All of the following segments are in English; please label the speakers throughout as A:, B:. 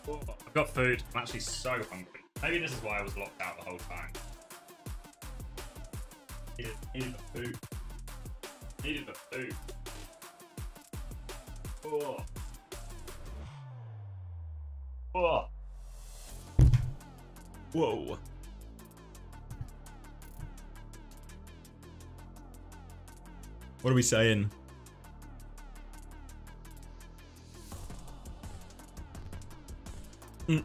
A: Oh, I've got food. I'm actually so hungry. Maybe this is why I was locked out the whole time. Needed the food. Needed the food. Oh. Oh. Whoa. What are we saying? Is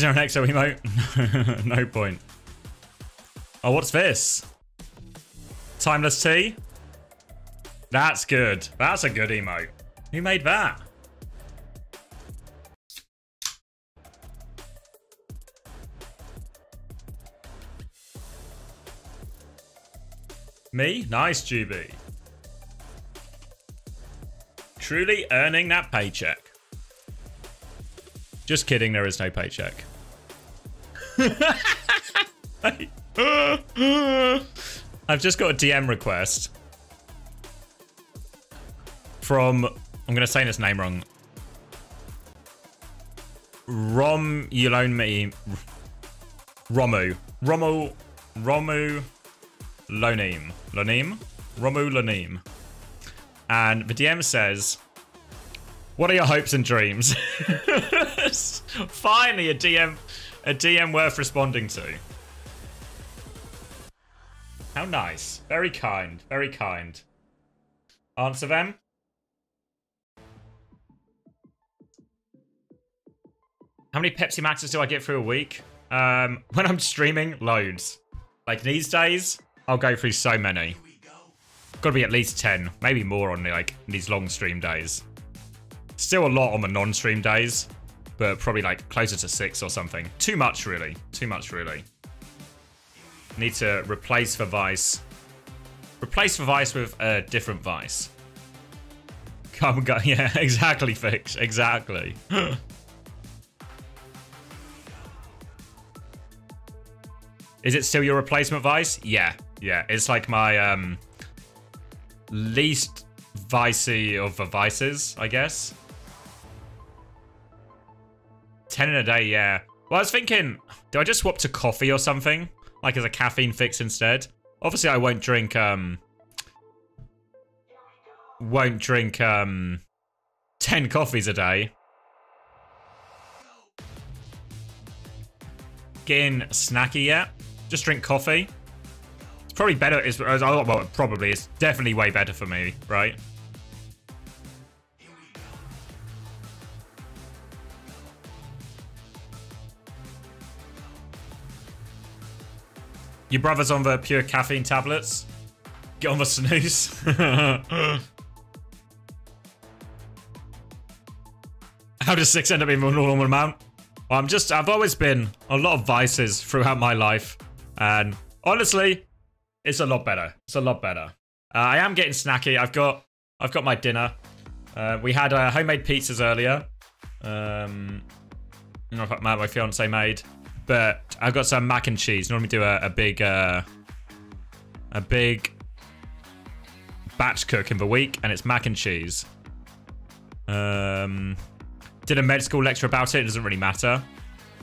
A: there an EXO emote? No point. Oh, what's this? Timeless tea? That's good. That's a good emote. Who made that? Me? Nice, Juby. Truly earning that paycheck. Just kidding, there is no paycheck. I've just got a DM request from, I'm going to say this name wrong. Romu Lonim. And the DM says, what are your hopes and dreams? Finally, a DM worth responding to. How nice. Very kind. Very kind. Answer them. How many Pepsi Maxes do I get through a week? When I'm streaming, loads. Like these days, I'll go through so many. Got to be at least 10, maybe more on like these long stream days. Still a lot on the non-stream days, but probably like closer to 6 or something. Too much, really. Too much, really. Need to replace the Vice. Replace the Vice with a different Vice. Come go. Yeah, exactly, Fix. Exactly. Is it still your replacement Vice? Yeah. Yeah. It's like my least vicey of the vices, I guess. 10 in a day, yeah. Well, I was thinking, do I just swap to coffee or something? Like as a caffeine fix instead? Obviously, I won't drink, 10 coffees a day. Getting snacky yet? Just drink coffee. It's probably better. Well, probably. It's definitely way better for me, right? Your brother's on the pure caffeine tablets. Get on the snooze. How does 6 end up being a normal amount? Well, I've always been a lot of vices throughout my life. And honestly, it's a lot better. It's a lot better. I am getting snacky. I've got my dinner. We had homemade pizzas earlier. My fiance made. But I've got some mac and cheese. Normally do a big batch cook in the week, and it's mac and cheese. Did a med school lecture about it. It doesn't really matter.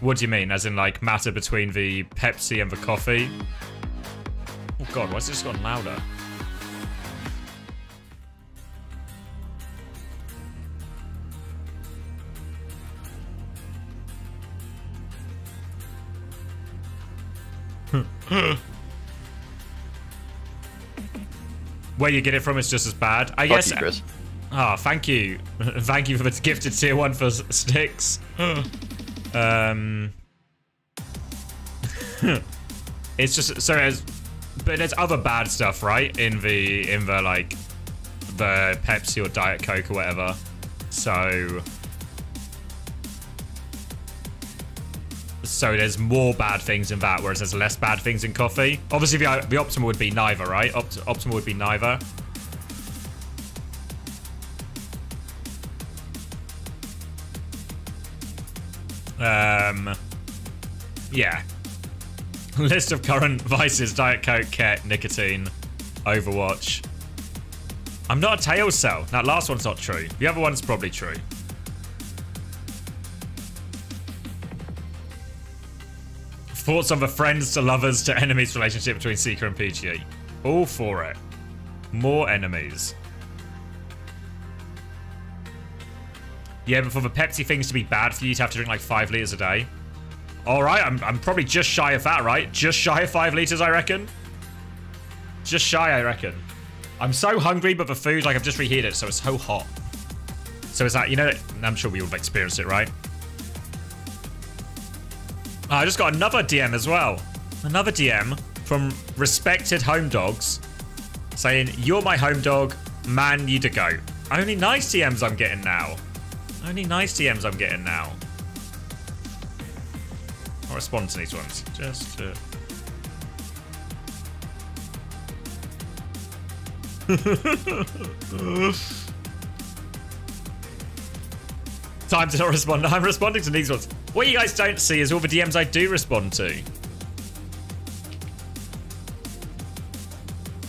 A: What do you mean? As in, like, matter between the Pepsi and the coffee? Oh god, why's this gotten louder? Where you get it from is just as bad, I guess.
B: You, Chris.
A: Oh, thank you. Thank you for the gifted tier 1 for sticks. It's just so but there's other bad stuff, right? In the like the Pepsi or Diet Coke or whatever. So there's more bad things in that, whereas there's less bad things in coffee. Obviously, the optimal would be neither, right? Optimal would be neither. Yeah. List of current vices: Diet Coke, Ket, nicotine, Overwatch. I'm not a tails cell. That last one's not true. The other one's probably true. Thoughts on the friends to lovers to enemies relationship between Seeker and PGE. All for it. More enemies. Yeah, but for the Pepsi things to be bad for you to have to drink like 5 litres a day. Alright, I'm probably just shy of that, right? Just shy of 5 litres, I reckon. Just shy, I reckon. I'm so hungry, but the food, like I've just reheated it, so it's so hot. So is that, you know, I'm sure we all experienced it, right? Oh, I just got another DM as well. Another DM from respected home dogs saying, you're my home dog, man, you to go. Only nice DMs I'm getting now. Only nice DMs I'm getting now. I'll respond to these ones. Just to... Time to not respond. I'm responding to these ones. What you guys don't see is all the DMs I do respond to.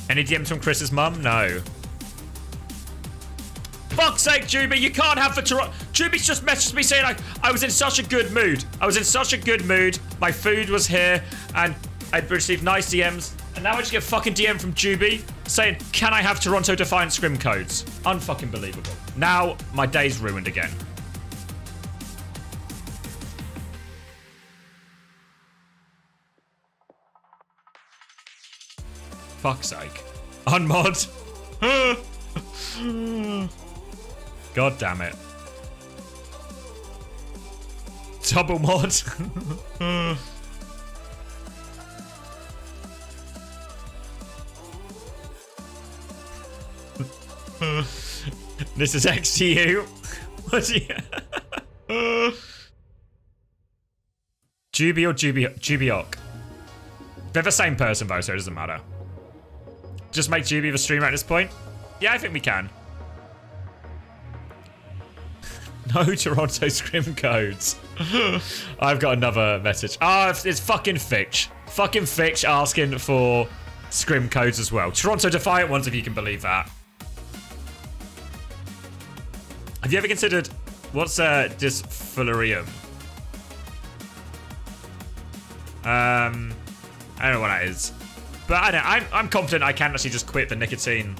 A: Any DMs from Chris's mum? No. Fuck's sake, Juby, you can't have the Toronto. Juby's just messaged me saying I was in such a good mood. I was in such a good mood. My food was here and I'd received nice DMs. And now I just get a fucking DM from Juby saying, can I have Toronto Defiant scrim codes? Unfucking believable. Now my day's ruined again. Fuck's sake. Unmod. God damn it. Double mod. This is XTU. What do you... Juby or Jubiok? They're the same person though, so it doesn't matter. Just make Juby the streamer at this point? Yeah, I think we can. No Toronto scrim codes. I've got another message. Ah, it's fucking Fitch. Fucking Fitch asking for scrim codes as well. Toronto Defiant ones, if you can believe that. Have you ever considered... What's dysphilarium? I don't know what that is. But I don't, I'm confident I can actually just quit the nicotine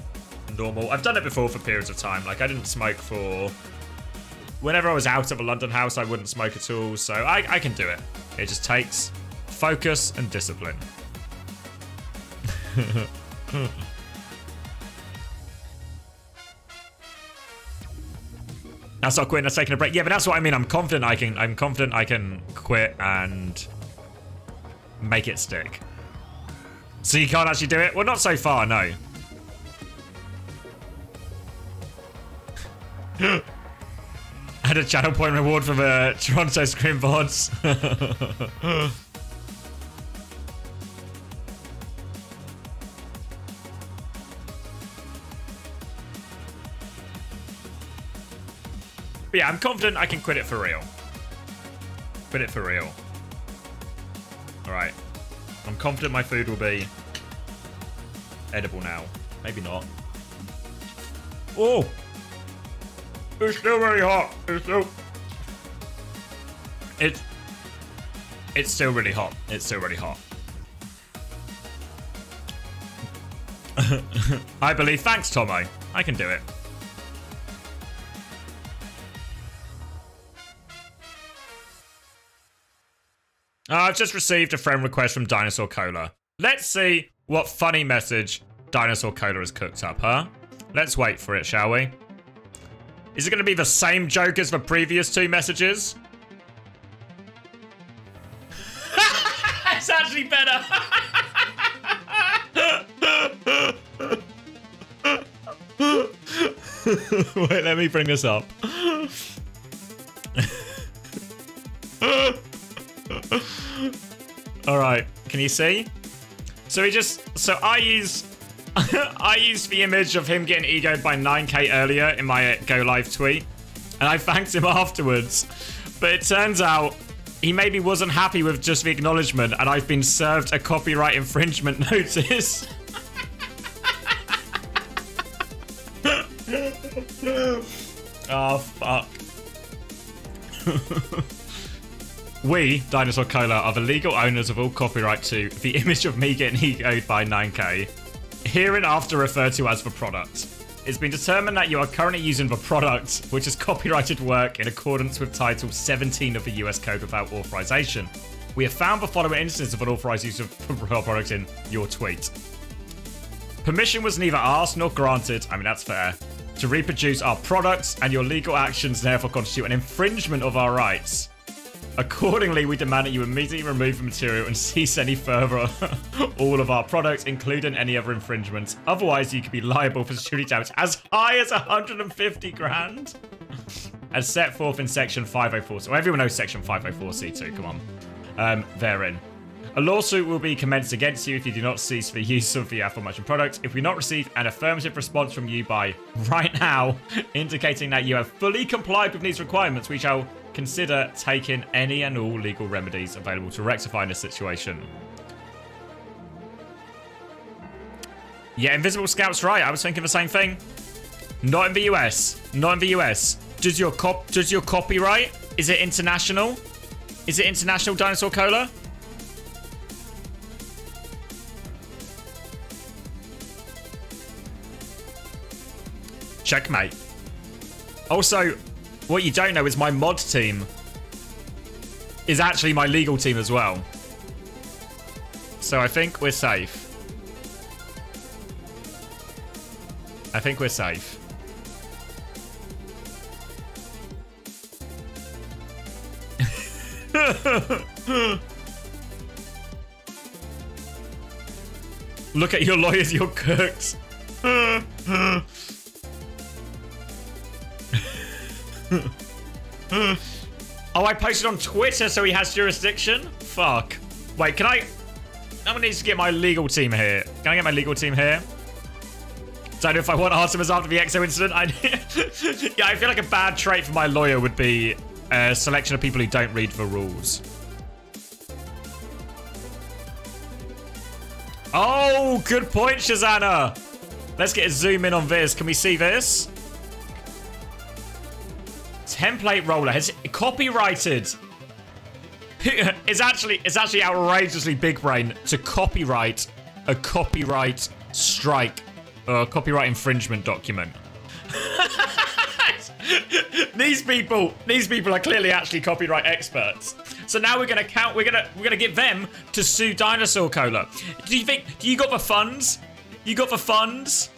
A: normal. I've done it before for periods of time. Like, I didn't smoke for... Whenever I was out of a London house, I wouldn't smoke at all. So I can do it. It just takes focus and discipline. That's not quitting, that's taking a break. Yeah, but that's what I mean. I'm confident I can quit and make it stick. So you can't actually do it? Well, not so far, no. Had a channel point reward for the Toronto scrim boards. But yeah, I'm confident I can quit it for real. Quit it for real. Alright. I'm confident my food will be edible now. Maybe not. Oh! It's still very hot. It's still really hot. It's still really hot. I believe. Thanks, Tomo. I can do it. I've just received a friend request from Dinosaur Cola. Let's see what funny message Dinosaur Cola has cooked up, huh? Let's wait for it, shall we? Is it going to be the same joke as the previous 2 messages? It's actually better. Wait, let me bring this up. All right, can you see? So I used the image of him getting egoed by 9k earlier in my Go Live tweet, and I thanked him afterwards. But it turns out he maybe wasn't happy with just the acknowledgement, and I've been served a copyright infringement notice. Oh, fuck. We, Dinosaur Cola, are the legal owners of all copyright to the image of me getting egoed by 9K, hereinafter referred to as the product. It's been determined that you are currently using the product, which is copyrighted work in accordance with Title 17 of the US Code without authorization. We have found the following instance of unauthorized use of our product in your tweet. Permission was neither asked nor granted, I mean that's fair, to reproduce our products, and your legal actions therefore constitute an infringement of our rights. Accordingly, we demand that you immediately remove the material and cease any further all of our products, including any other infringements. Otherwise, you could be liable for security damage as high as 150 grand. As set forth in Section 504. So everyone knows Section 504C2, come on. Therein. A lawsuit will be commenced against you if you do not cease the use of the aforementioned product. If we not receive an affirmative response from you by right now, indicating that you have fully complied with these requirements, we shall consider taking any and all legal remedies available to rectify this situation. Yeah, Invisible Scout's right. I was thinking the same thing. Not in the US. Not in the US. Does your copyright? Is it international? Is it international, Dinosaur Cola? Checkmate. Also, what you don't know is my mod team is actually my legal team as well. So I think we're safe. I think we're safe. Look at your lawyers, you're cooked. Oh, I posted on Twitter so he has jurisdiction? Fuck. Wait, can I... I'm gonna need to get my legal team here. Can I get my legal team here? Don't know if I want Artemis after the EXO incident. Yeah, I feel like a bad trait for my lawyer would be a selection of people who don't read the rules. Oh, good point, Shazana. Let's get a zoom in on this. Can we see this? Template roller has copyrighted. It's actually outrageously big brain to copyright a copyright strike or a copyright infringement document. These people are clearly actually copyright experts. So now we're gonna get them to sue Dinosaur Cola. Do you got the funds? You got the funds?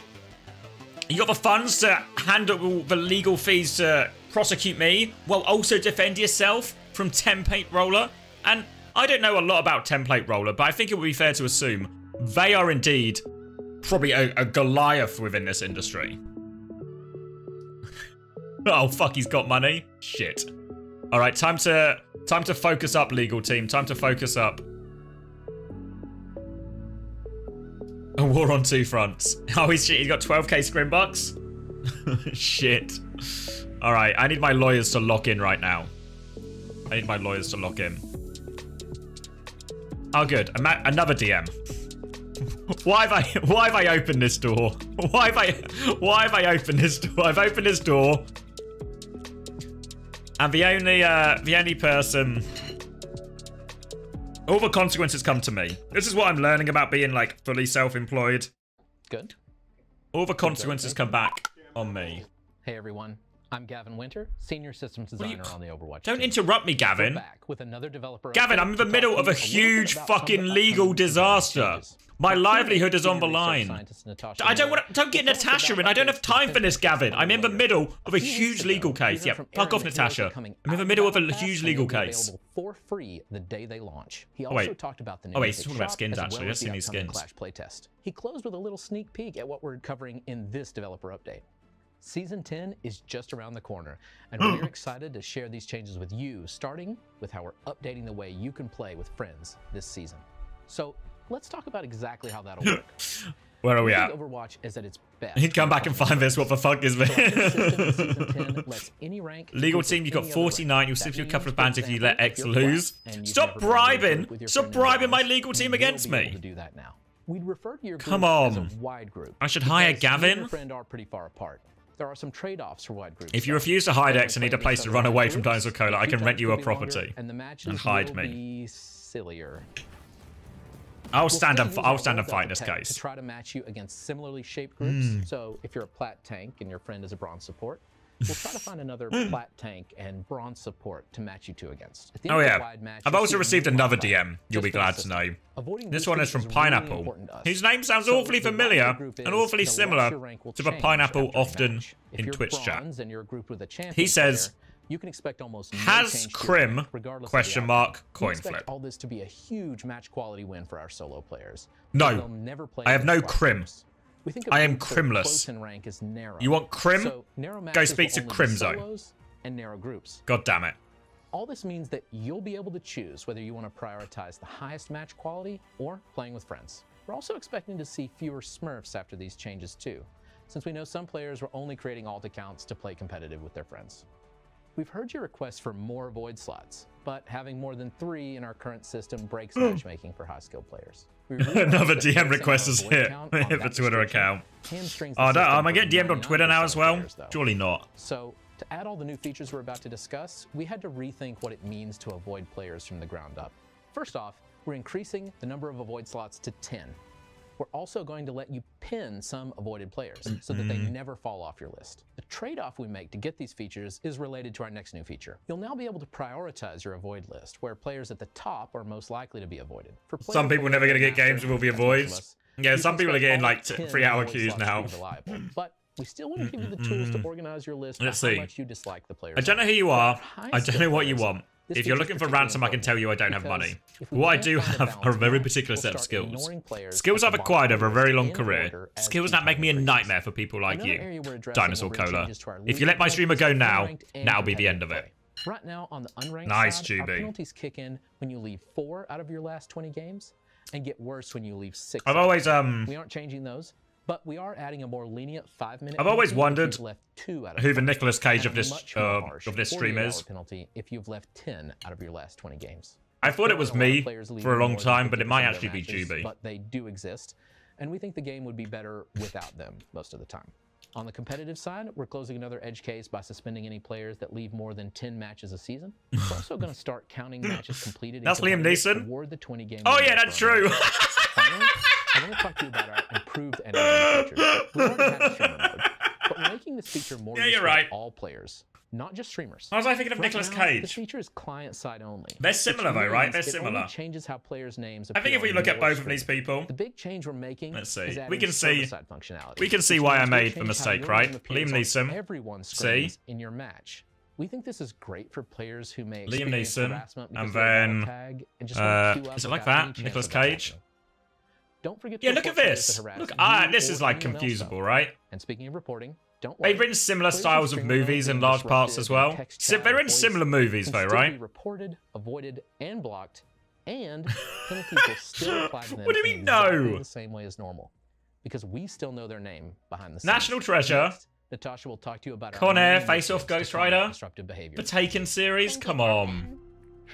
A: You got the funds to handle the legal fees to prosecute me while also defend yourself from Template Roller? And I don't know a lot about Template Roller, but I think it would be fair to assume they are indeed probably a Goliath within this industry. Oh fuck, he's got money. Shit. All right, time to focus up, legal team. Time to focus up. A war on two fronts. Oh, he's got 12k scrim bucks. Shit. All right, I need my lawyers to lock in right now. I need my lawyers to lock in. Oh, good. Another DM. Why have I opened this door? Why have I opened this door? I've opened this door, and the only person. All the consequences come to me. This is what I'm learning about being like fully self-employed. Good. All the consequences come back on me.
B: Hey everyone. I'm Gavin Winter, Senior Systems Designer on the Overwatch
A: Don't
B: team.
A: Interrupt me, Gavin.
B: Back with another developer
A: Gavin, I'm in the middle of a huge fucking legal disaster. My livelihood is on the line. Don't get Natasha in. I don't have time for this, Gavin. I'm in the middle of a huge legal case. Yeah, fuck off, Natasha. I'm in the middle of a huge legal case.
B: For free the day they launch. He also talked about the new
A: he's talking about skins actually. Let's see these skins.
B: Clash playtest. He closed with a little sneak peek at what we're covering in this developer update. Season 10 is just around the corner, and we're excited to share these changes with you, starting with how we're updating the way you can play with friends this season. So let's talk about exactly how that'll work.
A: Where are we at?
B: Overwatch is at its best.
A: He'd come back and find this. What the fuck is this? Legal team, you got 49. You'll slip you a couple of bans if you let X lose. Stop bribing! Stop bribing my legal team against me.
B: We'd refer to your
A: Come on.
B: as a wide group.
A: I should hire Gavin.
B: Your friend are pretty far apart. There are some trade-offs for wide groups.
A: If you refuse to hide X and need a place to run away from Dinosaur Cola, I can rent you a property
B: and
A: hide me.
B: Be sillier.
A: I'll stand and fight in this
B: To
A: case.
B: try to match you against similarly shaped groups. So if you're a plat tank and your friend is a bronze support, we'll try to find another plat tank and bronze support to match you two against.
A: Oh yeah, I've also received another DM, you'll be glad to know. This one is from Pineapple, whose name sounds awfully familiar and awfully similar to the Pineapple often in Twitch chat. He says,
B: you can expect almost no
A: has
B: change to
A: Crim,
B: your rank, regardless
A: question
B: of the
A: mark,
B: outcome.
A: coin
B: We expect
A: flip.
B: all this to be a huge match quality win for our solo players.
A: No,
B: They'll never play
A: I have no
B: against
A: Crim.
B: rivals. We think
A: I am
B: opponents that are
A: Crimless.
B: close in rank is narrow.
A: You want Crim?
B: So narrow
A: Go
B: matches
A: speak
B: will
A: to
B: only be
A: Crim Zone.
B: solos and narrow groups.
A: God damn it.
B: All this means that you'll be able to choose whether you want to prioritize the highest match quality or playing with friends. We're also expecting to see fewer Smurfs after these changes too, since we know some players were only creating alt accounts to play competitive with their friends. We've heard your request for more void slots, but having more than 3 in our current system breaks matchmaking for high-skilled players.
A: Another DM request is hit. Hit the Twitter account. Oh, am I getting DM'd on Twitter now as well? Surely not.
B: So, to add all the new features we're about to discuss, we had to rethink what it means to avoid players from the ground up. First off, we're increasing the number of avoid slots to 10. We're also going to let you pin some avoided players so that they never fall off your list. The trade-off we make to get these features is related to our next new feature. You'll now be able to prioritize your avoid list, where players at the top are most likely to be avoided.
A: Some people are never going to get games that will be avoids. Yeah, some people are getting like 3-hour queues now.
B: But we still want to give you the tools to organize your list.
A: Let's
B: by
A: see.
B: How much you dislike the players.
A: I don't know who you are. I don't know what you want. If you're looking for ransom, I can tell you I don't have money. What I do have are a very particular set of skills. Skills I've acquired over a very long career. Skills that make me a nightmare for people like you. Dinosaur Cola. If you let my streamer go now, that'll be the end of it.
B: Right now, on the unranked
A: Nice,
B: side, our
A: GB.
B: penalties kick in when you leave 4 out of your last 20 games, and get worse when you leave 6.
A: I've always
B: We aren't changing those, but we are adding a more lenient 5-minute.
A: I've always wondered
B: left 2 out of
A: who the
B: 20,
A: Nicolas Cage of
B: and a
A: this
B: much more harsh
A: stream
B: 48-hour
A: is.
B: penalty if you've left 10 out of your last 20 games.
A: I thought it was me for a long time, but it might
B: More than
A: actually be
B: 50% of their
A: GB.
B: matches, but they do exist, and we think the game would be better without them most of the time. On the competitive side, we're closing another edge case by suspending any players that leave more than 10 matches a season. We're also going to start counting matches completed.
A: That's Liam Neeson?
B: Toward the 20-game.
A: Oh yeah, that's true.
B: Finally, I want to talk to you about our improved editing features. We already had streamer mode, but we're making this feature more useful
A: right.
B: to all players, not just streamers.
A: I was like thinking of
B: Right
A: Nicolas
B: now,
A: Cage.
B: This feature is client-side only.
A: They're similar though, right? They're
B: It only
A: similar.
B: changes how players' names
A: I think if we
B: appear
A: look
B: on
A: at
B: your
A: both of these
B: screen.
A: people,
B: The big change we're making
A: let's see.
B: is
A: We
B: adding
A: can see.
B: server-side functionality,
A: We can see
B: which
A: why I
B: means we'll
A: made the
B: change how
A: mistake,
B: your
A: right?
B: name appears
A: Liam
B: on
A: Neeson.
B: everyone's
A: See?
B: screens in your match. We think this is great for players who may
A: Liam
B: experience
A: Neeson,
B: harassment
A: and
B: because of their
A: then,
B: tag and just want to queue up
A: is it like
B: without any
A: that?
B: chance
A: Nicolas
B: of that
A: Cage?
B: happening. Don't forget to
A: Yeah, look at
B: report players
A: this.
B: that harass
A: Look,
B: you
A: this
B: or
A: is like
B: anyone else
A: confusable,
B: though.
A: right?
B: And speaking of reporting, don't worry.
A: They've written similar
B: Players
A: styles
B: in
A: of
B: streaming
A: movies
B: mode
A: in
B: being
A: large parts
B: disrupted
A: as
B: in
A: well.
B: text
A: So
B: chat
A: they're
B: or
A: in
B: voice
A: similar movies
B: can
A: though,
B: still
A: right?
B: be reported, avoided, and blocked, and penalties will still apply to them
A: What do we
B: in exactly
A: know?
B: the same way as normal, because we still know their name behind the scenes.
A: National Treasure.
B: Next, Natasha will talk to you about
A: Con
B: our
A: Air,
B: new
A: Face Off,
B: methods to
A: Ghost
B: combat
A: Rider.
B: disruptive behavior.
A: The Taken series?
C: Thank you,
A: Come on.
C: Captain.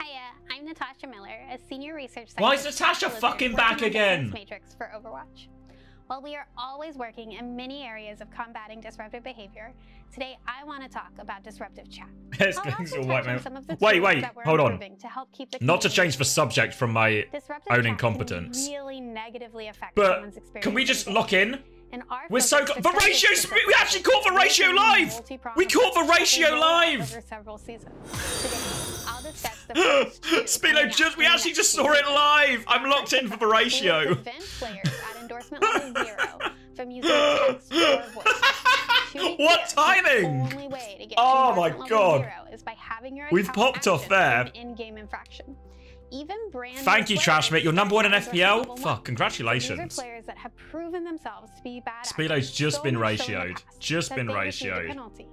C: Hiya, I'm Natasha Miller, a senior research scientist.
A: Why is Natasha
C: at Blizzard,
A: fucking
C: working
A: back
C: on the
A: again?
C: Defense Matrix for Overwatch. While we are always working in many areas of combating disruptive behavior, today I want to talk about disruptive chat.
A: Yes,
C: I'll
A: things
C: also
A: are
C: touch
A: white
C: on
A: man.
C: some of the
A: Wait,
C: tools
A: wait,
C: that we're
A: hold on.
C: improving to help keep the
A: Not to
C: community
A: change the subject from my
C: disruptive
A: own
C: chat
A: incompetence.
C: Can really negatively affect
A: But
C: someone's experience.
A: can we just lock in?
C: And our
A: We're so
C: focus
A: the
C: to cut
A: ratio.
C: this disruptive
A: We actually caught the ratio live.
C: multi-pronged
A: We caught the
C: approach that
A: ratio
C: will roll out
A: live.
C: over several seasons. Today, I'll discuss the first two
A: Spilo,
C: coming out
A: we
C: in the
A: actually
C: next
A: just
C: few
A: saw it
C: weeks.
A: live. I'm locked in for the
C: We will
A: ratio.
C: prevent players at endorsement level 0 from using text or voice. To be
A: What
C: clear,
A: timing?
C: The only way to get
A: Oh
C: to
A: my
C: endorsement
A: God.
C: level 0 is by having your
A: We've
C: account
A: popped off
C: actioned
A: there.
C: as an in-game infraction. Even brand
A: Thank you,
C: new
A: Trashmate.
C: players
A: You're number 1 in
C: can get endorsement
A: FPL.
C: level 1.
A: Fuck,
C: These are
A: congratulations.
C: players that have proven themselves to be bad
A: Speedo's just been ratioed. Just
C: that
A: been
C: they received a
A: ratioed.
C: penalty.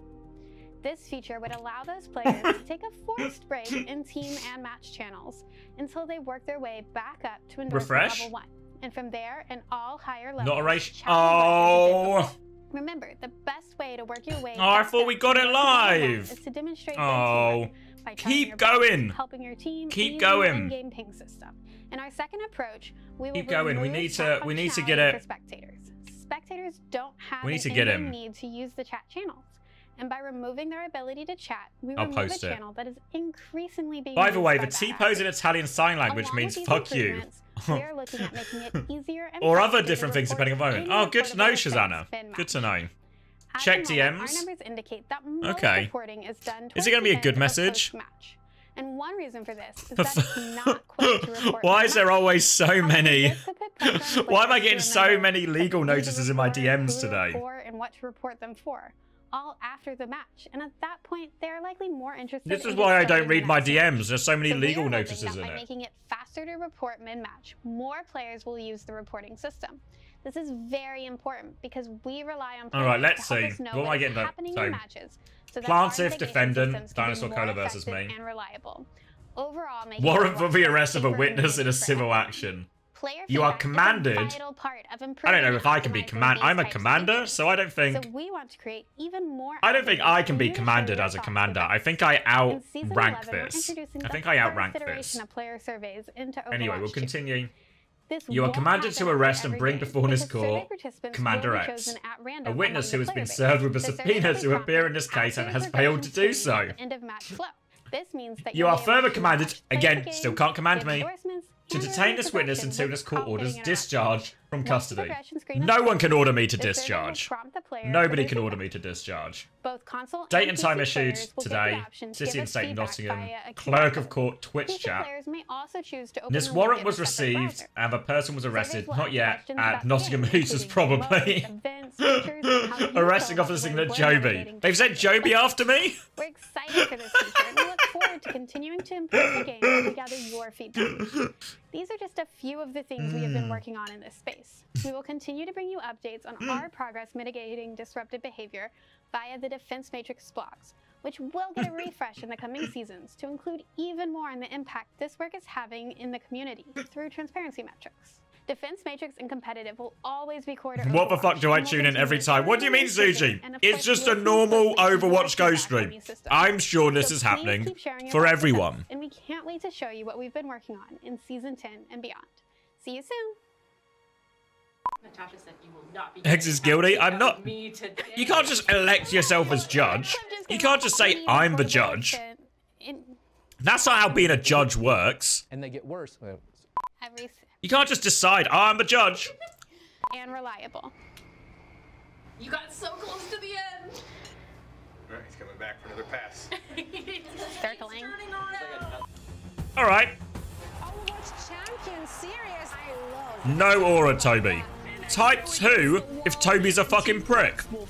C: This feature would allow those players to take a forced break in team and match channels until they work their way back up to endorsement
A: Refresh?
C: level 1. And from there, and all higher levels.
A: Not a ratio.
C: challenge like we did
A: Oh.
C: before. Remember, the best way to work your way
A: Oh, I
C: back
A: thought
C: up
A: we
C: to
A: got it
C: endorsement level 1
A: live.
C: is to demonstrate
A: Oh.
C: good teamwork by trying
A: Keep
C: your best,
A: going.
C: helping your team,
A: Keep
C: and
A: going.
C: using the in-game ping system. In our second approach, we will
A: Keep going. We
C: remove
A: need
C: chat
A: to get
C: functionality
A: it.
C: for spectators. spectators don't have
A: We need
C: an
A: to get
C: in-game
A: him.
C: need to use the chat channels. And by removing their ability to chat, we
A: I'll
C: remove
A: post
C: a
A: it.
C: channel that is increasingly being
A: By the
C: used
A: way,
C: by
A: the
C: bad
A: T-pose in
C: actors.
A: Italian sign language
C: Along
A: means
C: with these
A: fuck you.
C: improvements, we are looking at making it easier and
A: Or other
C: faster to
A: different things
C: report
A: depending on moment.
C: any
A: Oh, good to know,
C: reportable
A: Shazana.
C: spin
A: Good to
C: match.
A: know.
C: At
A: Check
C: the moment,
A: DMs.
C: Our numbers indicate that most
A: Okay.
C: reporting is done
A: Is
C: towards
A: it going to be
C: the
A: a good
C: end of
A: message?
C: post-match. And one reason for this is that it's not quick to report.
A: Why
C: the
A: is there
C: match.
A: always so
C: However,
A: many?
C: this could put pressure on
A: Why am I
C: players
A: getting
C: to
A: so
C: remember
A: many
C: that
A: legal
C: who to
A: notices in my
C: report,
A: DMs
C: who to
A: today?
C: report, and what to report them for, all after the match. And at that point, they're likely more interested.
A: This is
C: in
A: why I
C: just
A: don't
C: starting
A: read
C: the
A: my
C: match.
A: DMs. There's so many
C: So we
A: legal
C: are hoping
A: notices
C: that
A: in
C: by
A: it.
C: making it faster to report mid-match, more players will use the reporting system. This is very important because we rely on players
A: Alright, let's
C: to help
A: see.
C: us know
A: What am I
C: what is
A: getting done?
C: happening
A: So,
C: in matches. So that
A: Plantif,
C: our
A: defendant,
C: systems can be
A: Dinosaur
C: more
A: Cola versus
C: effective
A: me.
C: and reliable. Overall, making
A: Warrant for the
C: process
A: arrest of a
C: safer and
A: witness in a
C: easier for
A: civil
C: everyone.
A: action.
C: Player
A: You are
C: feedback is a
A: commanded.
C: vital part of
A: I
C: improving
A: don't know if I can be
C: and optimizing
A: command.
C: these
A: I'm a
C: types of
A: commander,
C: features.
A: so I don't think.
C: So we want to create even more.
A: I don't think I can be
C: avenues for you to
A: commanded
C: share
A: as a
C: your
A: commander.
C: thoughts
A: I
C: with
A: think I
C: us. In season
A: outrank
C: 11, we're
A: this.
C: introducing
A: I think
C: the
A: I
C: first
A: outrank
C: iteration
A: this.
C: of player surveys into
A: Anyway, we'll
C: Overwatch 2.
A: continue.
C: This
A: You are
C: won't
A: commanded
C: happen
A: to arrest
C: after
A: and
C: every
A: bring
C: game
A: before this
C: because survey
A: court
C: participants
A: Commander
C: will be
A: X,
C: chosen at
A: a
C: random
A: witness
C: among
A: who
C: the
A: has been
C: player
A: served with a
C: base. The survey
A: subpoena
C: will
A: to
C: be
A: appear in this
C: prompted
A: case and
C: after
A: has
C: the
A: failed to do
C: survey
A: so.
C: at the end of match flow. This means that
A: You
C: you'll
A: are
C: be able
A: further
C: to
A: commanded,
C: watch, play
A: again,
C: the
A: still
C: game,
A: can't command
C: give
A: me,
C: endorsements,
A: to
C: and
A: detain
C: review
A: this witness
C: progressions
A: until this court
C: without
A: orders
C: getting interrupted.
A: discharge from
C: Once the
A: custody.
C: progression screen is
A: No one can
C: complete,
A: order me to
C: the survey will
A: discharge.
C: prompt the player to
A: Nobody
C: their
A: can order
C: feedback.
A: me to discharge.
C: Both console
A: Date
C: and
A: and time
C: PC
A: issued
C: players will get
A: today.
C: the option to
A: City
C: give
A: and
C: us
A: State
C: feedback
A: Nottingham.
C: via a QR
A: Clerk of
C: code.
A: Court Twitch
C: PC
A: chat.
C: players may also choose to open
A: This
C: the
A: warrant
C: widget
A: was
C: in a separate
A: received
C: browser.
A: and the person was arrested,
C: Surveys will
A: not
C: ask
A: yet,
C: questions
A: at
C: about the
A: Nottingham
C: game,
A: Hooters
C: including
A: probably.
C: emotes, events, features, and how you
A: Arresting
C: feel
A: officer
C: about
A: signature
C: the way we're
A: Joby.
C: navigating
A: They've said
C: different
A: Joby
C: things.
A: after me?
C: We're excited for this feature and we look forward to continuing to improve the game as we gather your feedback. These are just a few of the things we have been working on in this space. We will continue to bring you updates on our progress mitigating disruptive behavior via the Defense Matrix blogs, which will get a refresh in the coming seasons to include even more on the impact this work is having in the community through transparency metrics. Defense Matrix and competitive will always be core to
A: What the
C: Overwatch,
A: fuck do I
C: and we'll
A: tune in every
C: continue
A: time? What do you mean,
C: iterating
A: Suji?
C: and of
A: It's
C: course,
A: just a
C: listening
A: normal
C: closely to your
A: Overwatch
C: feedback
A: ghost
C: on
A: stream.
C: these systems.
A: I'm sure this
C: So
A: is
C: please
A: happening
C: keep sharing your
A: for
C: thoughts with us,
A: everyone.
C: and we can't wait to show you what we've been working on in Season 10 and beyond. See you soon!
D: Natasha said you will not be.
A: Eggs is guilty. I'm not.
D: Me today.
A: You can't just elect yourself as judge. You can't just say, I'm the judge. That's not how being a judge works.
B: And they get worse.
C: Every
A: You can't just decide, I'm the judge.
C: and reliable.
D: You got so close to the end.
E: All right, he's coming back for another pass.
C: Circling.
D: Turning around.
A: All right.
F: Overwatch Champion Series. I love
A: No aura, Toby. Type 2 if Toby's a fucking prick.
G: Where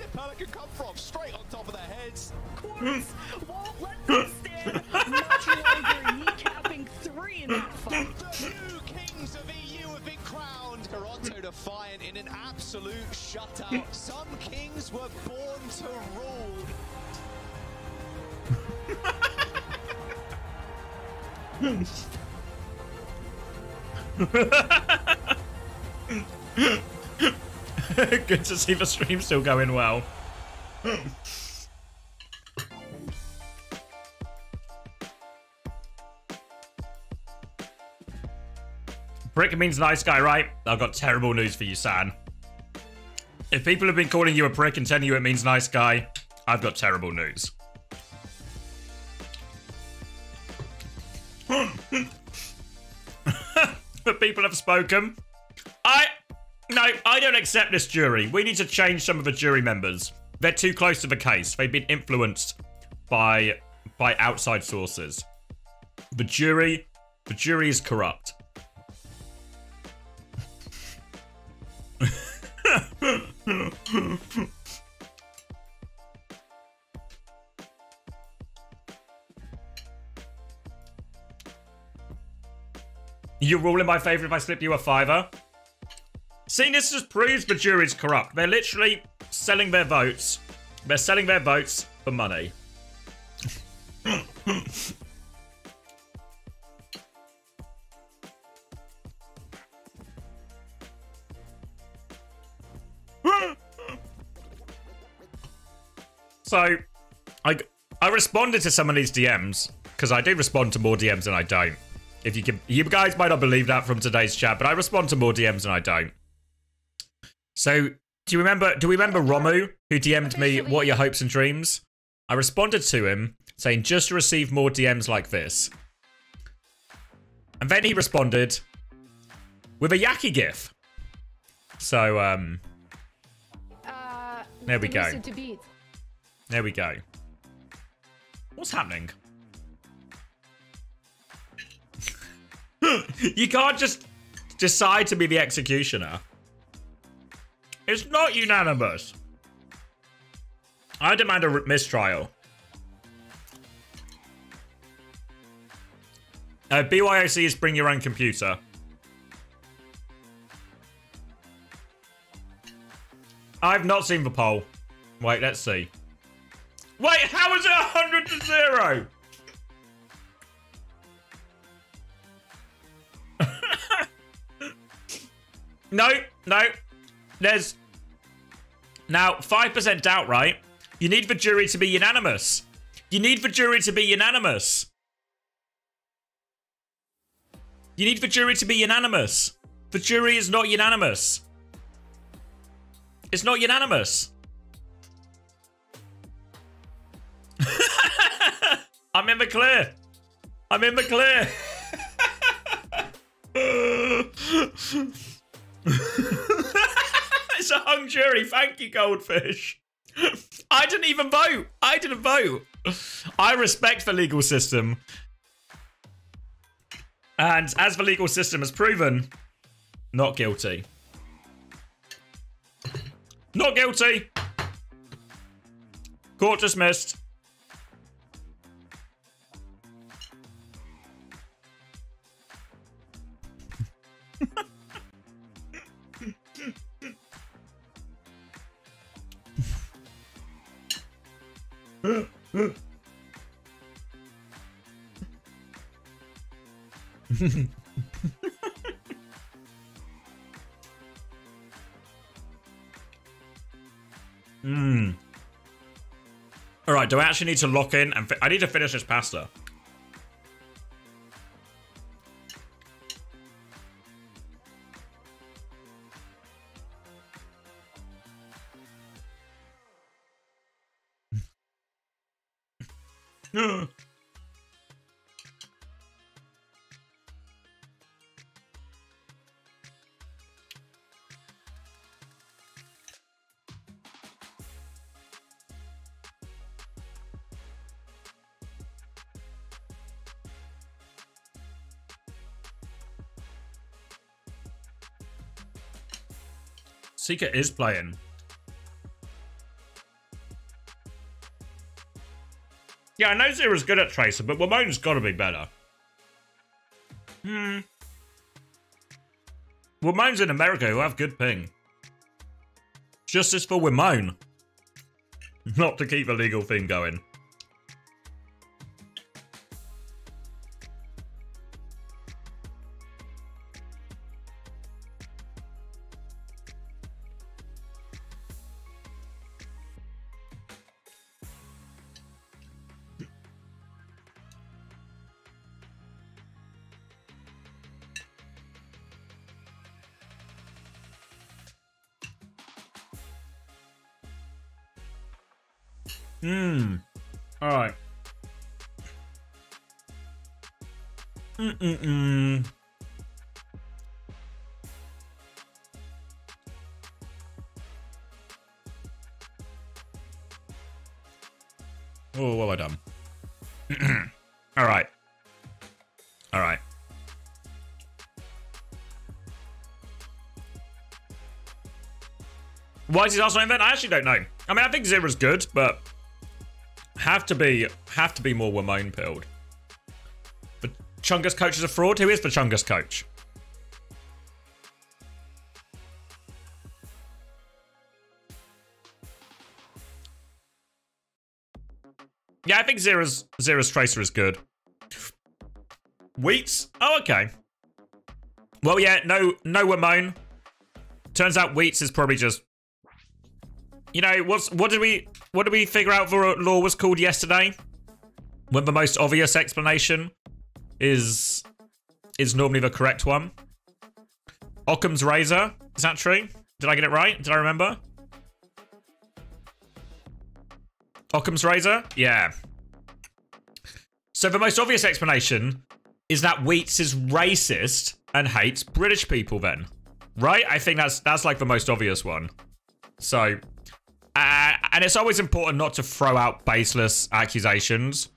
G: did Pelican come from? Straight on top of their heads.
F: Quartz. Won't let them stand much longer. Kneecapping 3 in that fight.
G: The new kings of EU have been crowned. Toronto defiant in an absolute shutout. Some kings were born to rule.
A: Good to see the stream still going well. Prick means nice guy, right? I've got terrible news for you, San. If people have been calling you a prick and telling you it means nice guy, I've got terrible news. But people have spoken. No, I don't accept this jury. We need to change some of the jury members. They're too close to the case. They've been influenced by outside sources. The jury is corrupt. You're ruling my favour if I slip you a $5. See, this just proves the jury's corrupt. They're literally selling their votes. They're selling their votes for money. So, I responded to some of these DMs, because I do respond to more DMs than I don't. If you guys might not believe that from today's chat, but I respond to more DMs than I don't. So, do we remember Romu, who DM'd me, what are your hopes and dreams? I responded to him, saying just to receive more DMs like this. And then he responded with a Yaki gif. So, there we go. There we go. What's happening? You can't just decide to be the executioner. It's not unanimous. I demand a mistrial. BYOC is bring your own computer. I've not seen the poll. Wait, let's see. Wait, how is it 100 to 0? No. There's now 5% doubt, right? You need the jury to be unanimous. You need the jury to be unanimous. You need the jury to be unanimous. The jury is not unanimous. It's not unanimous. I'm in the clear. I'm in the clear. It's a hung jury. Thank you, Goldfish. I didn't even vote. I didn't vote. I respect the legal system. And as the legal system has proven, not guilty. Not guilty. Court dismissed. All right, do I actually need to lock in? And I need to finish this pasta. Seeker is playing. Yeah, I know Zero's good at Tracer, but Ramon's got to be better. Ramon's in America who have good ping. Justice for Ramon. Not to keep the legal thing going. All right. Oh, what have I done? All right. All right. Why is his Arsenal event? I actually don't know. I mean, I think Zero's good, but have to be more Ramon pilled. The Chungus coach is a fraud. Who is the Chungus coach? Yeah, I think Zero's Tracer is good. Wheats? Oh, okay. Well, yeah, no Ramon. Turns out Wheats is probably just, you know, what did we figure out the law was called yesterday? When the most obvious explanation is normally the correct one. Occam's razor, is that true? Did I get it right? Did I remember? Occam's razor? Yeah. So the most obvious explanation is that Wheats is racist and hates British people then. Right? I think that's like the most obvious one. So, and it's always important not to throw out baseless accusations.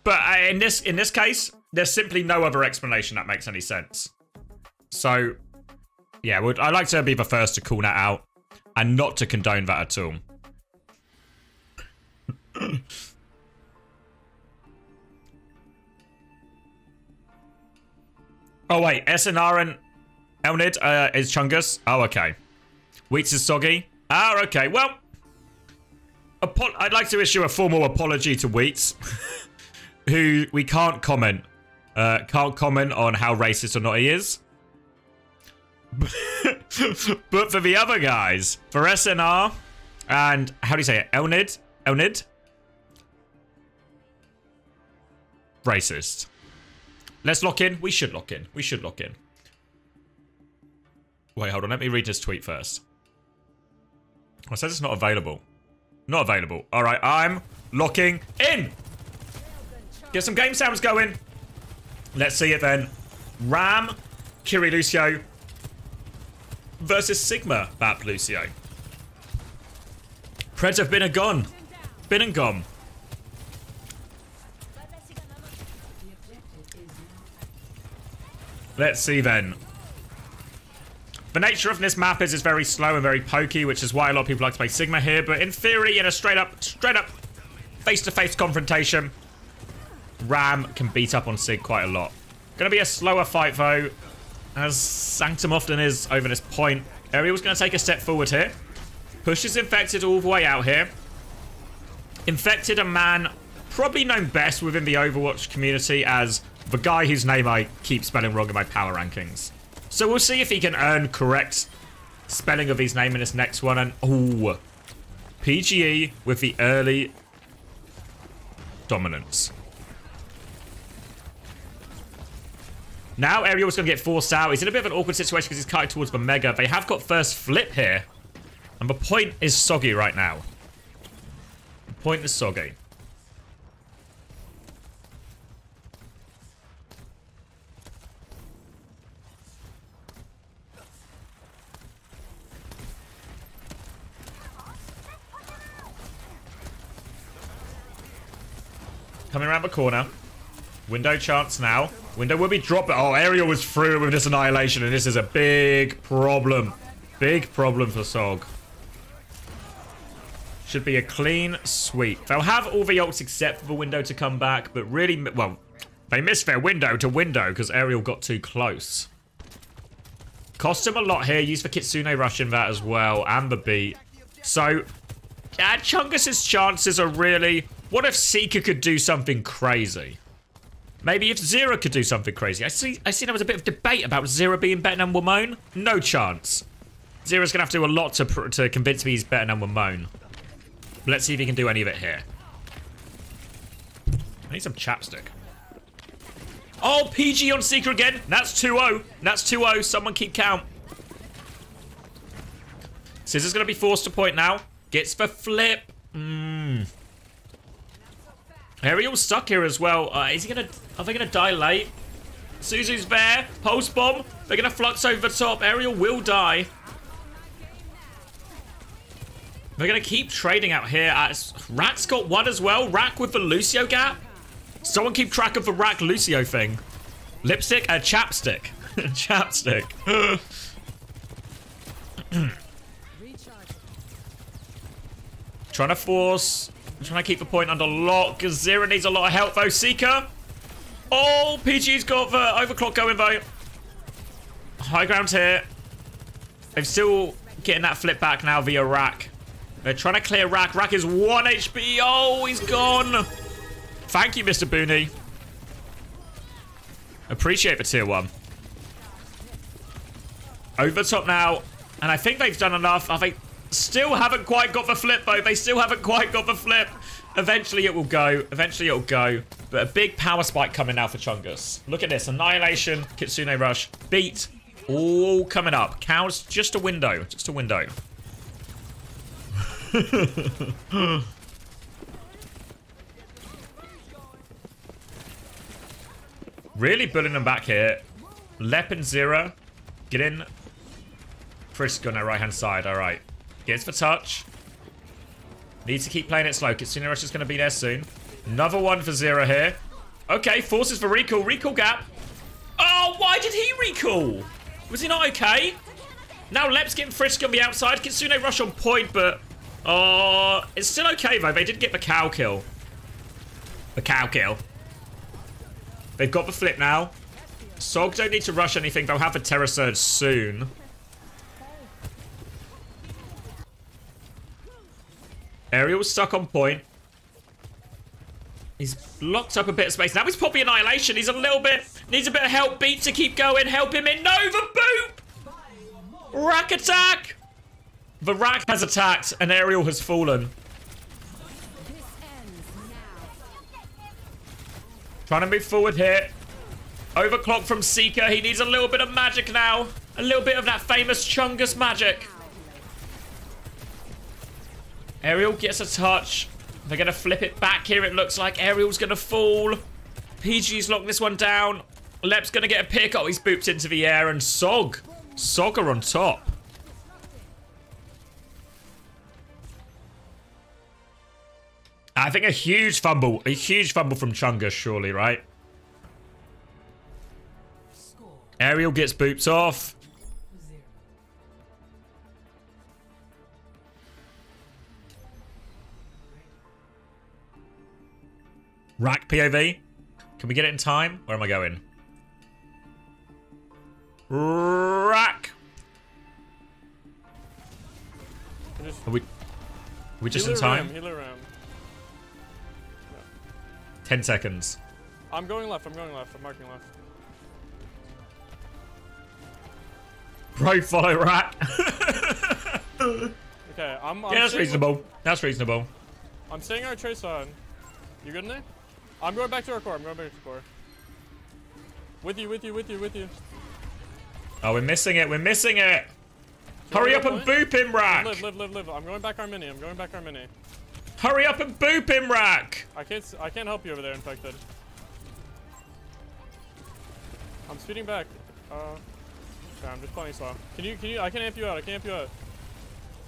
A: But in this case, there's simply no other explanation that makes any sense. So, yeah, I'd like to be the first to call that out and not to condone that at all. Oh, wait, SNR and Elnid is Chungus? Oh, okay. Wheats is Soggy? Ah, okay, well, I'd like to issue a formal apology to Wheats, who we can't comment on how racist or not he is. But for the other guys, for SNR and, how do you say it, Elnid? Racist. Let's lock in. We should lock in. Wait, hold on. Let me read this tweet first. Oh, it says it's not available. Not available. All right, I'm locking in. Get some game sounds going. Let's see it then. Ram, Kiri Lucio versus Sigma, Bap Lucio. Preds have been and gone. Been and gone. Let's see then. The nature of this map is it's very slow and very pokey, which is why a lot of people like to play Sigma here. But in theory, in a straight up face-to-face confrontation, Ram can beat up on Sig quite a lot. Gonna be a slower fight though, as Sanctum often is over this point. Ariel's gonna take a step forward here. Pushes Infected all the way out here. Infected, a man probably known best within the Overwatch community as the guy whose name I keep spelling wrong in my power rankings. So we'll see if he can earn correct spelling of his name in this next one. And, ooh, PGE with the early dominance. Now Ariel's going to get forced out. He's in a bit of an awkward situation because he's cutting towards the Mega. They have got first flip here. And the point is soggy right now. The point is soggy. Coming around the corner. Window chance now. Window will be dropped. Oh, Ariel was through with this annihilation, and this is a big problem. Big problem for Sog. Should be a clean sweep. They'll have all the ults except for the window to come back, but really, well, they missed their window to window because Ariel got too close. Cost him a lot here. Use the Kitsune rush in that as well, and the beat. So, yeah, Chungus' chances are really... What if Seeker could do something crazy? Maybe if Zera could do something crazy. I see there was a bit of debate about Zera being better than Wamone. No chance. Zera's going to have to do a lot to convince me he's better than Wamone. Let's see if he can do any of it here. I need some chapstick. Oh, PG on Seeker again. That's 2-0. That's 2-0. Someone keep count. Scissor's going to be forced to point now. Gets the flip. Ariel's stuck here as well. Are they gonna die late? Suzu's there. Pulse bomb. They're gonna flux over the top. Ariel will die. They're gonna keep trading out here. Rack's got one as well. Rack with the Lucio gap. Someone keep track of the Rack Lucio thing. Lipstick? Chapstick. Chapstick. Trying to force... I'm trying to keep the point under lock because Zera needs a lot of help though. Seeker. Oh, PG's got the overclock going though. High ground here. They're still getting that flip back now via Rack. They're trying to clear Rack. Rack is 1 HP. Oh, he's gone. Thank you, Mr. Booney. Appreciate the tier 1. Over top now. And I think they've done enough. They still haven't quite got the flip, though. They still haven't quite got the flip. Eventually it will go. Eventually it will go. But a big power spike coming now for Chungus. Look at this. Annihilation. Kitsune Rush. Beat. All coming up. Cows, just a window. Just a window. Really bullying them back here. Lep and Zera. Get in. Frisk on our right-hand side. All right. Gets for touch. Needs to keep playing it slow. Kitsune Rush is going to be there soon. Another one for Zera here. Okay, forces for recall. Recall gap. Oh, why did he recall? Was he not okay? Now Lep's getting Frisk on the outside. Kitsune Rush on point, but... Oh, it's still okay, though. They did get the cow kill. The cow kill. They've got the flip now. Sog don't need to rush anything. They'll have a Terror Surge soon. Ariel's stuck on point. He's locked up a bit of space. Now he's popping Annihilation. He's a little bit... Needs a bit of help. Beat to keep going. Help him in. No, the boop! Rack attack! The Rack has attacked and Ariel has fallen. Trying to move forward here. Overclock from Seeker. He needs a little bit of magic now. A little bit of that famous Chungus magic. Ariel gets a touch. They're going to flip it back here. It looks like Ariel's going to fall. PG's locked this one down. Lep's going to get a pick. Oh, he's booped into the air. And Sog are on top. I think a huge fumble from Chungus, surely, right? Ariel gets boops off. Rack POV. Can we get it in time? Where am I going? Rack. Are we just in time?
H: Healer ram.
A: 10 seconds.
H: I'm going left. I'm marking left.
A: Bro, follow Rack.
H: Okay, I'm
A: that's reasonable. That's reasonable.
H: I'm staying our trace on. You good in there? I'm going back to our core. With you.
A: Oh, we're missing it. Hurry up and boop him, Rack.
H: Live. I'm going back our mini.
A: Hurry up and boop him, Rack.
H: I can't help you over there, Infected. I'm speeding back. Okay, I'm just playing slow. Can you, I can amp you out.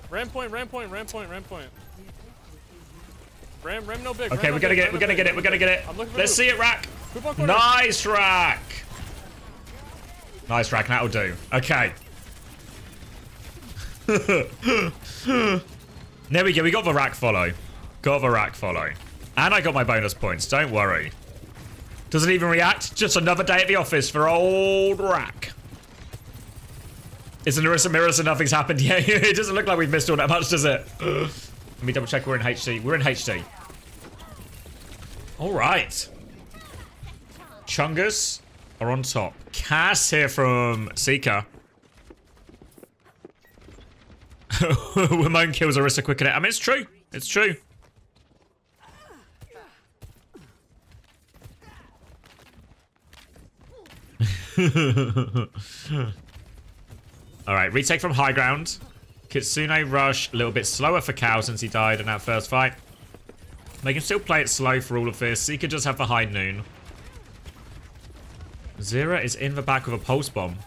H: Ram point. Ram no big.
A: Okay, we're gonna get it. Let's see it, Rack. Nice, Rack. Nice, Rack. That'll do. Okay. There we go. We got the Rack follow. And I got my bonus points. Don't worry. Doesn't even react. Just another day at the office for old Rack. Is an Orisa mirror so nothing's happened? Yeah, it doesn't look like we've missed all that much, does it? Let me double check we're in HD. We're in HD. All right. Chungus are on top. Cass here from Seeker. Ramon kills Orisa quicker. I mean, it's true. It's true. All right, retake from high ground. Kitsune rush, a little bit slower for Cow since he died in that first fight. They can still play it slow for all of this. Seeker does have the high noon. Zera is in the back with a pulse bomb.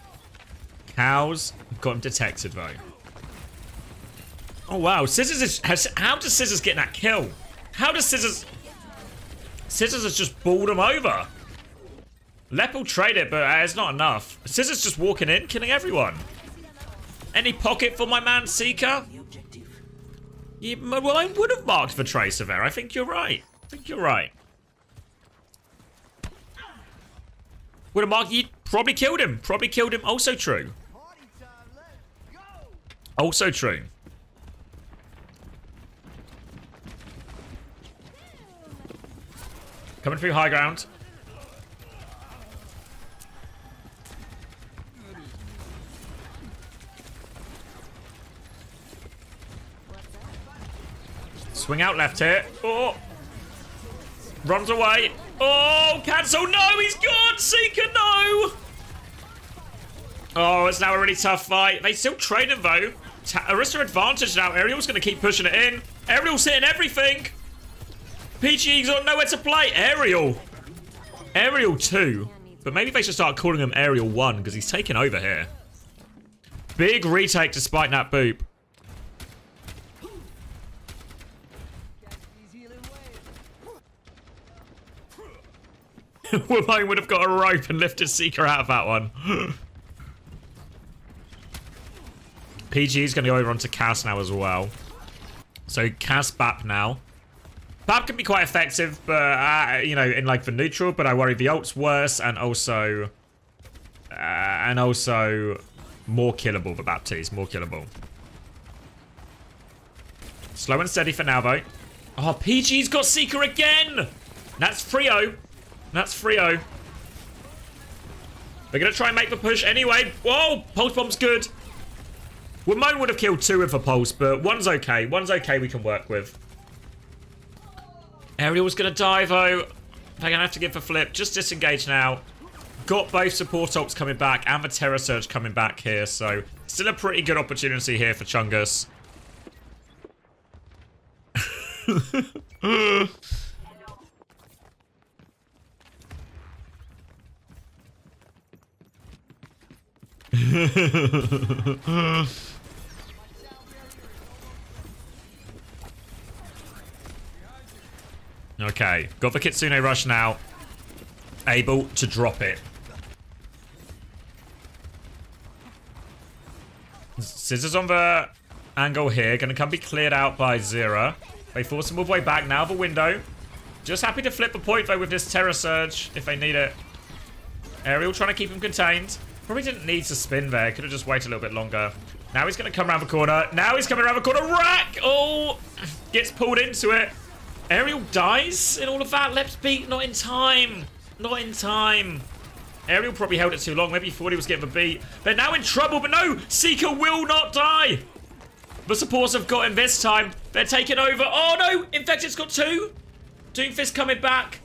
A: Cow's got him detected though. Oh wow, Scissors is... How does Scissors get that kill? How does Scissors... Scissors has just balled him over. Lep will trade it, but it's not enough. Scissors just walking in, killing everyone. Any pocket for my man Seeker? Yeah, well, I would have marked for Tracer there. I think you're right. Would have marked... He probably killed him. Also true. Coming through high ground. Swing out left here. Oh. Runs away. Oh, cancel. No, he's gone. Seeker, no. Oh, it's now a really tough fight. They still trade him, though. Arista advantage now. Ariel's going to keep pushing it in. Ariel's hitting everything. PGE's got nowhere to play. Ariel 2. But maybe they should start calling him Ariel 1 because he's taking over here. Big retake despite that boop. Woodbine would have got a rope and lifted Seeker out of that one. PG's going to go over onto Cass now as well. So Cass BAP now. BAP can be quite effective, but you know, in like the neutral. But I worry the ult's worse, and also more killable. The BAP T is more killable. Slow and steady for now, though. Oh, PG's got Seeker again. That's Frio. That's Frio. They're going to try and make the push anyway. Whoa, Pulse Bomb's good. Wimone would have killed 2 with a Pulse, but one's okay. One's okay we can work with. Ariel's going to die, though. They're going to have to give the flip. Just disengage now. Got both support ults coming back and the Terror Surge coming back here, so still a pretty good opportunity here for Chungus. Okay, got the Kitsune Rush now. Able to drop it. Scissors on the angle here. Gonna come be cleared out by Zera. They force him all the way back now. The window. Just happy to flip the point though with this Terror Surge if they need it. Ariel trying to keep him contained. Probably didn't need to spin there. Could have just waited a little bit longer. Now he's going to come around the corner. Now he's coming around the corner. Rack! Oh! Gets pulled into it. Ariel dies in all of that. Let's beat. Not in time. Not in time. Ariel probably held it too long. Maybe he thought he was getting the beat. They're now in trouble, but no! Seeker will not die! The supports have got him this time. They're taking over. Oh no! Infected's got 2. Doomfist coming back.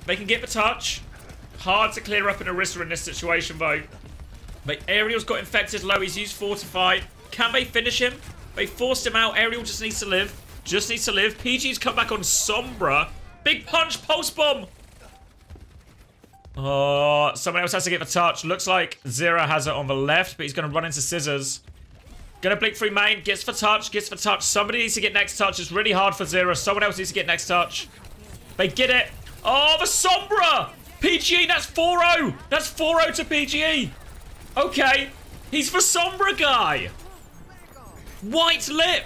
A: They can get the touch. Hard to clear up an Arista in this situation, though. But Ariel's got infected low. He's used Fortify. Can they finish him? They forced him out. Ariel just needs to live. Just needs to live. PG's come back on Sombra. Big punch. Pulse Bomb. Oh, someone else has to get the touch. Looks like Zera has it on the left, but he's going to run into Scissors. Going to blink through main. Gets the touch. Gets the touch. Somebody needs to get next touch. It's really hard for Zera. Someone else needs to get next touch. They get it. Oh, the Sombra. PGE, that's 4-0. That's 4-0 to PGE. Okay. He's the Sombra guy. White lip.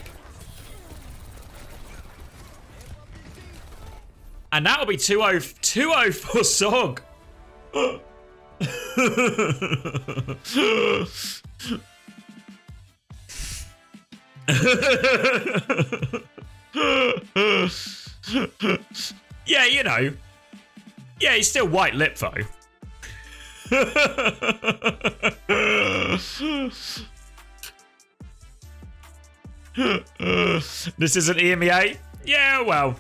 A: And that'll be 2-0. 2-0 for Sog. Yeah, you know. Yeah, he's still white lip though. This isn't EMEA? Yeah, well,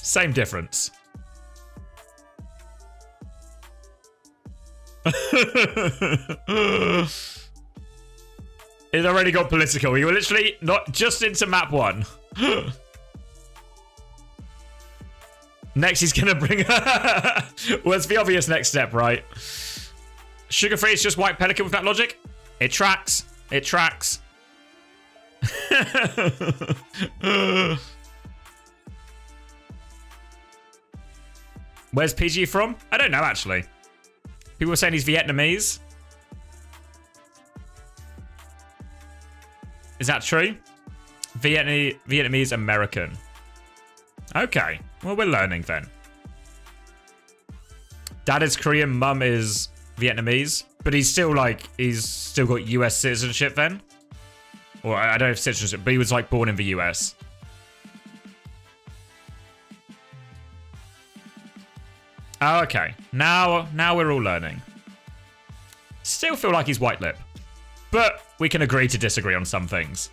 A: same difference. It already got political. You were literally not just into map 1. Next, he's gonna bring. Well, it's the obvious next step, right? Sugar free is just white pelican with that logic. It tracks. It tracks. Where's PG from? I don't know, actually. People were saying he's Vietnamese. Is that true? Vietnamese American. Okay. Well, we're learning then. Dad is Korean, mum is Vietnamese. But he's still got US citizenship then? Or I don't know if citizenship, but he was like born in the US. Oh, okay. Now we're all learning. Still feel like he's white lip. But we can agree to disagree on some things.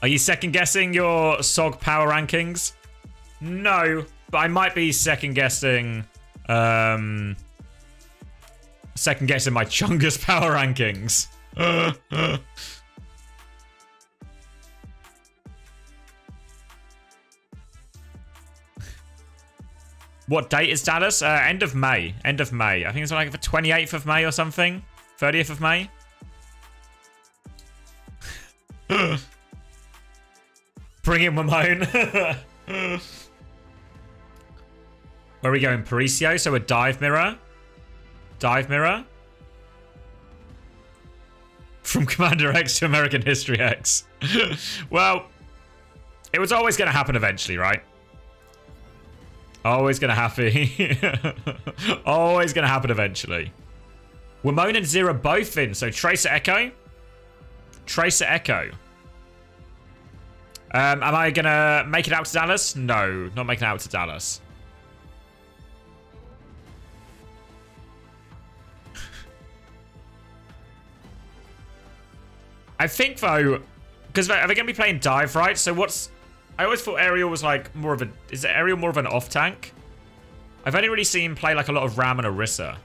A: Are you second guessing your SOG power rankings? No, but I might be second guessing my Chungus power rankings. What date is Dallas? End of May. End of May. I think it's like the 28th of May or something. 30th of May. Bring in Ramon. Where are we going? Paricio, so a dive mirror. Dive mirror. From Commander X to American History X. Well, it was always going to happen eventually, right? Always going to happen. Always going to happen eventually. Ramon and Zero both in, so Tracer Echo. Tracer Echo. Am I going to make it out to Dallas? No, not making it out to Dallas. I think, though, because are they going to be playing dive, right? So what's... I always thought Ariel was, like, more of a... Is Ariel more of an off-tank? I've only really seen him play, like, a lot of Ram and Orisa.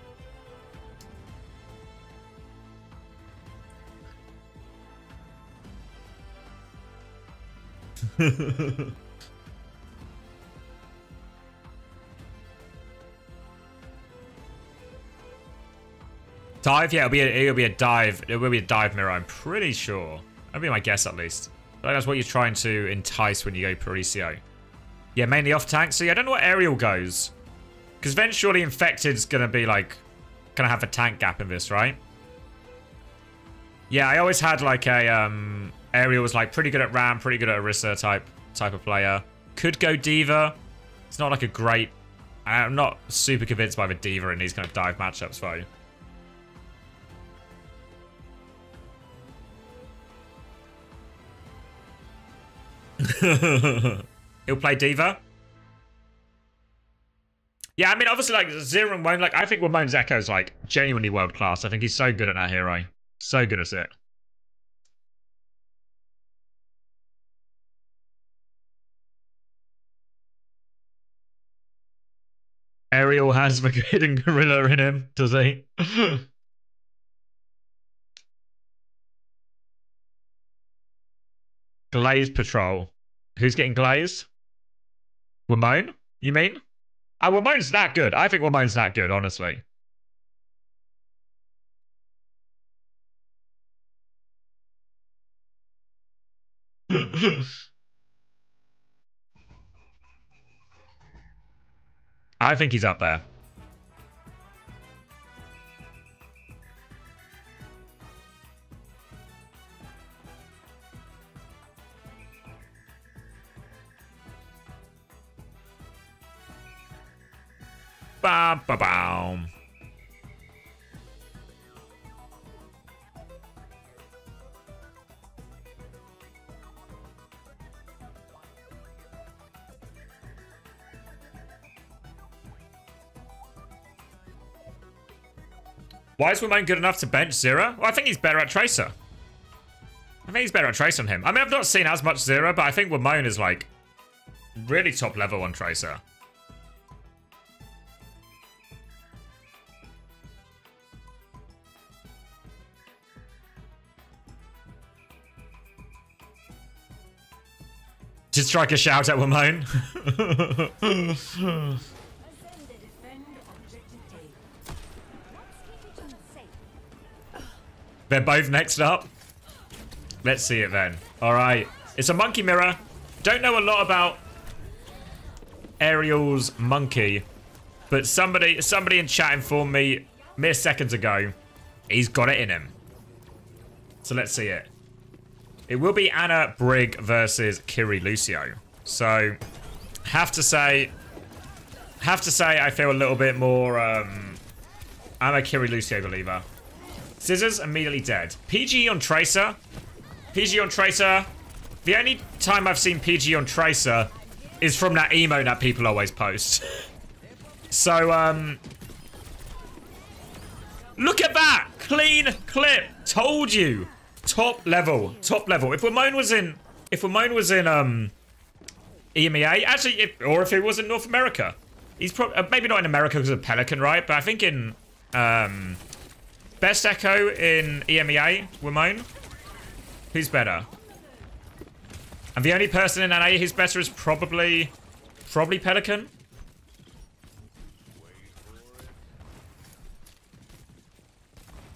A: Dive? Yeah, it'll be a dive. It will be a dive mirror, I'm pretty sure. That'll be my guess, at least. I think that's what you're trying to entice when you go Paricio. Yeah, mainly off-tank. So, yeah, I don't know what Ariel goes. Because then surely Infected's going to be, like... Going to have a tank gap in this, right? Yeah, I always had, like, a... Ariel was, like, pretty good at Ram, pretty good at Orisa type of player. Could go Diva. It's not, like, a great... I'm not super convinced by the Diva in these kind of dive matchups, though. He'll play Diva. Yeah, I mean, obviously, like, Zero and Wayne, like, I think Ramon's Echo is, like, genuinely world class. I think he's so good at that hero. So good at it. Ariel has the hidden gorilla in him, does he? Glazed Patrol. Who's getting glazed? Ramon? You mean? Ramon's that good. I think Ramon's that good, honestly. I think he's up there. Bam, ba, bam. Why is Ramon good enough to bench Zero? Well, I think he's better at Tracer. I think he's better at Tracer than him. I mean, I've not seen as much Zero, but I think Ramon is, like, really top level on Tracer. Just strike a shout at Ramon. They're both next up. Let's see it then. All right. It's a monkey mirror. Don't know a lot about Ariel's monkey, but somebody in chat informed me mere seconds ago he's got it in him. So let's see it. It will be Anna Brig versus Kiri Lucio. So have to say I feel a little bit more I'm a Kiri Lucio believer. Scissors immediately dead. PG on Tracer. PG on Tracer. The only time I've seen PG on Tracer is from that emote that people always post. So, look at that! Clean clip! Told you! Top level. Top level. If Ramon was in if Wamone was in EMEA, actually, or if he was in North America. He's probably maybe not in America because of Pelican, right? But I think in Best Echo in EMEA, Wamone. Who's better? And the only person in NA who's better is probably Pelican.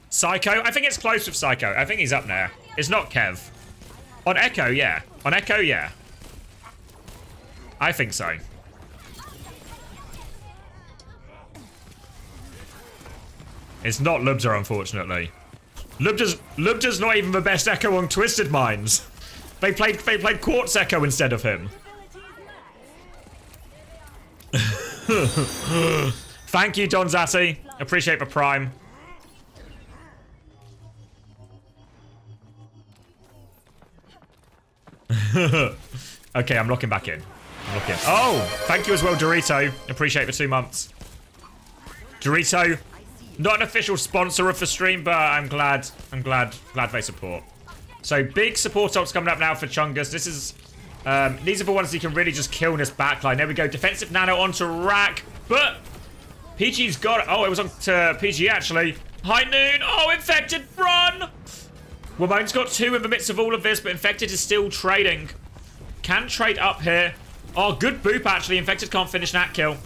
A: Psycho? I think it's close with Psycho. I think he's up there. It's not Kev. On Echo, yeah. On Echo, yeah. I think so. It's not Lubza, unfortunately. Lubza's not even the best Echo on Twisted Minds. They played Quartz Echo instead of him. Thank you, Don Zatti. Appreciate the prime. Okay, I'm locking back in. I'm locking. Oh, thank you as well, Dorito. Appreciate the 2 months. Dorito, not an official sponsor of the stream, but I'm glad they support. So big support ults coming up now for Chungus. This is these are the ones you can really just kill in this backline. There we go. Defensive nano onto Rack, but PG's got it. Oh, it was on to PG actually. High noon. Oh, Infected, run! Wamone's got 2 in the midst of all of this, but Infected is still trading. Can trade up here. Oh, good boop actually. Infected can't finish that kill.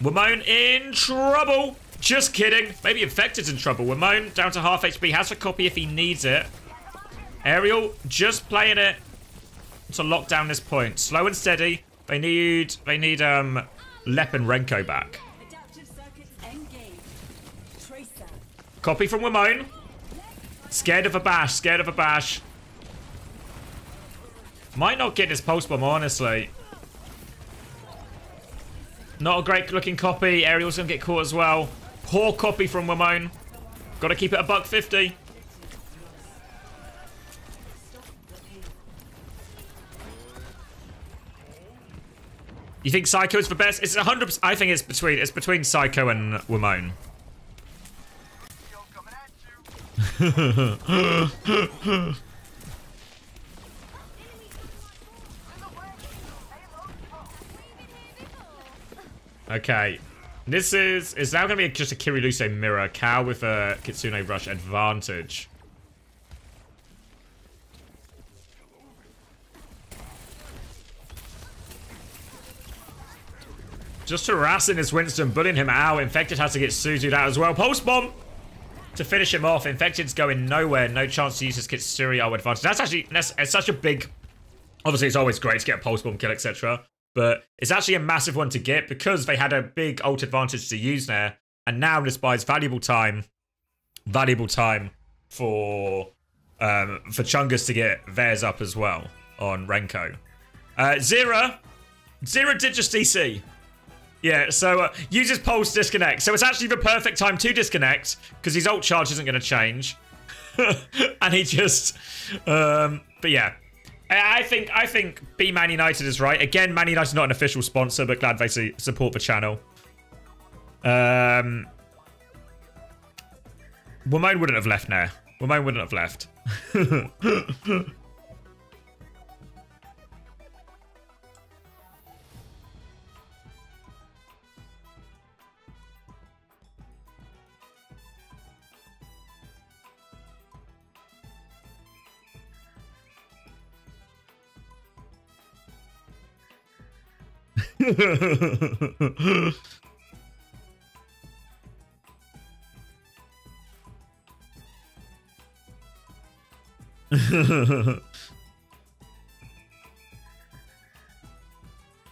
A: Wamone in trouble. Just kidding. Maybe Infected's in trouble. Wamone down to half HP. Has a copy if he needs it. Aerial just playing it to lock down this point. Slow and steady. They need Lep and Renko back. Copy from Wamone. Scared of a bash. Scared of a bash. Might not get this pulse bomb, honestly. Not a great looking copy. Aerial's gonna get caught as well. Poor copy from Wamone. Gotta keep it a $150. You think Psycho's the best? It's 100%. I think it's between Psycho and Wamone. Okay. This is now going to be just a Kiriluse mirror. Cow with a Kitsune Rush advantage. Just harassing this Winston, bullying him out. Infected has to get Suzu'd out as well. Pulse Bomb to finish him off. Infected's going nowhere. No chance to use his Kitsune advantage. It's such a big... Obviously, it's always great to get a Pulse Bomb kill, etc. But it's actually a massive one to get because they had a big ult advantage to use there. And now this buys valuable time for Chungus to get theirs up as well on Renko. Zera did just DC. Yeah, so uses Pulse disconnect. So it's actually the perfect time to disconnect because his ult charge isn't going to change. And he just... but yeah. I think B Man United is right. Again, Man United's not an official sponsor, but glad they support the channel. Wamone wouldn't have left now. Wamone wouldn't have left.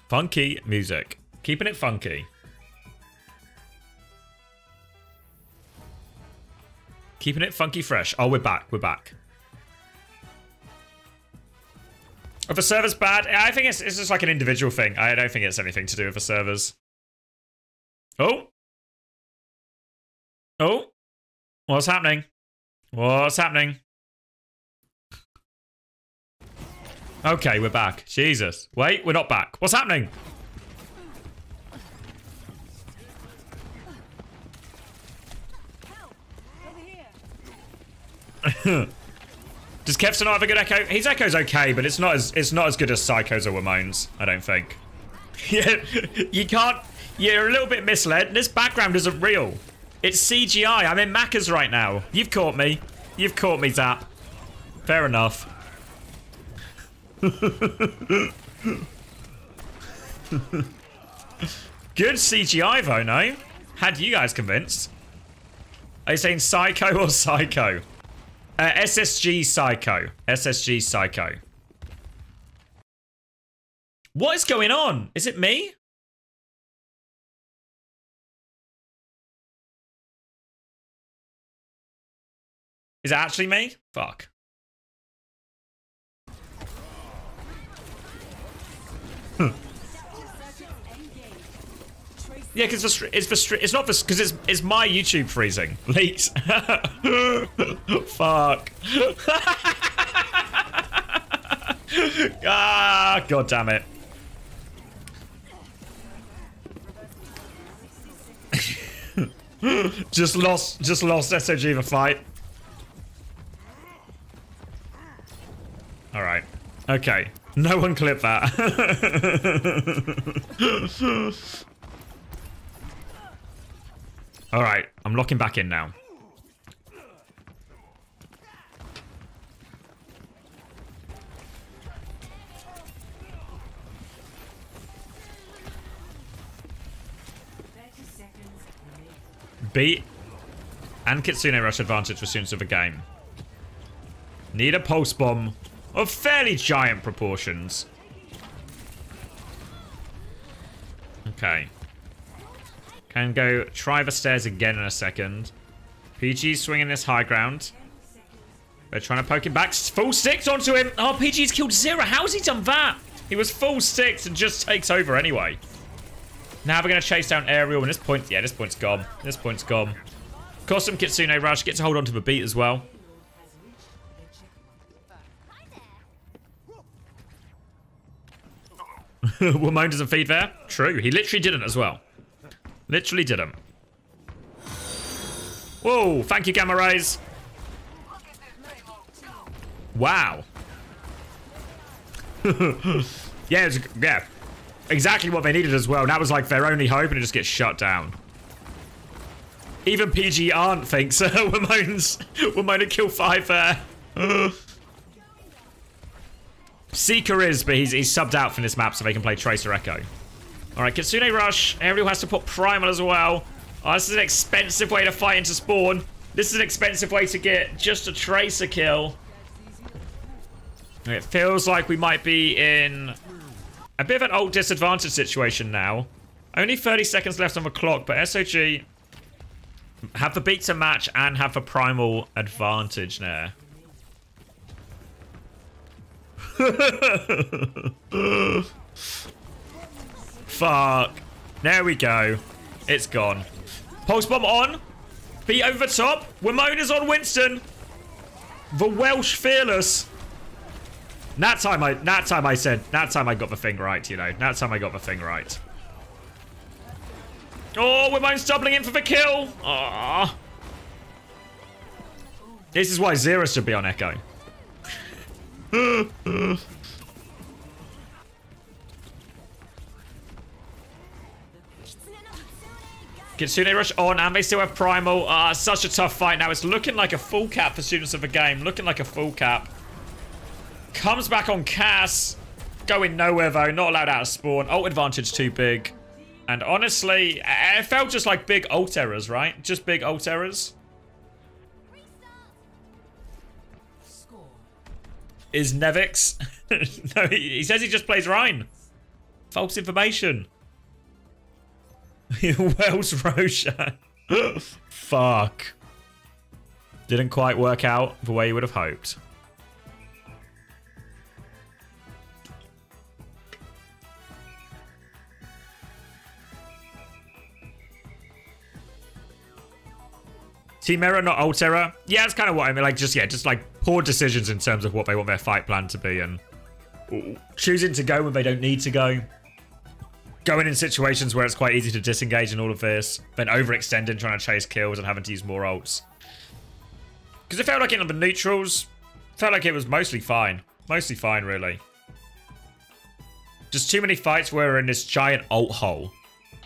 A: Funky music. Keeping it funky. Keeping it funky fresh. Oh, we're back. We're back. If the server's bad, I think it's just like an individual thing. I don't think it's anything to do with the servers. Oh. Oh. What's happening? What's happening? Okay, we're back. Jesus. Wait, we're not back. What's happening? Does Kevson not have a good echo? His echo's okay, but it's not as good as Psycho's or Ramon's, I don't think. Yeah, you can't. You're a little bit misled. This background isn't real. It's CGI. I'm in Macca's right now. You've caught me. You've caught me, Zap. Fair enough. Good CGI though, no? Had you guys convinced? Are you saying Psycho or Psycho? SSG Psycho. SSG Psycho. What is going on? Is it me? Is it actually me? Fuck. Yeah, because it's not because it's my YouTube freezing. Leaks. Fuck. Ah, god damn it. just lost SOG the fight. All right. Okay. No one clip that. All right. I'm locking back in now. Beat and Kitsune rush advantage for students of the game. Need a pulse bomb of fairly giant proportions. Okay. Can go try the stairs again in a second. PG's swinging this high ground. They're trying to poke him back. Full sticks onto him. Oh, PG's killed Zera. How's he done that? He was full sticks and just takes over anyway. Now we're going to chase down Aerial, and this point, yeah, this point's gone. This point's gone. CoStream Kitsune rush, gets to hold on to the beat as well. Ramon doesn't feed there. True, he literally didn't as well. Literally didn't. Whoa, thank you, Gamma Rays. Wow. Yeah, yeah. Exactly what they needed as well. That was like their only hope, and it just gets shut down. Even PG Arndt thinks Ramona kill 5 there. Seeker is, but he's subbed out for this map so they can play Tracer Echo. Alright, Kitsune Rush. Aerial has to put Primal as well. Oh, this is an expensive way to fight into spawn. This is an expensive way to get just a Tracer kill. It feels like we might be in a bit of an ult disadvantage situation now. Only 30 seconds left on the clock, but SOG have the beat to match and have the primal advantage there. Fuck. There we go. It's gone. Pulse bomb on. Beat over the top. Ramona's on Winston. The Welsh fearless. That time I got the thing right, you know. That time I got the thing right. Oh, Ramon's doubling in for the kill. Aww. This is why Zera should be on Echo. Kitsune rush on, and they still have Primal. Such a tough fight now. It's looking like a full cap for students of the game. Looking like a full cap. Comes back on Cass. Going nowhere, though. Not allowed out of spawn. Ult advantage too big. And honestly, it felt just like big ult errors, right? Just big ult errors. Is Nevix? No, he says he just plays Rhine. False information. Wells Roshan. Fuck. Didn't quite work out the way you would have hoped. Team error, not ult error. Yeah, that's kind of what I mean. Like, just like poor decisions in terms of what they want their fight plan to be, and choosing to go when they don't need to go. Going in situations where it's quite easy to disengage in all of this, then overextending, trying to chase kills and having to use more ults. Because it felt like in the neutrals, Felt like it was mostly fine. Mostly fine, really. Just too many fights where we're in this giant ult hole.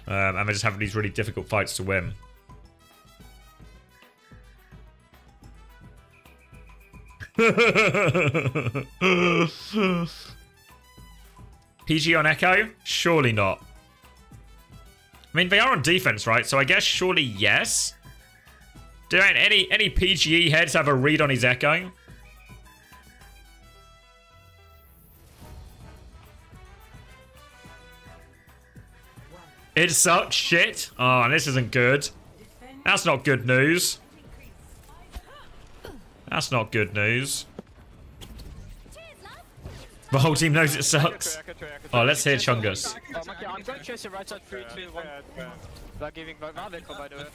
A: And we're just having these really difficult fights to win. PG on Echo? Surely not. I mean, they are on defense, right? So I guess surely yes. Do any PGE heads have a read on his Echo? It sucks shit. Oh, and this isn't good. That's not good news. That's not good news. The whole team knows it sucks. Oh, let's hear Chungus.
I: I'm going to chase the right side 3, 2, 1. They're giving back now, by the way.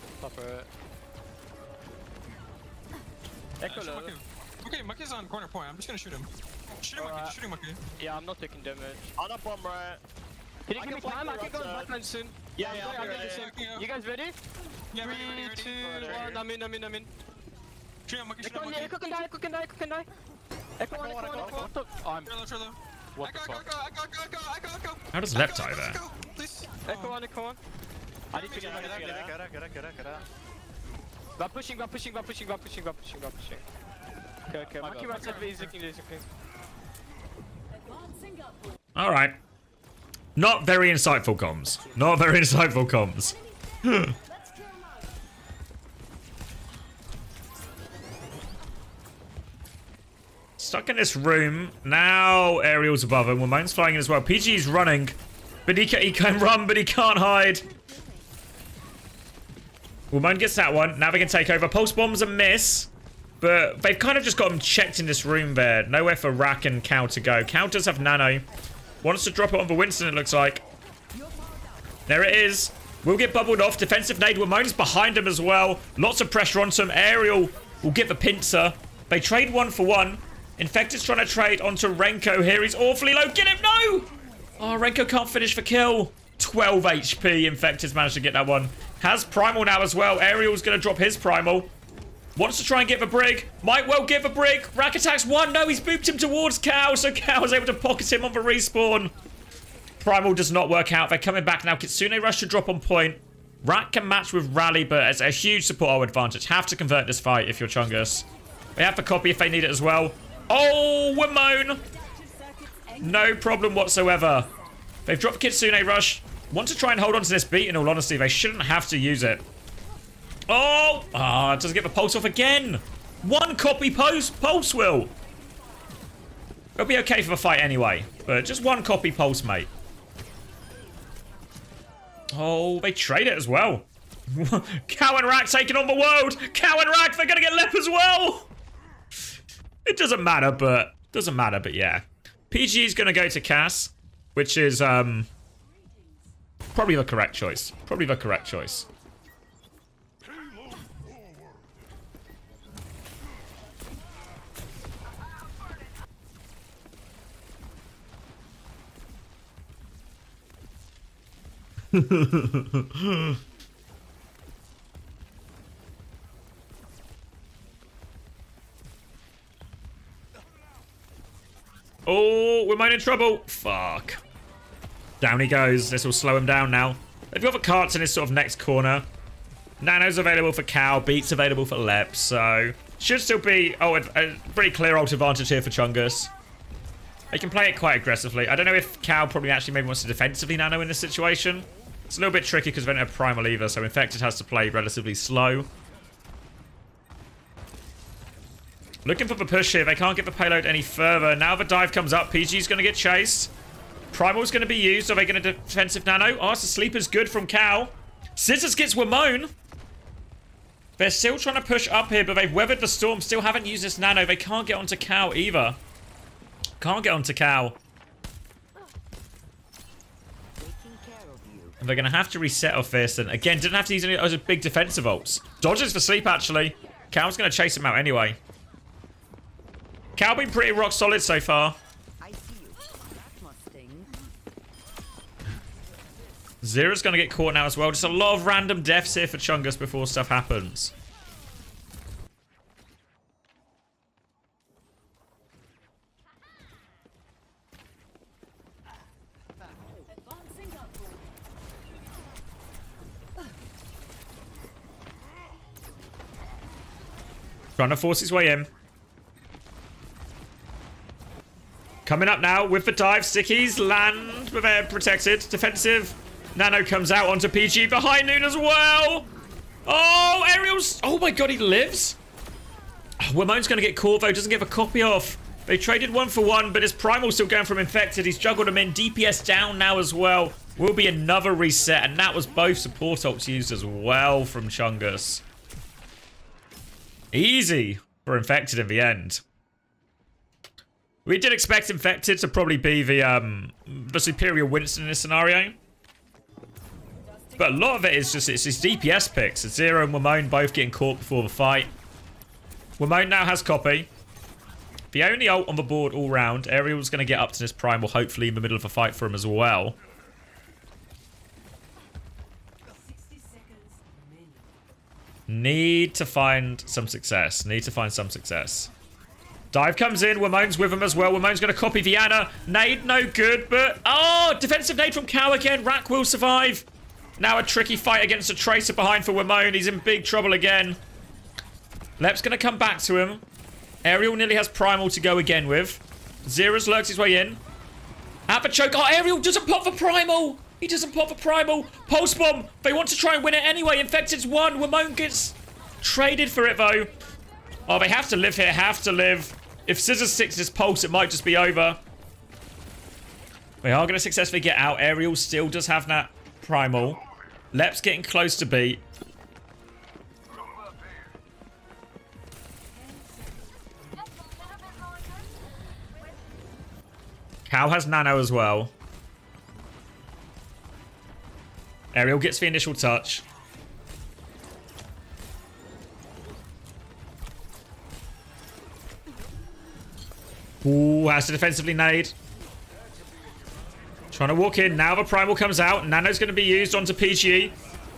I: Echo low.
J: Okay, Monkey's on corner point. I'm just gonna shoot him. Shoot him, Monkey. Shoot him, Monkey.
I: Yeah, I'm not taking damage.
G: On a bomb right.
I: Can you give me time? I can go backline soon. Yeah, I'm ready. You guys ready?
J: Yeah,
I: 3,
J: ready.
I: 2, 1. I'm in.
J: Shoot him, Monkey. Shoot him, Monkey.
I: Echo can die. Echo on. I'm...
J: What the fuck?
A: How does left die there?
I: Echo on. I need to get out. We're pushing. Okay. Monkey right side is looking.
A: Alright. Not very insightful comms. Not very insightful comms. Stuck in this room. Now Ariel's above him. Woman's flying in as well. PG's running. But he can run, but he can't hide. Woman gets that one. Now they can take over. Pulse bomb's a miss. But they've kind of just got him checked in this room there. Nowhere for Rack and Cow to go. Cow does have nano. Wants to drop it on the Winston, it looks like. There it is. Will get bubbled off. Defensive nade. Ramon's behind him as well. Lots of pressure onto him. Ariel will get the pincer. They trade 1-for-1. Infected's trying to trade onto Renko here. He's awfully low. Get him! No! Oh, Renko can't finish the kill. 12 HP. Infected's managed to get that one. Has Primal now as well. Ariel's going to drop his Primal. Wants to try and get the Brig. Might well get the Brig. Rack attacks one. No, he's booped him towards Cow. So Cow is able to pocket him on the respawn. Primal does not work out. They're coming back now. Kitsune rush to drop on point. Rack can match with Rally, but it's a huge support advantage. Have to convert this fight if you're Chungus. They have the copy if they need it as well. Oh, Wimone. No problem whatsoever. They've dropped Kitsune rush. Want to try and hold on to this beat, in all honesty. They shouldn't have to use it. Oh! Ah, doesn't get the pulse off again. One copy pulse will. It'll be okay for the fight anyway. But just one copy pulse, mate. Oh, they trade it as well. Cow and Rack taking on the world. Cow and Rack, they're going to get left as well. It doesn't matter, but yeah. PG is going to go to Cass, which is probably the correct choice. Oh, we're in trouble. Fuck. Down he goes. This will slow him down now. They've got the carts in his sort of next corner. Nano's available for Cow. Beat's available for Lep. So, should still be, a pretty clear ult advantage here for Chungus. They can play it quite aggressively. I don't know if Cow probably actually maybe wants to defensively Nano in this situation. It's a little bit tricky because they don't have Primal either, so Infected has to play relatively slow. Looking for the push here. They can't get the payload any further. Now the dive comes up. PG's going to get chased. Primal's going to be used. Are they going to defensive Nano? Oh, so Sleeper's good from Cow. Scissors gets Wimone. They're still trying to push up here, but they've weathered the storm. Still haven't used this Nano. They can't get onto Cow either. Can't get onto Cow. And they're going to have to reset off this. And again, didn't have to use any of those big defensive ults. Dodges for sleep, actually. Cow's going to chase him out anyway. Cow been pretty rock solid so far. Zera's going to get caught now as well. Just a lot of random deaths here for Chungus before stuff happens. Trying to force his way in. Coming up now with the dive. Stickies land, but they're protected. Defensive. Nano comes out onto PG behind Noon as well. Oh, Ariel's... Oh my god, he lives. Wamone's going to get caught, though. Doesn't give a copy off. They traded 1 for 1, but his Primal's still going from Infected. He's juggled him in. DPS down now as well. Will be another reset, and that was both support ults used as well from Chungus. Easy for Infected in the end. We did expect Infected to probably be the superior Winston in this scenario. But a lot of it is just, it's his DPS picks. Zero and Wamone both getting caught before the fight. Wamone now has copy. The only ult on the board all round. Ariel's going to get up to this Primal, hopefully in the middle of a fight for him as well. Need to find some success. Need to find some success. Dive comes in. Wamone's with him as well. Wamone's going to copy Viana. Nade, no good, but... Oh, defensive nade from Cow again. Rack will survive. Now a tricky fight against a Tracer behind for Wamone. He's in big trouble again. Lep's going to come back to him. Ariel nearly has Primal to go again with. Xerus lurks his way in. At the choke. Oh, Ariel doesn't pop for Primal. He doesn't pop for Primal. Pulse Bomb. They want to try and win it anyway. Infected's 1. Wamone gets traded for it, though. Oh, they have to live here. Have to live. If Scissors sticks his Pulse, it might just be over. They are going to successfully get out. Ariel still does have that Primal. Lep's getting close to beat. Cow has Nano as well. Ariel gets the initial touch. Ooh, has to defensively nade. Trying to walk in. Now the Primal comes out. Nano's going to be used onto PGE.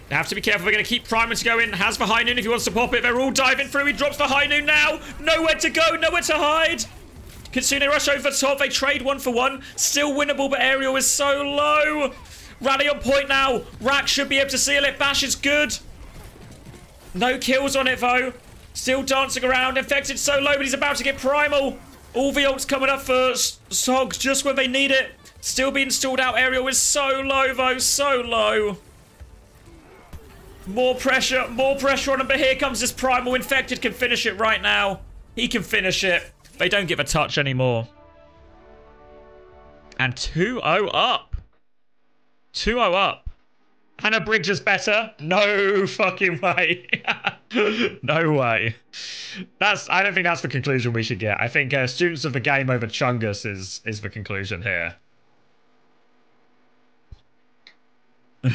A: They have to be careful. They're going to keep Primal to go in. Has the High Noon if he wants to pop it. They're all diving through. He drops the High Noon now. Nowhere to go. Nowhere to hide. Kitsune rush over the top. They trade 1 for 1. Still winnable, but Ariel is so low. Rally on point now. Rack should be able to seal it. Bash is good. No kills on it, though. Still dancing around. Infected so low, but he's about to get Primal. All the ults coming up for Sogs just when they need it. Still being stalled out. Ariel is so low, though. So low. More pressure on him. But here comes this Primal. Infected can finish it right now. He can finish it. They don't give a touch anymore. And 2-0 up. 2-0 up. Hannah Briggs is better? No fucking way. No way. I don't think that's the conclusion we should get. I think students of the game over Chungus is the conclusion here. I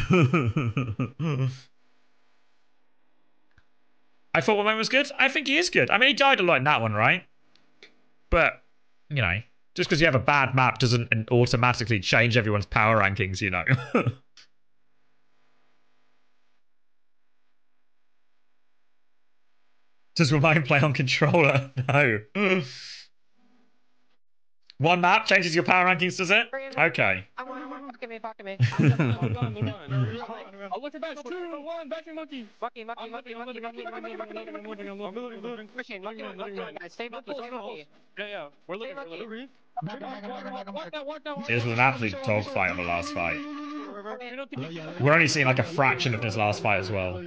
A: thought Wamone was good. I think he is good. I mean, he died a lot in that one, right? But, you know, just because you have a bad map doesn't automatically change everyone's power rankings, you know. Does Wamone play on controller? No. One map changes your power rankings, does it? Okay.
K: Fuck me. I'll look for back. 2, 1, battery monkey. Monkey. Pushing, monkey. Stay monkey. Yeah. We're looking.
A: This was an absolute dogfight on the last fight. We're only seeing like a fraction of this last fight as well.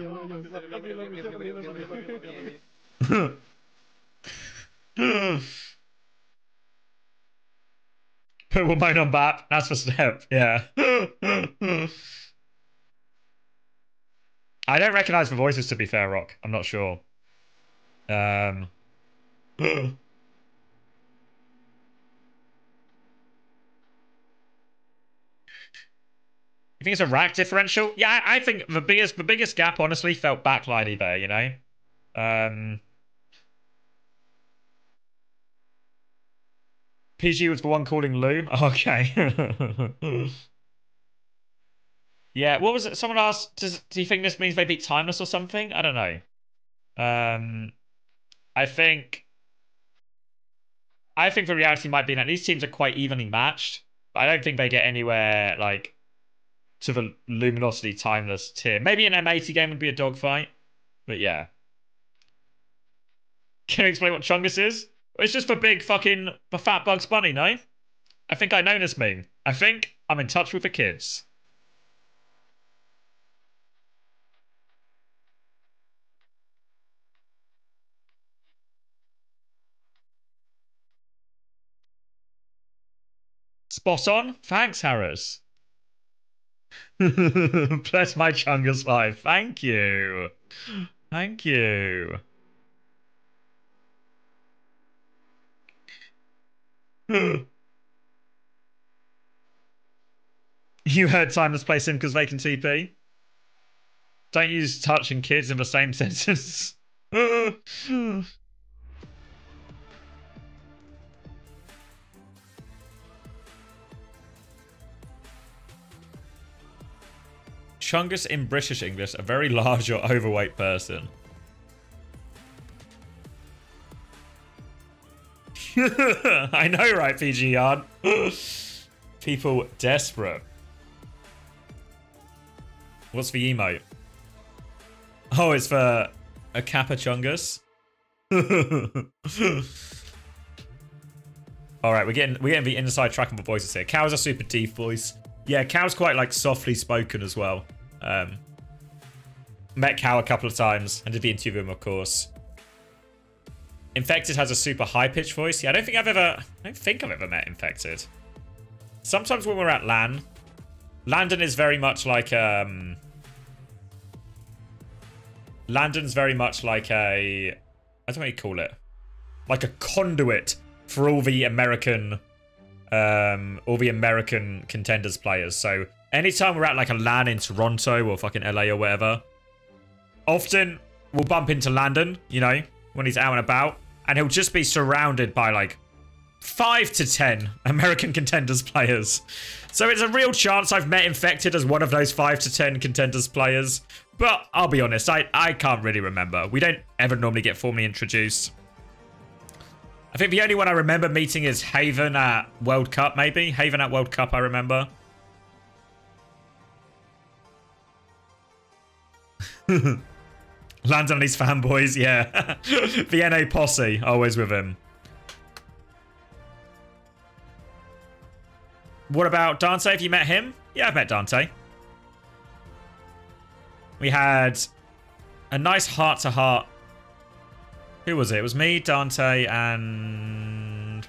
A: Put Wamone on BAP. That's the step. Yeah. I don't recognize the voices, to be fair, Rock. I'm not sure. You think it's a rack differential? Yeah, I think the biggest gap, honestly, felt backliney there, you know? PG was the one calling Lou. Okay. Yeah, what was it? Someone asked, do you think this means they beat Timeless or something? I don't know. I think the reality might be that these teams are quite evenly matched. But I don't think they get anywhere, like, to the Luminosity Timeless tier. Maybe an M80 game would be a dogfight. But yeah. Can you explain what Chungus is? It's just for fat Bugs Bunny, no? I think I know this meme. I think I'm in touch with the kids. Spot on. Thanks, Harris. Bless my Chungus life. Thank you. Thank you. You heard Timeless play Simca's vacant TP? Don't use touch and kids in the same sentence. Chungus in British English, a very large or overweight person. I know, right, PG Yard? People desperate. What's the emote? Oh, it's for a Kappa Chungus. All right, we're getting the inside track of the voices here. Cow's a super deep voice. Yeah, Cow's quite like softly spoken as well. Met Cow a couple of times and did the interview with him, of course. Infected has a super high-pitched voice. Yeah, I don't think I've ever met Infected. Sometimes when we're at LAN, Landon is very much like Landon's very much like a, I don't know what you call it, like a conduit for all the American contenders players. So anytime we're at like a LAN in Toronto or fucking LA or whatever, often we'll bump into Landon, you know, when he's out and about, and he'll just be surrounded by like 5 to 10 American contenders players. So it's a real chance I've met Infected as one of those 5 to 10 contenders players. But I'll be honest, I can't really remember. We don't ever normally get formally introduced. I think the only one I remember meeting is Haven at World Cup, maybe. Haven at World Cup, I remember. Landon and his fanboys, yeah. The NA posse, always with him. What about Dante? Have you met him? Yeah, I've met Dante. We had a nice heart-to-heart. Who was it? It was me, Dante, and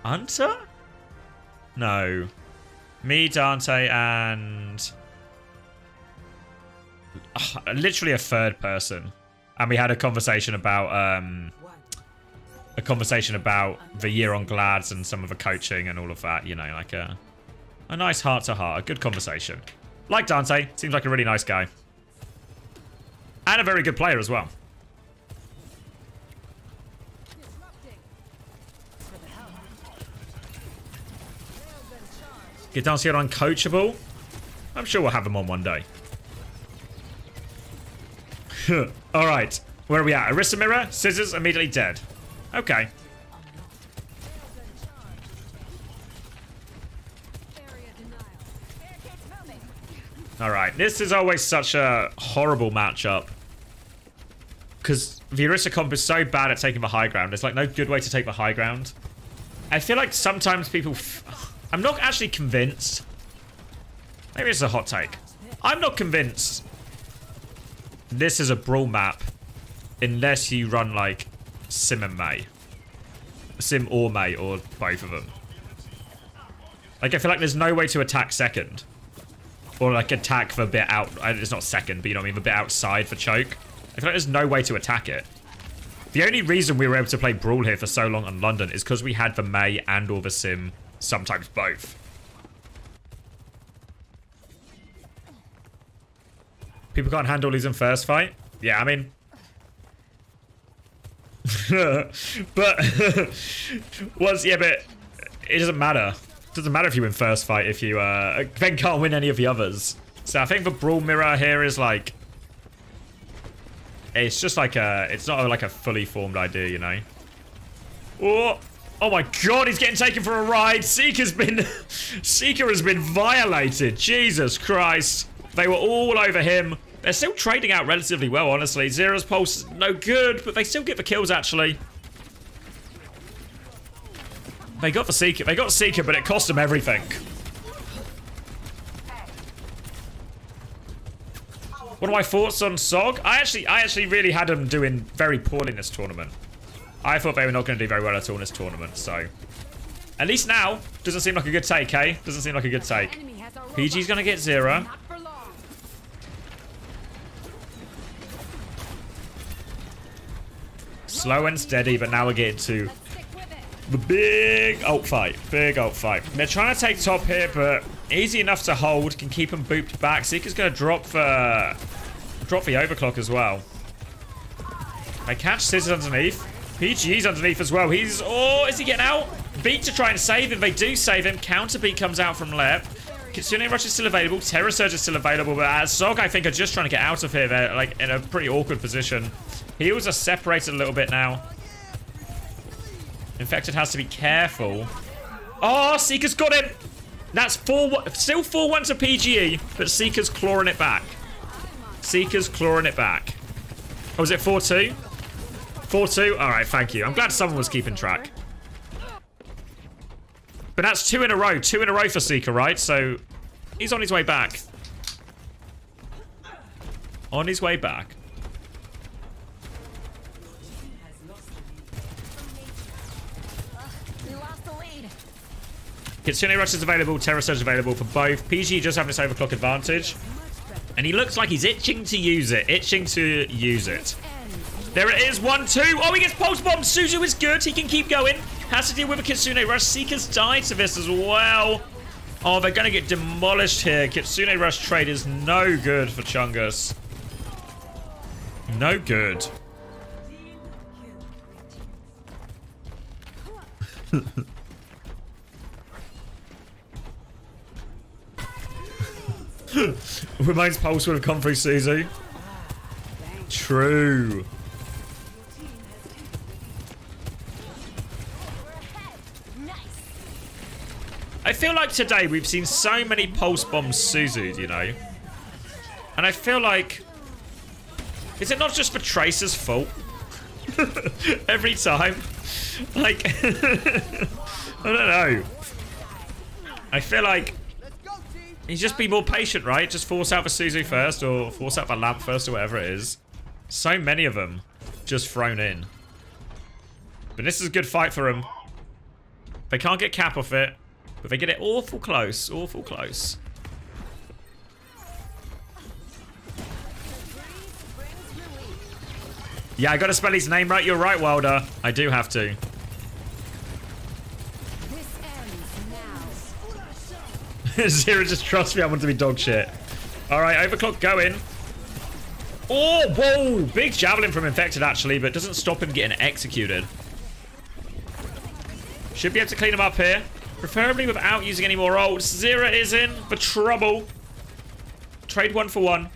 A: Hunter? No. Me, Dante, and literally a third person. And we had a conversation about the year on Glads and some of the coaching and all of that, you know, like a nice heart-to-heart, a good conversation. Like Dante, seems like a really nice guy. And a very good player as well. Get Dance here uncoachable. I'm sure we'll have him on one day. Alright, where are we at? Arista Mirror, Scissors, immediately dead. Okay. Alright, this is always such a horrible matchup. Because the Arista comp is so bad at taking the high ground. There's like no good way to take the high ground. I feel like sometimes people... I'm not actually convinced. Maybe it's a hot take. I'm not convinced this is a brawl map unless you run like Sim and May. Sim or May, or both of them. Like, I feel like there's no way to attack second. Or like attack the bit out. It's not second, but you know what I mean? The bit outside for choke. I feel like there's no way to attack it. The only reason we were able to play Brawl here for so long on London is because we had the May and or the Sim. Sometimes both. People can't handle losing first fight? Yeah, I mean... but... yeah, but... It doesn't matter. It doesn't matter if you win first fight if you then can't win any of the others. So I think the Brawl Mirror here is like... It's just like a... It's not like a fully formed idea, you know? Oh my god, he's getting taken for a ride. Seeker has been violated. Jesus Christ. They were all over him. They're still trading out relatively well, honestly. Zera's pulse is no good, but they still get the kills, actually. They got the Seeker. They got Seeker, but it cost them everything. What are my thoughts on SOG? I actually really had them doing very poorly in this tournament. I thought they were not going to do very well at all in this tournament, so... At least now, doesn't seem like a good take, eh? Doesn't seem like a good take. PG's going to get Zera. Slow and steady, but now we're getting to the big ult fight. Big ult fight. They're trying to take top here, but easy enough to hold. Can keep them booped back. Seeker's going to drop the overclock as well. They catch Scissors underneath. PG's underneath as well. He's... Oh, is he getting out? Beat to try and save him. They do save him. Counter beat comes out from Lep. Kitsune Rush is still available. Terror Surge is still available. But as Zog, I think, are just trying to get out of here. They're like in a pretty awkward position. Heals are separated a little bit now. Infected has to be careful. Oh, Seeker's got him. That's still 4-1 to PGE, but Seeker's clawing it back. Seeker's clawing it back. Oh, was it 4-2? 4-2? All right, thank you. I'm glad someone was keeping track. But that's 2 in a row. 2 in a row for Seeker, right? So he's on his way back. On his way back. Kitsune Rush is available, Terror Surge is available for both. PG just having this overclock advantage. And he looks like he's itching to use it. Itching to use it. There it is, 1-2. Oh, he gets pulse bomb. Suzu is good. He can keep going. Has to deal with a Kitsune Rush. Seeker's died to this as well. Oh, they're going to get demolished here. Kitsune Rush trade is no good for Chungus. No good. Reminds Pulse would have come through Suzu. True. I feel like today we've seen so many Pulse bombs Suzu'd, you know? And I feel like... Is it not just for Tracer's fault? Every time? Like... I don't know. I feel like... He's just be more patient, right? Just force out the Suzu first, or force out the Lamp first, or whatever it is. So many of them just thrown in. But this is a good fight for them. They can't get cap off it, but they get it awful close, awful close. Yeah, I gotta spell his name right. You're right, Wilder. I do have to. Zero just trusts me. I want to be dog shit. All right, overclock going. Oh, whoa! Big javelin from Infected actually, but doesn't stop him getting executed. Should be able to clean him up here, preferably without using any more ults. Zero is in for trouble. Trade 1 for 1.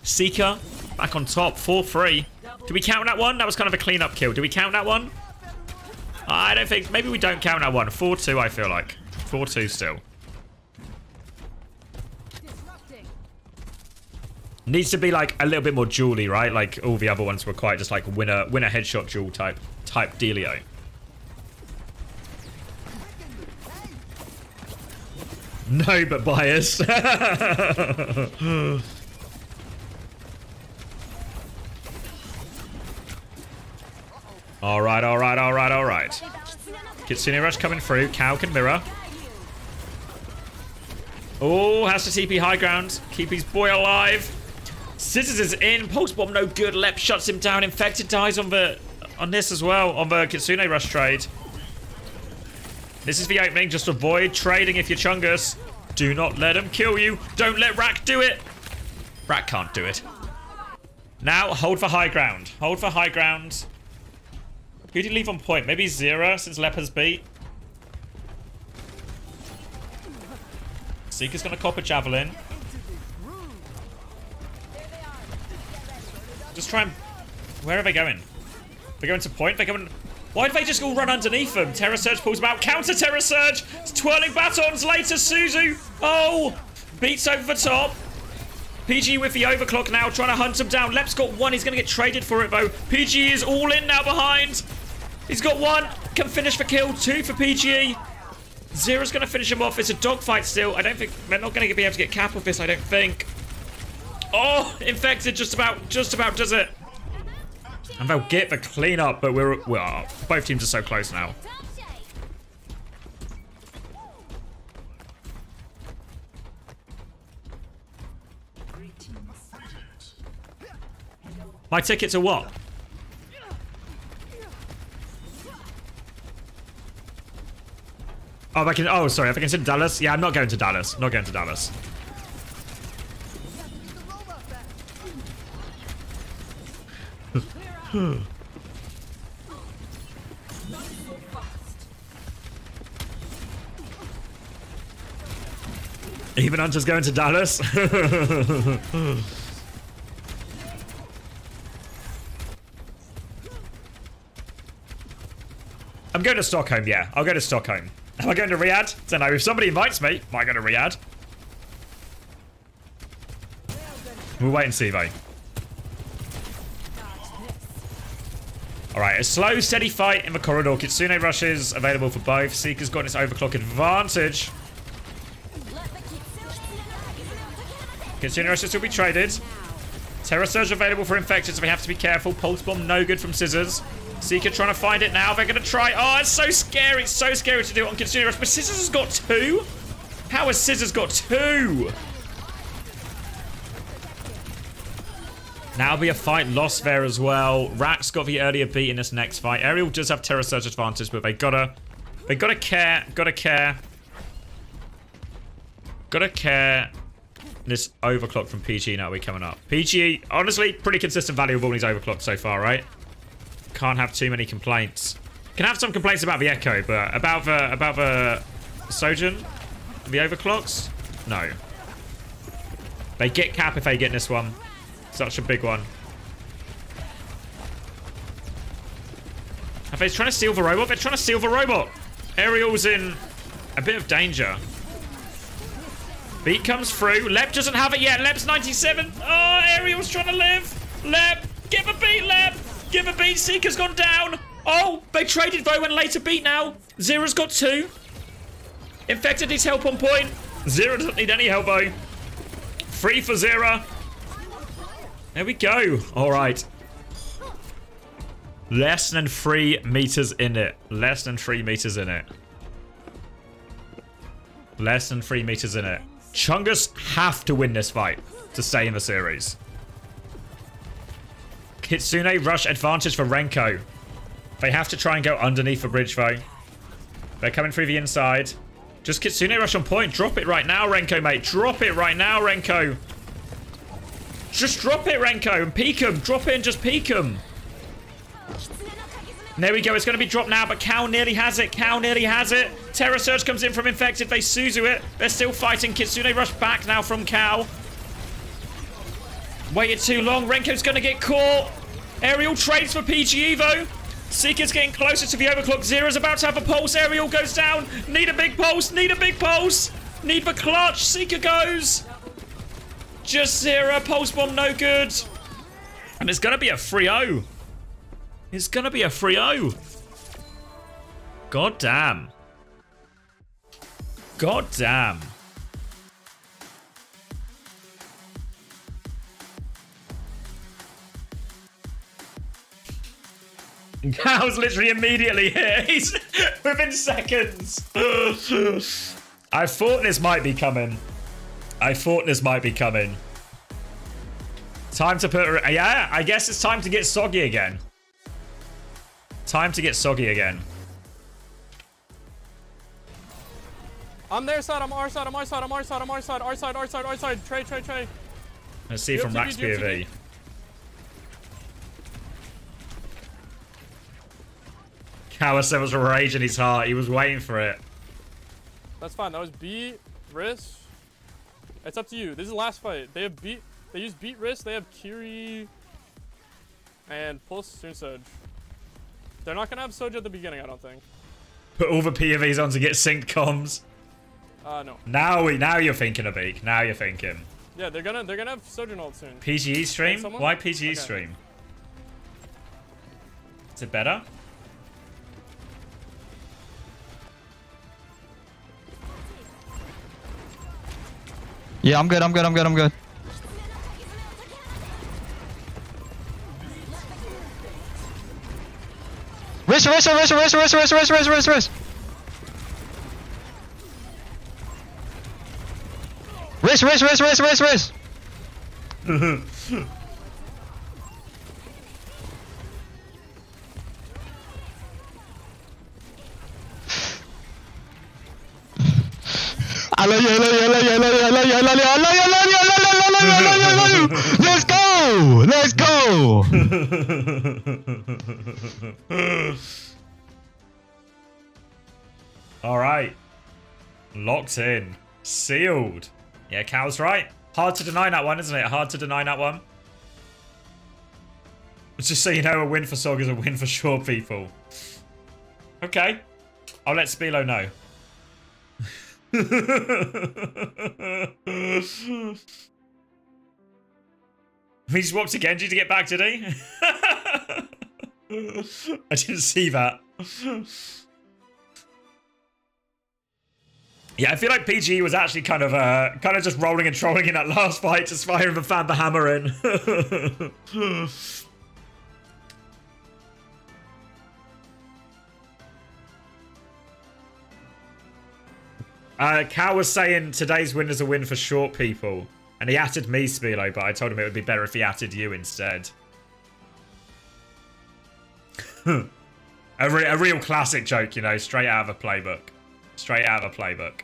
A: Seeker back on top, 4-3. Do we count that one? That was kind of a clean-up kill. Do we count that one? I don't think. Maybe we don't count that one. 4-2, I feel like. 4-2 still. Needs to be like a little bit more dually, right? Like all the other ones were quite just like winner headshot duel type dealio. No, but bias. All right. Kitsune Rush coming through. Cow can mirror. Oh, has to TP high ground. Keep his boy alive. Scissors is in. Pulse bomb no good. Lep shuts him down. Infected dies on this as well. On the Kitsune Rush trade. This is the opening. Just avoid trading if you're Chungus. Do not let him kill you. Don't let Rack do it. Rack can't do it. Now, hold for high ground. Hold for high ground. Who did he leave on point? Maybe Zera, since Lep has beat. Seeker's gonna cop a javelin. Just try and... Where are they going? They're going to point? They're going... Why did they just all run underneath them? Terror Surge pulls them out. Counter Terror Surge! Twirling batons later, Suzu! Oh! Beats over the top. PG with the overclock now, trying to hunt him down. Lep's got one. He's going to get traded for it, though. PG is all in now behind. He's got one. Can finish for kill. 2 for PGE. Zera's going to finish him off. It's a dogfight still. I don't think... They're not going to be able to get cap with this, I don't think. Oh, Infected just about does it. And they'll get the cleanup, but both teams are so close now. My tickets are what? Oh, sorry, if I consider Dallas? Yeah, I'm not going to Dallas. Not going to Dallas. Even Hunter's going to Dallas. I'm going to Stockholm, yeah. I'll go to Stockholm. Am I going to Riyadh? Don't know. If somebody invites me, might go to Riyadh. We'll wait and see, though. Alright, a slow, steady fight in the corridor. Kitsune rushes available for both. Seeker's got its overclock advantage. Kitsune rushes will be traded. Terror Surge available for Infected, so we have to be careful. Pulse Bomb no good from Scissors. Seeker trying to find it now. They're going to try. Oh, it's so scary. It's so scary to do it on Kitsune Rush. But Scissors has got 2? How has Scissors got 2? Now be a fight lost there as well. Rack's got the earlier beat in this next fight. Aerial does have Terror Surge advantage, but they gotta care. Gotta care. This overclock from PG now will be coming up. PG, honestly, pretty consistent value of all these overclocks so far, right? Can't have too many complaints. Can have some complaints about the Echo, but about the Sojourn, the overclocks, no. They get cap if they get this one. Such a big one. Are they trying to steal the robot? They're trying to steal the robot. Aerial's in a bit of danger. Beat comes through. Lep doesn't have it yet. Lep's 97. Oh, Aerial's trying to live. Lep, give a beat, Lep. Give a beat. Seeker's gone down. Oh, they traded though and later beat now. Zera's got 2. Infected needs help on point. Zera doesn't need any help though. 3 for Zera. There we go. All right. Less than 3 meters in it. Less than 3 meters in it. Less than 3 meters in it. Chungus have to win this fight to stay in the series. Kitsune rush advantage for Renko. They have to try and go underneath the bridge though. They're coming through the inside. Just Kitsune rush on point. Drop it right now, Renko, mate. Drop it right now, Renko. Just drop it, Renko, and peek him. Drop it and just peek him. And there we go. It's going to be dropped now, but Cal nearly has it. Cal nearly has it. Terror Surge comes in from Infected. They Suzu it. They're still fighting. Kitsune rush back now from Cal. Waited too long. Renko's going to get caught. Aerial trades for PGE, though. Seeker's getting closer to the overclock. Zera's about to have a pulse. Aerial goes down. Need a big pulse. Need a big pulse. Need the clutch. Seeker goes. Just Zera. Pulse bomb no good. And it's going to be a 3-0. It's going to be a 3-0. God damn. God damn. Cal's literally immediately here. He's within seconds. I thought this might be coming. I thought this might be coming. Time to put... Yeah, I guess it's time to get soggy again. Time to get soggy again.
H: I'm their side, I'm our side, I'm our side, I'm our side, I'm our side, our side, our side, our side. Trade, trade, trade.
A: Let's see from Rack's POV. Kawase was rage in his heart. He was waiting for it.
H: That's fine. That was beat, wrist. It's up to you. This is the last fight. They have beat. They use beat wrist. They have Kiri and pulse soon Surge. They're not gonna have Surge at the beginning, I don't think.
A: Put all the POVs on to get synced comms.
H: No.
A: Now you're thinking a beak. Now you're thinking.
H: Yeah, they're gonna have Sojourn ult soon.
A: PGE stream?
H: Someone?
A: Why PGE
H: Okay.
A: stream? Is it better?
L: Yeah, I'm good. Race. I love you. Let's go.
A: All right. Locked in. Sealed. Yeah, Cal's right. Hard to deny that one, isn't it? Hard to deny that one. Just so you know, a win for Sog is a win for sure, people. Okay. I'll let Spilo know. He swapped to Genji to get back, did he? I didn't see that. Yeah, I feel like PG was actually kind of just rolling and trolling in that last fight, just firing the fan the hammer in. Cal was saying today's win is a win for short people. And he atted me, Spilo, but I told him it would be better if he atted you instead. a real classic joke, you know, straight out of a playbook. Straight out of a playbook.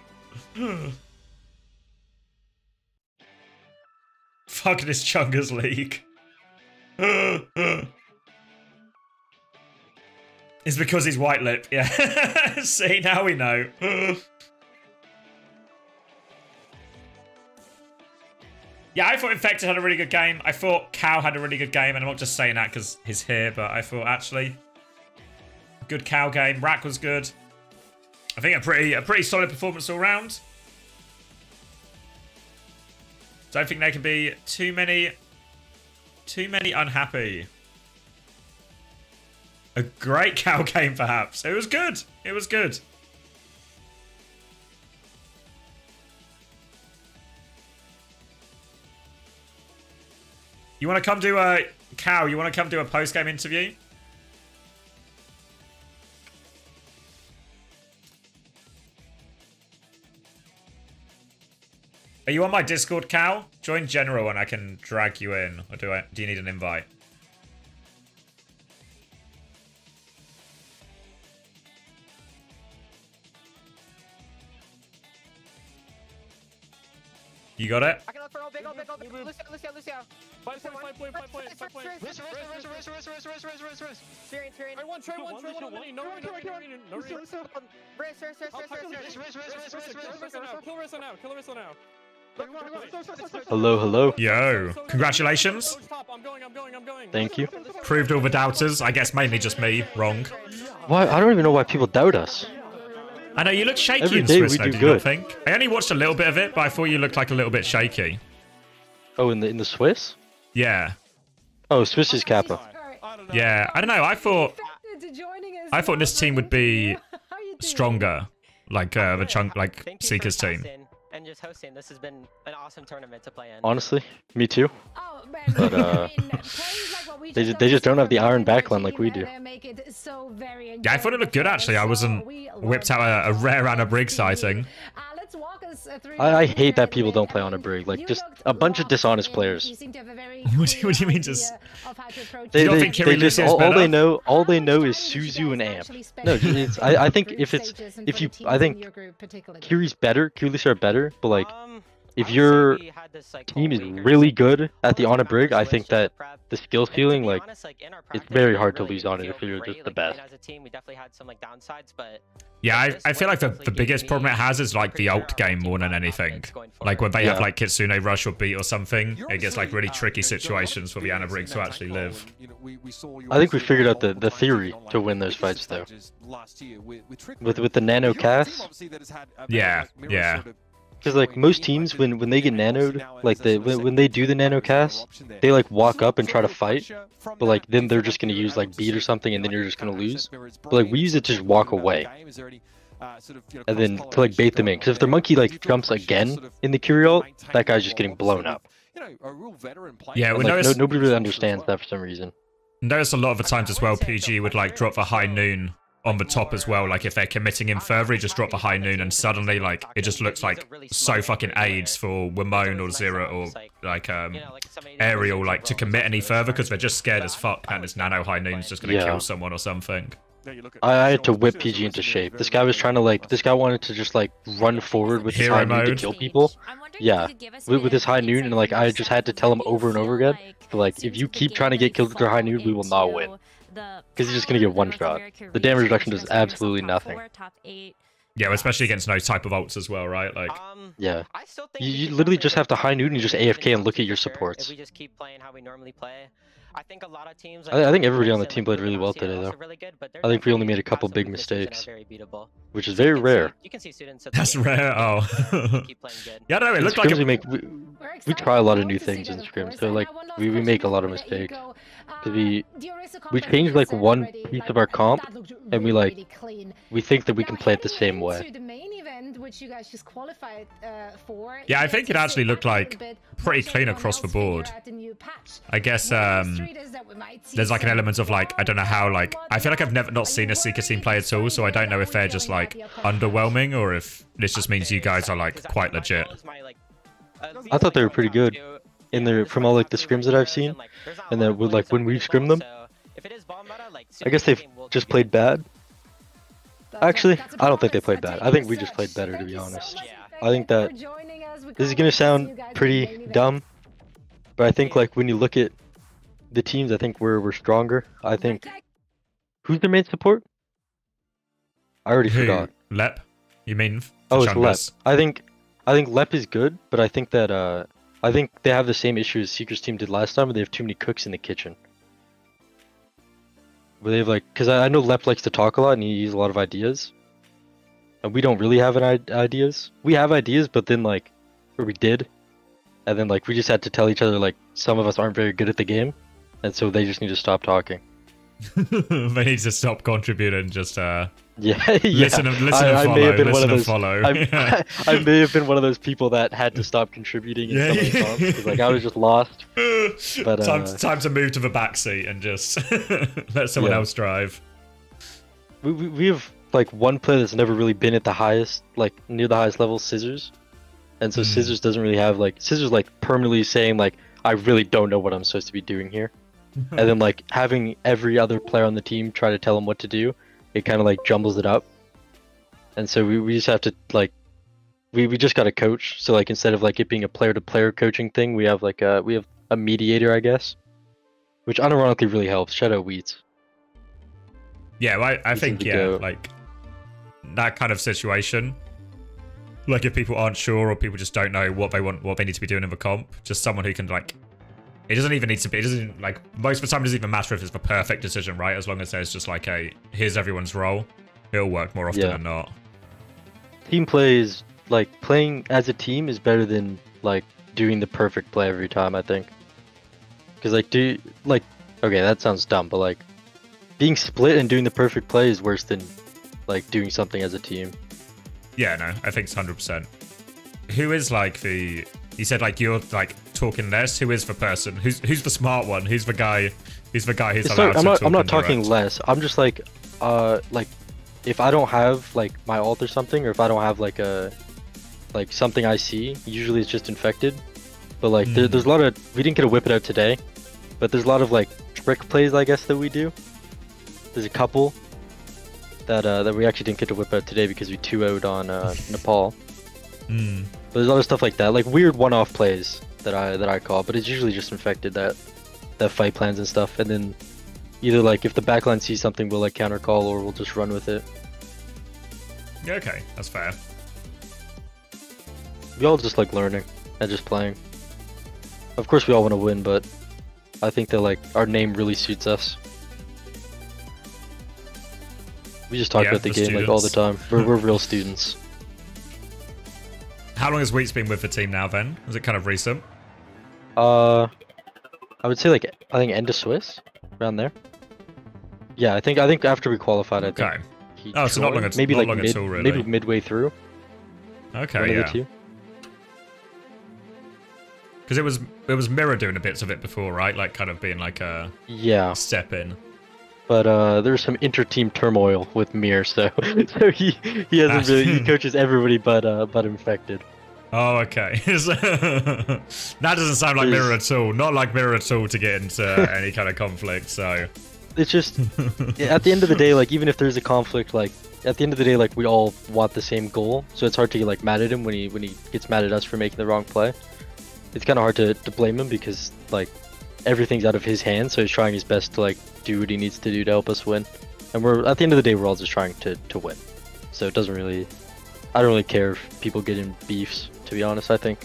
A: Fuck this Chungers League. It's because he's white lip, yeah. See, now we know. Yeah, I thought Infected had a really good game. I thought Cow had a really good game, and I'm not just saying that because he's here, but I thought actually good Cow game. Rack was good. I think a pretty solid performance all round. Don't think there can be too many unhappy. A great Cow game, perhaps. It was good. It was good. You want to come do a Cow? You want to come do a post-game interview? Are you on my Discord, Cow? Join General and I can drag you in. Or do you need an invite? You got it?
K: I can look for big. Lucio.
H: 5 point.
K: Spearing.
H: Try one on mini. No Race. Kill Rissa now.
L: Hello.
A: Yo, congratulations.
H: I'm going.
L: Thank you.
A: Proved all the doubters. I guess mainly just me. Wrong.
L: Why? I don't even know why people doubt us.
A: I know, you look shaky
L: Every
A: in
L: day
A: Swiss,
L: we
A: though,
L: do
A: did you not
L: good.
A: think? I only watched a little bit of it, but I thought you looked like a little bit shaky.
L: Oh, in the Swiss?
A: Yeah.
L: Oh, Swiss is Kappa.
A: Yeah, I don't know. I thought this team would be stronger, like the chunk, like Seeker's team.
K: And just hosting. This has been an awesome tournament to play in.
L: Honestly, me too.
C: Oh,
L: But they just don't have the iron backline like we do.
A: Yeah, I thought it looked good actually. I wasn't whipped out a rare Anna Brig sighting.
L: I hate that people don't play on a brig. Like, just a bunch of dishonest players.
A: What do you mean just?
L: They,
A: You don't
L: they,
A: think Kiri
L: they just
A: Lucio's
L: all
A: better?
L: they know is Suzu and Amp. No, I think I think Kiri's better, Kiri's are better, but like if your team is really good at the on a brig, I think that the skill ceiling, like, it's very hard to lose on it if you're just the best.
A: Yeah, I feel like the biggest problem it has is like the ult game more than anything. Like when they have like Kitsune Rush or Beat or something, it gets like really tricky situations for the Anna Brigs to actually live.
L: I think we figured out the theory to win those fights though. With the nano cast.
A: Yeah.
L: Because like most teams, when they get nanoed, like when they do the nano cast, they like walk up and try to fight, but like then they're just gonna use like beat or something, and then you're just gonna lose. But like we use it to just walk away, and then to like bait them in. Because if their monkey like jumps again in the Curie ult, that guy's just getting blown up.
A: Yeah, we
L: like,
A: noticed
L: nobody really understands that for some reason.
A: Notice a lot of the times as well, PG would like drop the high noon on the top as well. Like if they're committing him further, he just drop the high noon, and suddenly like it just looks like so fucking AIDS for Wimone or Zero or like Ariel like to commit any further because they're just scared as fuck and this nano high noon's just gonna kill someone or something.
L: I had to whip PG into shape. This guy was trying to like, this guy wanted to just like run forward with his high noon to kill people. Yeah, with his high noon, and like I just had to tell him over and over again, but like if you keep trying to get killed with your high noon, we will not win. Because he's just gonna get one shot. The damage reduction does absolutely nothing.
A: Yeah, especially against no type of ults as well, right? Like,
L: yeah, you literally just have to high noon and just AFK and look at your supports.
K: If we just keep playing how we normally play. I think a lot of teams.
L: I think everybody on the team played really well today, though. I think we only made a couple big mistakes, which is very rare.
K: You can see students.
A: That's rare. Oh. Yeah, no, it looked like
L: we try a lot of new things in scrims, so like we make a lot of mistakes. We changed like one piece of our comp, and we think that we can play it the same way.
A: Yeah, I think it actually looked like pretty clean across the board. I guess there's like an element of like, I don't know how, like, I feel like I've never not seen a Seeker team play at all, so I don't know if they're just like underwhelming or if this just means you guys are like quite legit.
L: I thought they were pretty good in there from all like the scrims that I've seen, and then with like when we scrim them, I guess they've just played bad. Actually, I don't think they played bad. I think we just played better, to be honest. I think that this is gonna sound pretty dumb, but I think like when you look at the teams, I think we're stronger. I think who's their main support? I already forgot.
A: Lep? You mean?
L: Oh, it's Lep. I think Lep is good, but I think that I think they have the same issue as Seeker's team did last time, where they have too many cooks in the kitchen. Where they have like, because I know Lep likes to talk a lot and he has a lot of ideas, and we don't really have ideas. We have ideas, but then like, or we did, and then like we just had to tell each other like some of us aren't very good at the game, and so they just need to stop talking.
A: They need to stop contributing. Just
L: listen
A: and follow.
L: May have been one of those.
A: Follow.
L: I may have been one of those people that had to stop contributing in some of the comps, because like I was just lost. But
A: time to move to the back seat and just let someone else drive.
L: We have like one player that's never really been at the highest, like near the highest level, Scissors, and so Scissors doesn't really have like Scissors permanently saying like, I really don't know what I'm supposed to be doing here. And then like having every other player on the team try to tell him what to do, it kind of like jumbles it up. And so we just have to like, we just got to coach. So like instead of like it being a player to player coaching thing, we have like a mediator, I guess, which unironically really helps. Shout out Wheats.
A: Yeah, well, I think like that kind of situation. Like if people aren't sure or people just don't know what they want, what they need to be doing in the comp, just someone who can like. It doesn't even need to be, it doesn't, like, most of the time it doesn't even matter if it's the perfect decision, right? As long as there's just like here's everyone's role, it'll work more often than not.
L: Team plays, like, playing as a team is better than, like, doing the perfect play every time, I think. Because, like, okay, that sounds dumb, but, like, being split and doing the perfect play is worse than, like, doing something as a team.
A: Yeah, no, I think it's 100%. Who is, like, you said, like, you're, like, talking less. Who is the person? Who's the smart one? Who's the guy who's allowed to talk?
L: I'm not talking less. I'm just like if I don't have like my ult or something, or if I don't have like something I see, usually it's just infected. But like there's a lot of, we didn't get a whip it out today, but there's a lot of like trick plays, I guess, that we do. There's a couple that we actually didn't get to whip out today because we 2-0'd on Nepal. But there's other stuff like that, like weird one-off plays that I call, but it's usually just infected that fight plans and stuff, and then either like if the backline sees something, we'll like counter call or we'll just run with it.
A: Yeah, okay, that's fair.
L: We all just like learning and just playing. Of course we all want to win, but I think that like our name really suits us. We just talk about the game like all the time. We're real students.
A: How long has Wheats been with the team now then? Is it kind of recent?
L: I would say like I think end of Swiss, around there. Yeah, I think after we qualified, I think.
A: Oh, so not long at
L: maybe
A: not
L: like
A: long at all, really.
L: maybe midway through.
A: Okay, yeah. Because it was Mirror doing a bits of it before, right? Like kind of being like a step in.
L: But there's some inter-team turmoil with Mir, so he hasn't really he coaches everybody but Infected.
A: Oh, okay. That doesn't sound like Mirror at all. Not like Mirror at all to get into any kind of conflict. So
L: it's just at the end of the day, like even if there's a conflict, like at the end of the day, like we all want the same goal. So it's hard to get like mad at him when he gets mad at us for making the wrong play. It's kind of hard to blame him because like everything's out of his hands. So he's trying his best to like do what he needs to do to help us win. And we're at the end of the day, we're all just trying to win. So it doesn't really. I don't really care if people get in beefs. To be honest, I think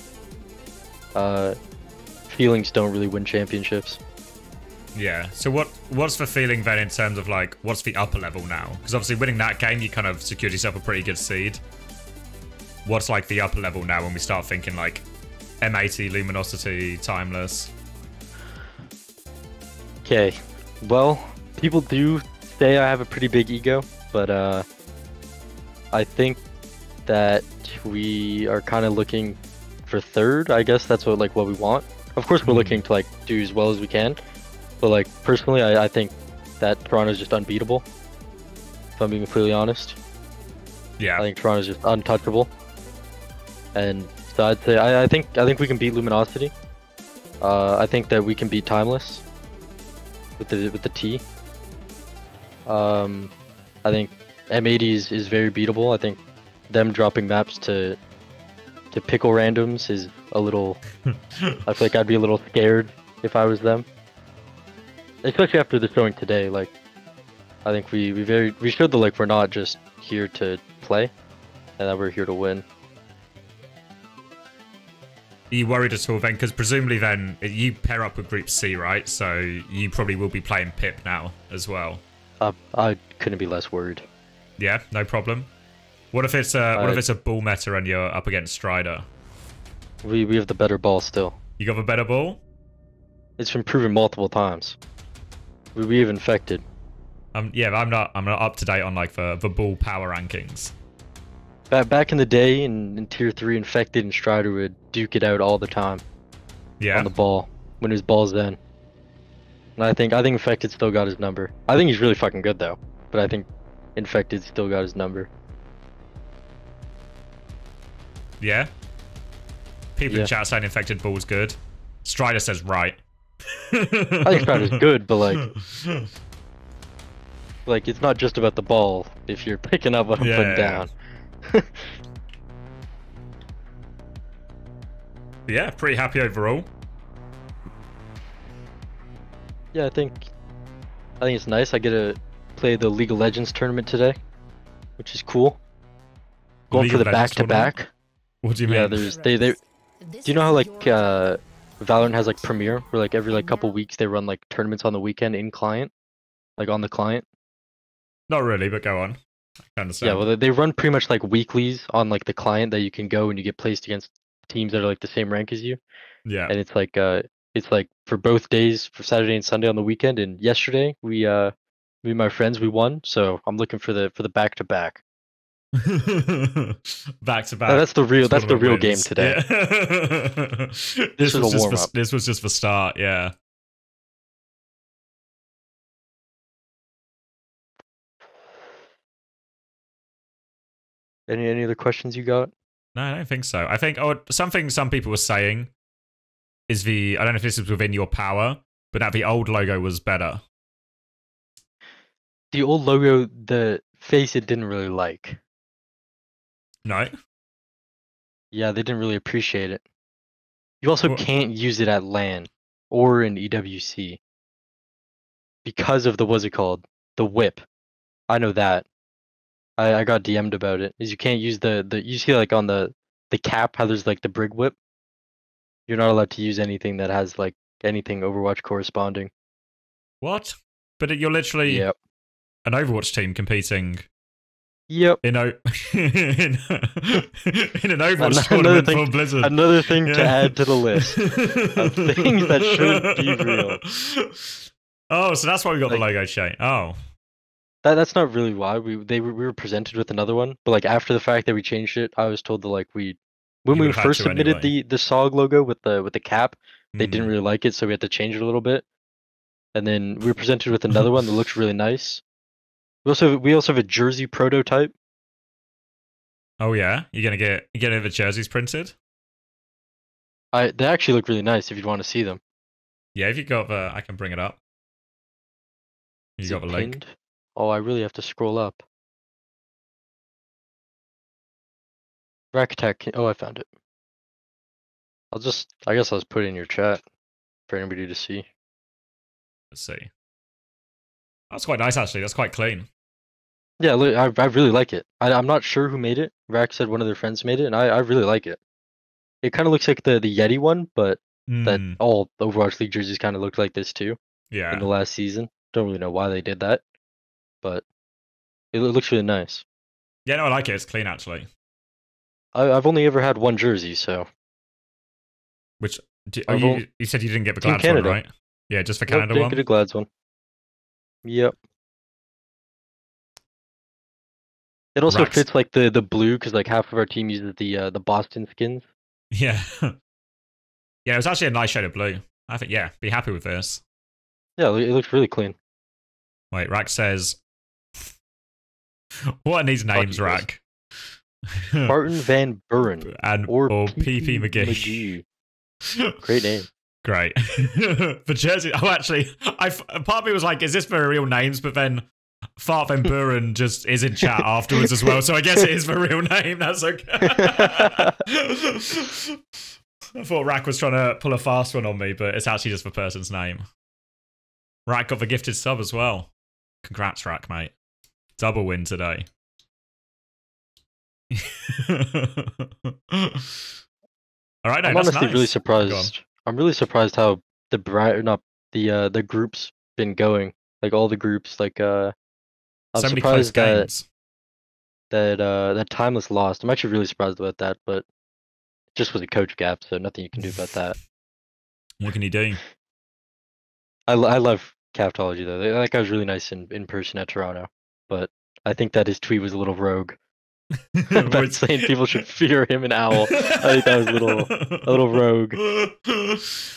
L: feelings don't really win championships.
A: Yeah. So what's the feeling then in terms of like what's the upper level now? Because obviously winning that game, you kind of secured yourself a pretty good seed. What's like the upper level now when we start thinking like M80, Luminosity, Timeless?
L: Okay. Well, people do say I have a pretty big ego, but I think that we are kind of looking for third. I guess that's what we want. Of course, we're looking to like do as well as we can, but like personally, I think that Toronto's just unbeatable. If I'm being completely honest.
A: Yeah.
L: I think Toronto's just untouchable, and so I'd say I think we can beat Luminosity. I think that we can beat Timeless with the T. I think M80 is very beatable. I think them dropping maps to pickle randoms is a little. I feel like I'd be a little scared if I was them, especially after the showing today. Like, I think we showed that like we're not just here to play, and that we're here to win.
A: Are you worried at all then? Because presumably then you pair up with Group C, right? So you probably will be playing Pip now as well.
L: I couldn't be less worried.
A: Yeah, no problem. What if it's a ball meta and you're up against Strider?
L: We have the better ball still.
A: You got the better ball?
L: It's been proven multiple times. We have Infected.
A: Yeah, I'm not up to date on like the ball power rankings.
L: Back in the day in Tier 3, Infected and Strider would duke it out all the time.
A: Yeah.
L: On the ball when it was balls then. And I think Infected still got his number. I think he's really fucking good though, but I think Infected still got his number.
A: Yeah. People in chat saying Infected ball's good. Strider says right.
L: I think Strider's good, but like it's not just about the ball if you're picking up and down.
A: Yeah, pretty happy overall.
L: Yeah, I think it's nice. I get to play the League of Legends tournament today, which is cool. Going for the back-to-back.
A: What do you mean?
L: Yeah, do you know how like Valorant has like Premiere, where like every couple weeks they run like tournaments on the weekend in client, like on the client?
A: Not really, but go on. I understand.
L: Yeah, well they run pretty much like weeklies on like the client that you can go and you get placed against teams that are like the same rank as you.
A: Yeah.
L: And it's like for both days, for Saturday and Sunday on the weekend. And yesterday me and my friends we won, so I'm looking for the back-to-back.
A: Back-to-back.
L: That's the real game today.
A: Yeah.
L: This was a warm-up.
A: This was just the start, yeah.
L: Any other questions you got?
A: No, I don't think so. I think something some people were saying is I don't know if this is within your power, but that the old logo was better.
L: The old logo, the face it didn't really like.
A: No?
L: Yeah, they didn't really appreciate it. You also can't use it at LAN or in EWC because of the whip. I know that. I got DM'd about it. Is you can't use you see like on the cap how there's like the brig whip. You're not allowed to use anything that has like anything Overwatch corresponding.
A: What? But you're literally an Overwatch team competing
L: Yep.
A: In an Overwatch tournament for Blizzard.
L: Another thing to add to the list of things that shouldn't be real.
A: Oh, so that's why we got the logo chain. Oh.
L: That's not really why. We were presented with another one, but like after the fact that we changed it, I was told that like when we first submitted the SOG logo with the cap, they didn't really like it, so we had to change it a little bit. And then we were presented with another one that looks really nice. We also have a jersey prototype.
A: Oh yeah, you're gonna get the jerseys printed.
L: They actually look really nice if you'd want to see them.
A: Yeah, if you got the, I can bring it up. You got the link.
L: Oh, I really have to scroll up. Rack Attack. Oh, I found it. I guess I'll just put it in your chat for anybody to see.
A: Let's see. That's quite nice, actually. That's quite clean.
L: Yeah, I really like it. I'm not sure who made it. Rack said one of their friends made it, and I really like it. It kind of looks like the Yeti one, but that all Overwatch League jerseys kind of looked like this too.
A: Yeah.
L: In the last season. Don't really know why they did that, but it looks really nice.
A: Yeah, no, I like it. It's clean, actually.
L: I've only ever had one jersey, so.
A: Which you said you didn't get the Glads one, right? Yeah, just for Canada one.
L: Didn't get a Glads one. Yep. It also fits like the blue because like half of our team uses the Boston skins.
A: Yeah. Yeah, it was actually a nice shade of blue. I think be happy with this.
L: Yeah, it looks really clean.
A: Wait, Rack says, what are these names, Rack?
L: Martin Van Buren
A: or PP McGee.
L: Great name.
A: Great. The jersey. Oh, actually, part of me was like, is this for real names? But then Fart Van Buren just is in chat afterwards as well, so I guess it is the real name. That's okay. I thought Rack was trying to pull a fast one on me, but it's actually just the person's name. Rack got the gifted sub as well. Congrats, Rack, mate. Double win today. All right, no,
L: I'm honestly
A: nice.
L: really surprised. I'm really surprised how the group's been going. Like all the groups, like I'm
A: so
L: surprised that Timeless lost. I'm actually really surprised about that, but it just was a coach gap, so nothing you can do about that.
A: What can you do?
L: I love Captology though. That guy was really nice in person at Toronto, but I think that his tweet was a little rogue. About saying people should fear him and Owl. I think that was a little rogue.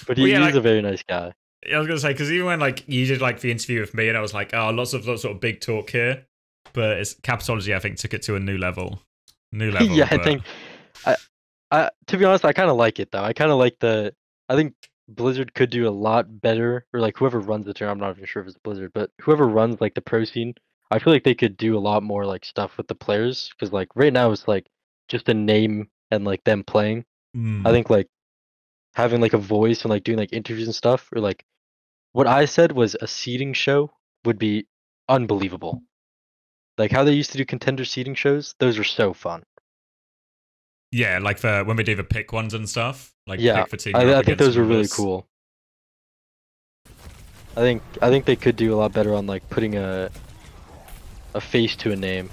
L: But he's a very nice guy.
A: I was gonna say, because even when like you did like the interview with me, and I was like, oh, lots of sort of big talk here, but it's Capitology. I think took it to a new level.
L: Yeah,
A: but...
L: I think. I to be honest, I kind of like it though. I kind of like I think Blizzard could do a lot better, or like whoever runs the tournament. I'm not even sure if it's Blizzard, but whoever runs like the pro scene, I feel like they could do a lot more like stuff with the players, because like right now it's like just a name and like them playing. I think like having like a voice and like doing like interviews and stuff, or like what I said was a seeding show would be unbelievable. Like how they used to do contender seeding shows, those are so fun.
A: Yeah, like when we do the pick ones and stuff. Like
L: yeah,
A: pick for team
L: I think those are really cool. I think they could do a lot better on like putting a face to a name.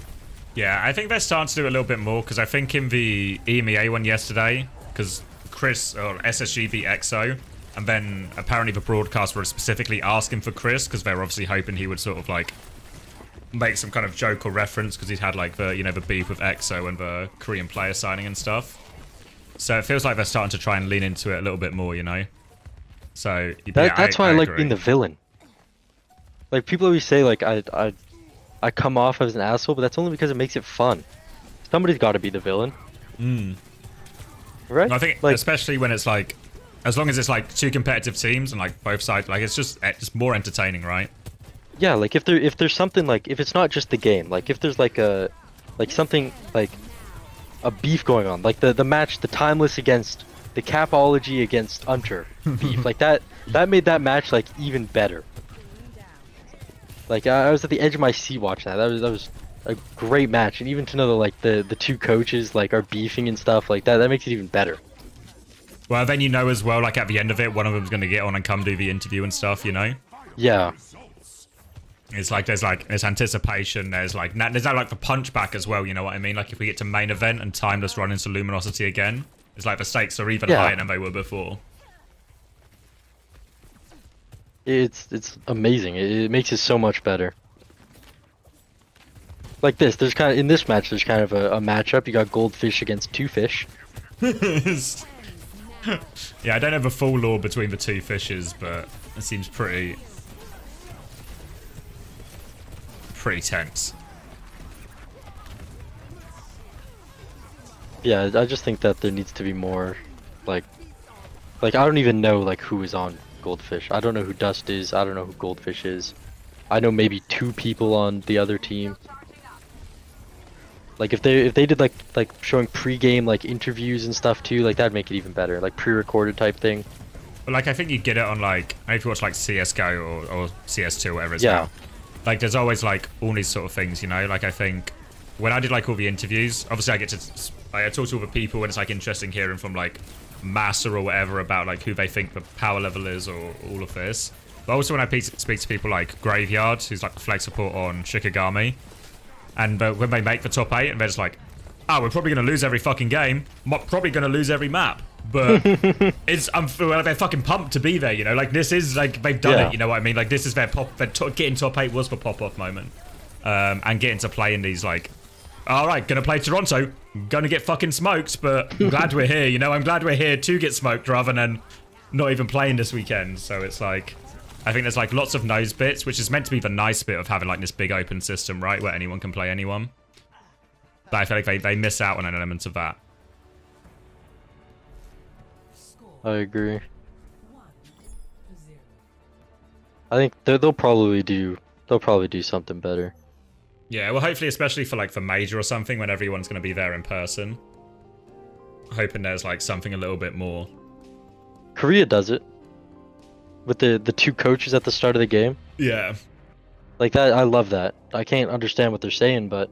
A: Yeah, I think they're starting to do a little bit more, because I think in the EMEA one yesterday, because Chris or SSG beat EXO, and then apparently the broadcast were specifically asking for Chris because they were obviously hoping he would sort of like make some kind of joke or reference, because he'd had like the beef with EXO and the Korean player signing and stuff. So it feels like they're starting to try and lean into it a little bit more, you know. So
L: that's why I like being the villain. Like people always say like I come off as an asshole, but that's only because it makes it fun. Somebody's got to be the villain. Right?
A: I think, like, especially when it's like, as long as it's like two competitive teams and like both sides, like it's just more entertaining, right?
L: Yeah, like if there's something like, if it's not just the game, like if there's like something like a beef going on, like the match, the Timeless against the Capology against Hunter beef, like that made that match like even better. Like I was at the edge of my seat watching that. That was a great match, and even to know that like the two coaches like are beefing and stuff like that makes it even better.
A: Well, then you know as well, like at the end of it, one of them's going to get on and come do the interview and stuff, you know?
L: Yeah.
A: It's like there's anticipation. There's now like the punch back as well. You know what I mean? Like if we get to main event and Timeless run into Luminosity again, it's like the stakes are even higher than they were before.
L: It's amazing. It makes it so much better. Like this, there's kind of in this match. There's kind of a matchup. You got Goldfish against Two Fish.
A: Yeah, I don't have a full lore between the two fishes, but it seems pretty tense.
L: Yeah, I just think that there needs to be more, like I don't even know like who is on Goldfish. I don't know who Dust is. I don't know who Goldfish is. I know maybe 2 people on the other team. Like if they did like showing pre-game like interviews and stuff too, like that'd make it even better, like pre-recorded type thing.
A: But like I think you get it on like if you watch like CS:GO or CS2 or whatever it's
L: Yeah.
A: now. Like there's always like all these sort of things, you know. Like I think when I did like all the interviews, obviously I get to I talk to all the people and it's like interesting hearing from like Massa or whatever about like who they think the power level is or all of this. But also when I speak to people like Graveyard, who's like the flag support on Shikigami. And when they make the top 8, and they're just like, oh, we're probably going to lose every fucking game. Probably going to lose every map. But they're fucking pumped to be there, you know? Like, this is, like, they've done it, you know what I mean? Like, this is their getting top 8 was the pop-off moment. And getting to play in these, like, all right, going to play Toronto. Going to get fucking smoked, but I'm glad we're here, you know? I'm glad we're here to get smoked rather than not even playing this weekend. So it's like... I think there's like lots of nose bits, which is meant to be the nice bit of having like this big open system, right? Where anyone can play anyone. But I feel like they miss out on an element of that.
L: I agree. I think they'll probably do something better.
A: Yeah, well hopefully especially for like for Major or something when everyone's going to be there in person. Hoping there's like something a little bit more.
L: Korea does it. With the 2 coaches at the start of the game.
A: Yeah.
L: Like that, I love that. I can't understand what they're saying, but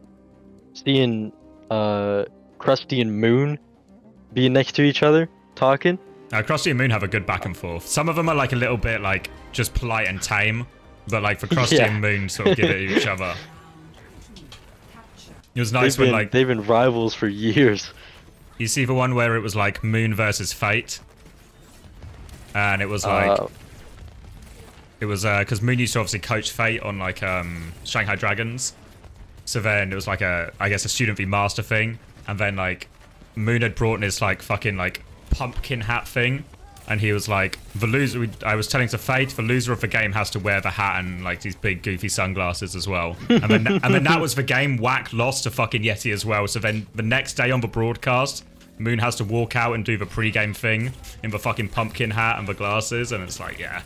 L: seeing Krusty and Moon being next to each other, talking.
A: Krusty and Moon have a good back and forth. Some of them are like a little bit like just polite and tame, but like for Krusty and Moon sort of give it to each other. It was nice when like...
L: They've been rivals for years.
A: You see the one where it was like Moon versus Fate? And it was like... It was because Moon used to obviously coach Fate on like Shanghai Dragons. So then it was like I guess a student v master thing. And then like Moon had brought in his like fucking like pumpkin hat thing. And he was like, the loser, I was telling to Fate, the loser of the game has to wear the hat and like these big goofy sunglasses as well. And then that was the game. Whack lost to fucking Yeti as well. So then the next day on the broadcast, Moon has to walk out and do the pre-game thing in the fucking pumpkin hat and the glasses. And it's like, yeah.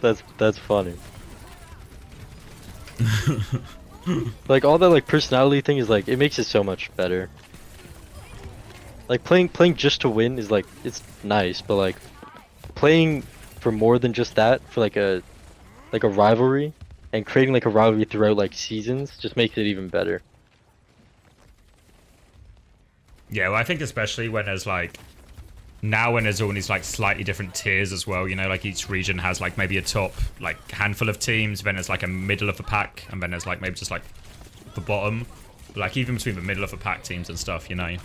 L: That's funny. Like all that like personality thing is like it makes it so much better. Like playing just to win is like it's nice, but like playing for more than just that, for like a rivalry and creating like a rivalry throughout like seasons just makes it even better.
A: Yeah, well I think especially when there's like now when there's all these like slightly different tiers as well, you know, like each region has like maybe a top like handful of teams, then there's like a middle of the pack, and then there's like maybe just like the bottom, like even between the middle of the pack teams and stuff, you know.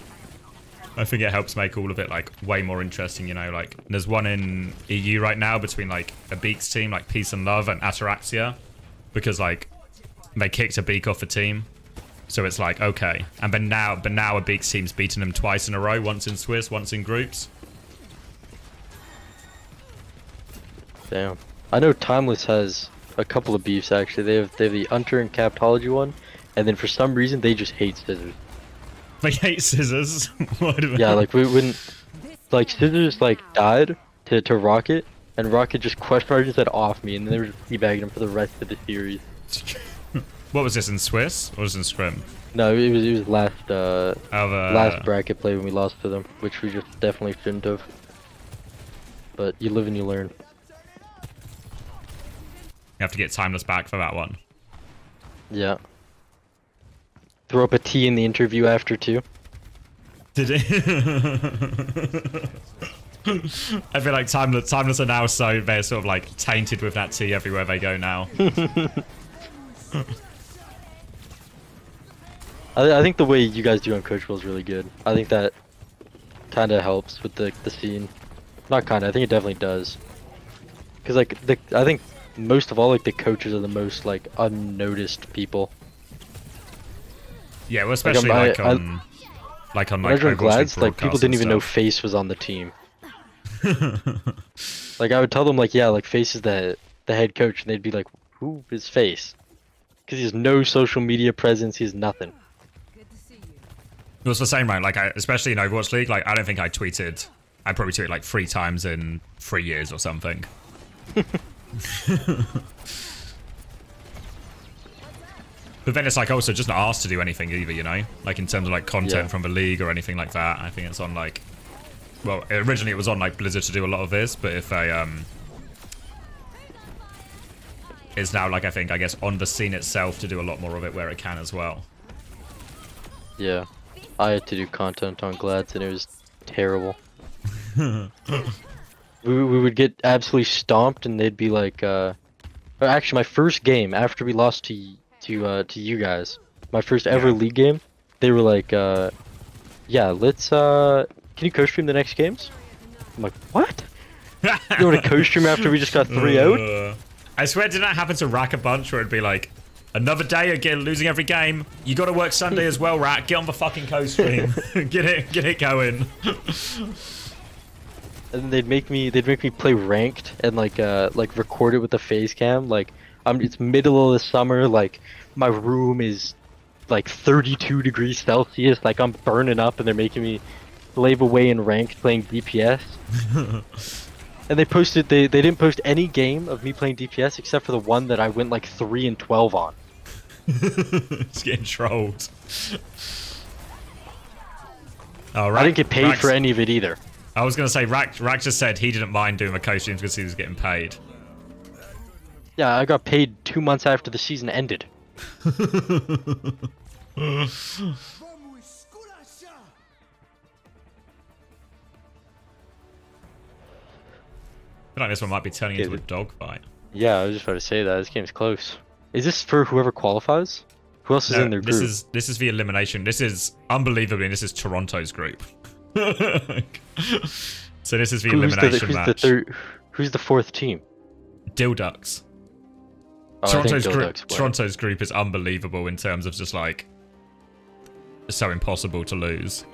A: I think it helps make all of it like way more interesting, you know. Like there's one in EU right now between like a Beaks team like Peace and Love and Ataraxia, because like they kicked a Beak off the team. So it's like, okay. And then now a Beaks team's beaten them twice in a row, once in Swiss, once in groups.
L: Damn. I know Timeless has a couple of beefs actually. They have the Hunter and Captology one, and then for some reason they just hate Scissors.
A: They hate Scissors?
L: Yeah, like when like Scissors like died to Rocket, and Rocket just question said off me, and then they were just teabagging him for the rest of the series.
A: What was this, in Swiss or was it in Scrim?
L: No, it was last bracket play when we lost to them, which we just definitely shouldn't have. But you live and you learn.
A: You have to get Timeless back for that one.
L: Yeah. Throw up a T in the interview after too.
A: Did it? I feel like Timeless are now they're sort of like tainted with that T everywhere they go now.
L: I think the way you guys do Uncoachable is really good. I think that kind of helps with the scene. Not kind of, I think it definitely does. Because like I think most of all like the coaches are the most like unnoticed people.
A: Yeah, well, especially like on
L: Glads, like people didn't even know Face was on the team. Like I would tell them like, yeah, like Face is the head coach, and they'd be like, who is Face? Because he has no social media presence, he has nothing.
A: It was the same, right? Like, especially in Overwatch League, like, I don't think I probably tweeted like 3 times in 3 years or something. But then it's like also just not asked to do anything either, you know? Like in terms of like content from the league or anything like that. I think it's on like, well, originally it was on like Blizzard to do a lot of this, but if they it's now like I guess on the scene itself to do a lot more of it where it can as well.
L: Yeah, I had to do content on Glads and it was terrible. we would get absolutely stomped and they'd be like, actually my first game after we lost to you guys, my first ever league game, they were like, yeah, let's can you co-stream the next games? I'm like, what? You want to co-stream after we just got 3 out?
A: I swear, did that happen to Rack a bunch where it'd be like, another day again, losing every game. You got to work Sunday as well, Rack. Get on the fucking CoStream. get it going.
L: And they'd make me play ranked and like record it with the phase cam. Like it's middle of the summer, like my room is like 32 degrees Celsius, like I'm burning up, and they're making me slave away in ranked playing DPS. And they didn't post any game of me playing DPS except for the one that I went like 3 and 12 on.
A: It's getting trolled. Oh,
L: I didn't get paid for any of it either.
A: I was gonna say Rack just said he didn't mind doing the co-streams because he was getting paid.
L: Yeah, I got paid 2 months after the season ended.
A: I feel like this one might be turning into a dogfight.
L: Yeah, I was just about to say that. This game's close. Is this for whoever qualifies? Who else is in their group?
A: This is the elimination. This is unbelievably. This is Toronto's group. So this is the elimination match.
L: Who's the 4th team?
A: Dilducks.
L: Oh,
A: Toronto's group is unbelievable in terms of just like so impossible to lose.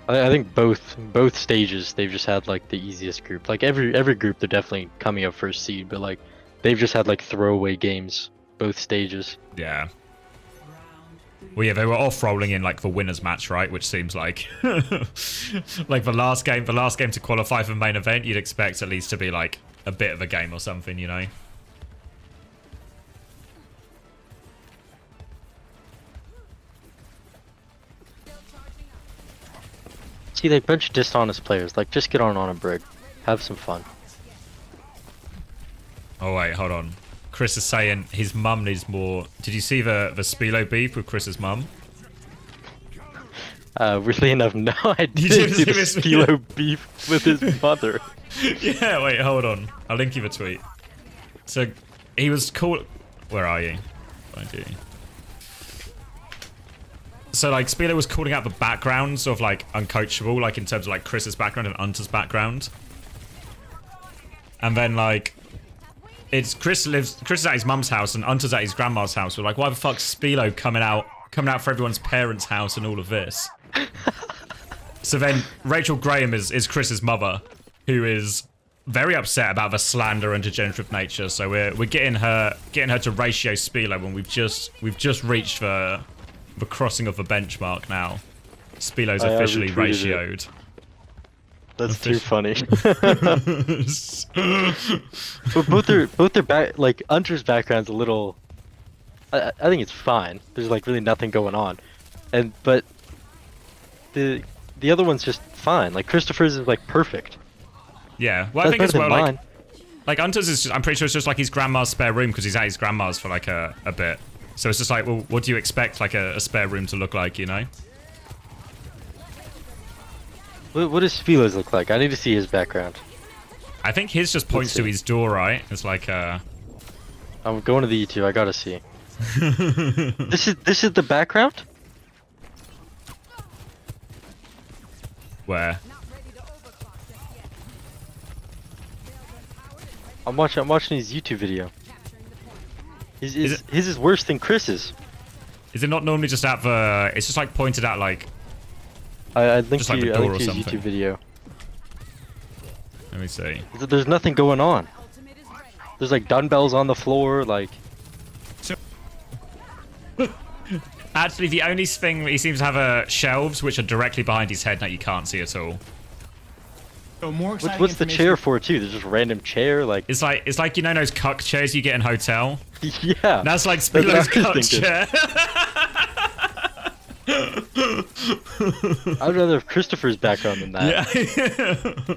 L: I think both stages they've just had like the easiest group. Like every group they're definitely coming up first seed, but like they've just had like throwaway games both stages.
A: Yeah. Well, yeah, they were off rolling in like the winners match, right? Which seems like like the last game to qualify for the main event, you'd expect at least to be like a bit of a game or something, you know?
L: See, they bunch of dishonest players. Like, just get on a brig, have some fun.
A: Oh wait, hold on. Chris is saying his mum needs more. Did you see the Spilo beef with Chris's mum?
L: Weirdly enough, no, I didn't see the Spilo beef with his mother.
A: Yeah, wait, hold on. I'll link you the tweet. So, he was called... Where are you? Find you. So, like, Spilo was calling out the backgrounds of, like, Uncoachable, like, in terms of, like, Chris's background and Unter's background. And then, like... Chris is at his mum's house and Unter's at his grandma's house. We're like, why the fuck's Spilo coming out for everyone's parents' house and all of this? So then Rachel Graham is Chris's mother, who is very upset about the slander and degenerative nature. So we're getting her to ratio Spilo when we've just reached the crossing of the benchmark now. Spilo's officially ratioed.
L: That's too funny. But both their back, like Unter's background's a little. I think it's fine. There's like really nothing going on, but the other one's just fine. Like Christopher's is like perfect.
A: Yeah, well I think as well like Unter's is just, I'm pretty sure it's just like his grandma's spare room because he's at his grandma's for like a bit. So it's just like, well, what do you expect like a spare room to look like, you know?
L: What does Spilo's look like? I need to see his background.
A: I think his just points to his door, right? It's like
L: I'm going to the E2. I gotta see. This is the background.
A: Where?
L: I'm watching his YouTube video. His is worse than Chris's.
A: Is it not normally just at the? It's just like pointed at like.
L: I think
A: just like the
L: I
A: door
L: think
A: or
L: his
A: something.
L: YouTube video.
A: Let me see.
L: There's nothing going on. There's like dumbbells on the floor, like.
A: Actually, the only thing he seems to have shelves which are directly behind his head that you can't see at all.
E: So more exciting
L: What's the chair for too? There's just a random chair, like.
A: It's like you know those cuck chairs you get in hotel.
L: Yeah.
A: That's like Spilo's cuck chair.
L: I'd rather have Christopher's background than that.
A: Yeah.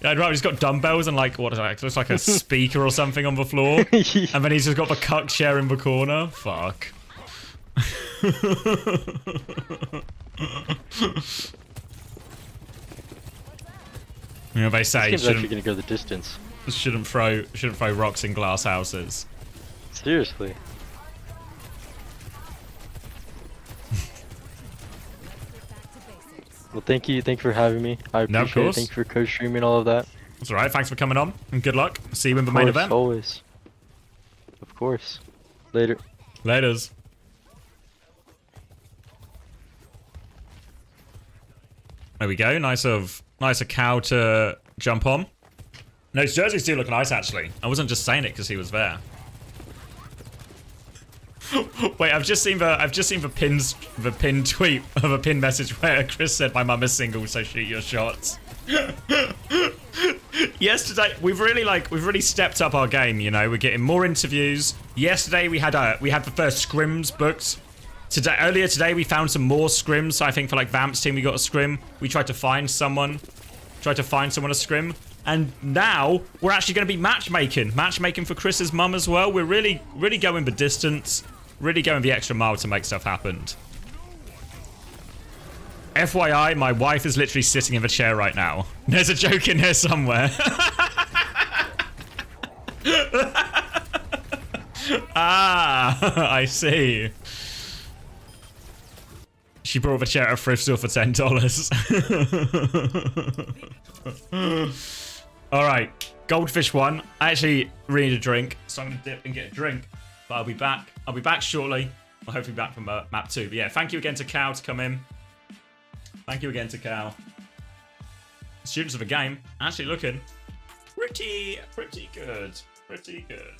A: Yeah, I'd rather he's got dumbbells and like what is that? It looks like a speaker or something on the floor, and then he's just got the cuck chair in the corner. Fuck. You know, they say
L: This game's actually gonna go the distance.
A: Shouldn't throw rocks in glass houses.
L: Seriously. Well, thank you for having me. I appreciate it. Thank you for co-streaming all of that.
A: That's alright. Thanks for coming on, and good luck. See you in the main event.
L: Always. Of course. Later.
A: Laters. There we go. Nice of Cow to jump on. No, his jerseys do look nice actually. I wasn't just saying it because he was there. Wait, I've just seen the pinned tweet of a pinned message where Chris said my mum is single, so shoot your shots. Yesterday we've really stepped up our game, you know. We're getting more interviews. Yesterday we had the first scrims booked. Earlier today we found some more scrims, so I think for like Vamp's team we got a scrim. We tried to find someone a scrim. And now we're actually going to be matchmaking for Chris's mum as well. We're really going the distance, really going the extra mile to make stuff happen. FYI, my wife is literally sitting in the chair right now. There's a joke in there somewhere. Ah, I see. She brought the chair at a thrift store for $10. Alright, Goldfish won. I actually really need a drink, so I'm gonna dip and get a drink. But I'll be back. I'll be back shortly. I'll hopefully be back from map 2. But yeah, thank you again to Cow to come in. Thank you again to Cow. Students of the game actually looking pretty good. Pretty good.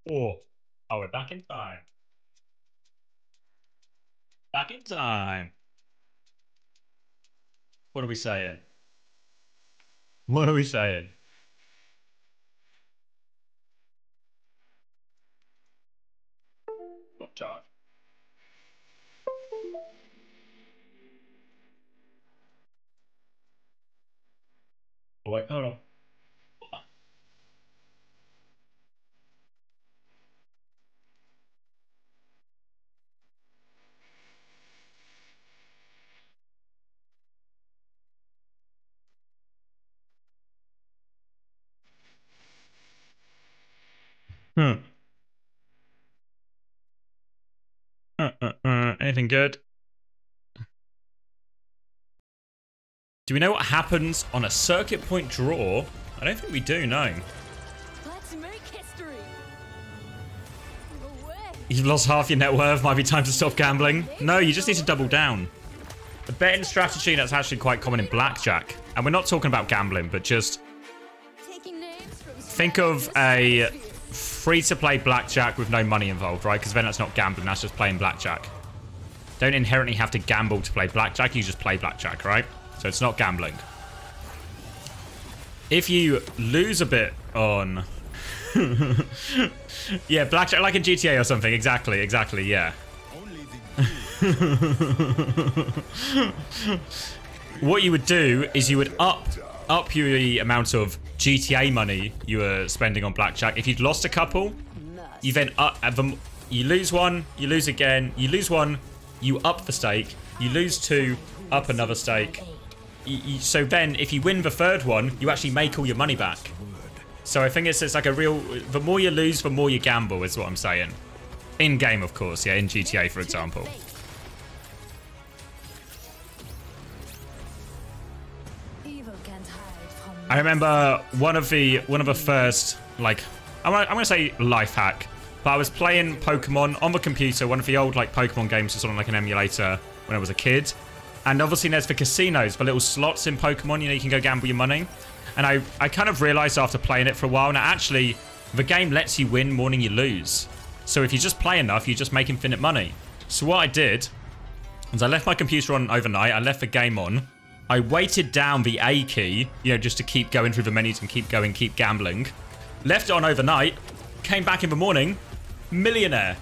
A: Oh, we're back in time. Back in time. What are we saying? What are we saying? Not charge. Oh, wait, hold on. Anything good? Do we know what happens on a circuit point draw? I don't think we do, no.
F: Let's make history.
A: You've lost half your net worth, might be time to stop gambling. No, you just need to double down. The betting strategy that's actually quite common in blackjack, and we're not talking about gambling, but just think of a free-to-play blackjack with no money involved, right? Because then that's not gambling, that's just playing blackjack. Don't inherently have to gamble to play blackjack, you just play blackjack, right? So it's not gambling. If you lose a bit on... yeah, blackjack, like in GTA or something. Exactly, yeah. What you would do is you would up the amount of GTA money you were spending on blackjack. If you'd lost a couple, you then you lose one, you lose again, you lose one, you up the stake, you lose two, up another stake. So then, if you win the third one, you actually make all your money back. So I think it's like a real... The more you lose, the more you gamble, is what I'm saying. In-game, of course, yeah, in GTA, for example. I remember one of the first, like... I'm going to say life hack. But I was playing Pokemon on the computer. One of the old, like, Pokemon games was on, like, an emulator when I was a kid. And obviously there's the casinos, the little slots in Pokemon, you know, you can go gamble your money. And I kind of realized after playing it for a while, now actually, the game lets you win more than you lose. So if you just play enough, you just make infinite money. So what I did was I left my computer on overnight, I left the game on, I weighted down the A key, you know, just to keep going through the menus and keep going, keep gambling. Left it on overnight, came back in the morning, millionaire.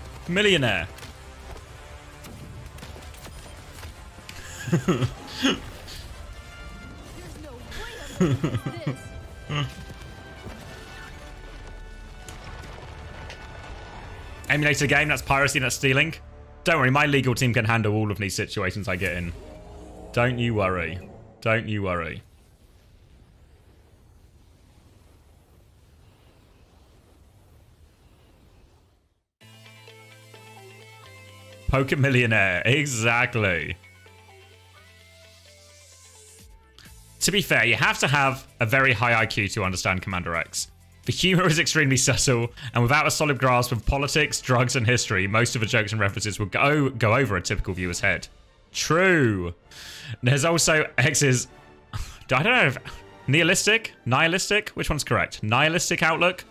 A: Emulator game, that's piracy, that's stealing. Don't worry, my legal team can handle all of these situations I get in. Don't you worry. Don't you worry. Poker millionaire, exactly. To be fair, you have to have a very high IQ to understand Commander X. The humor is extremely subtle, and without a solid grasp of politics, drugs, and history, most of the jokes and references will go over a typical viewer's head. True. There's also X's... I don't know if... Nihilistic? Which one's correct? Nihilistic outlook?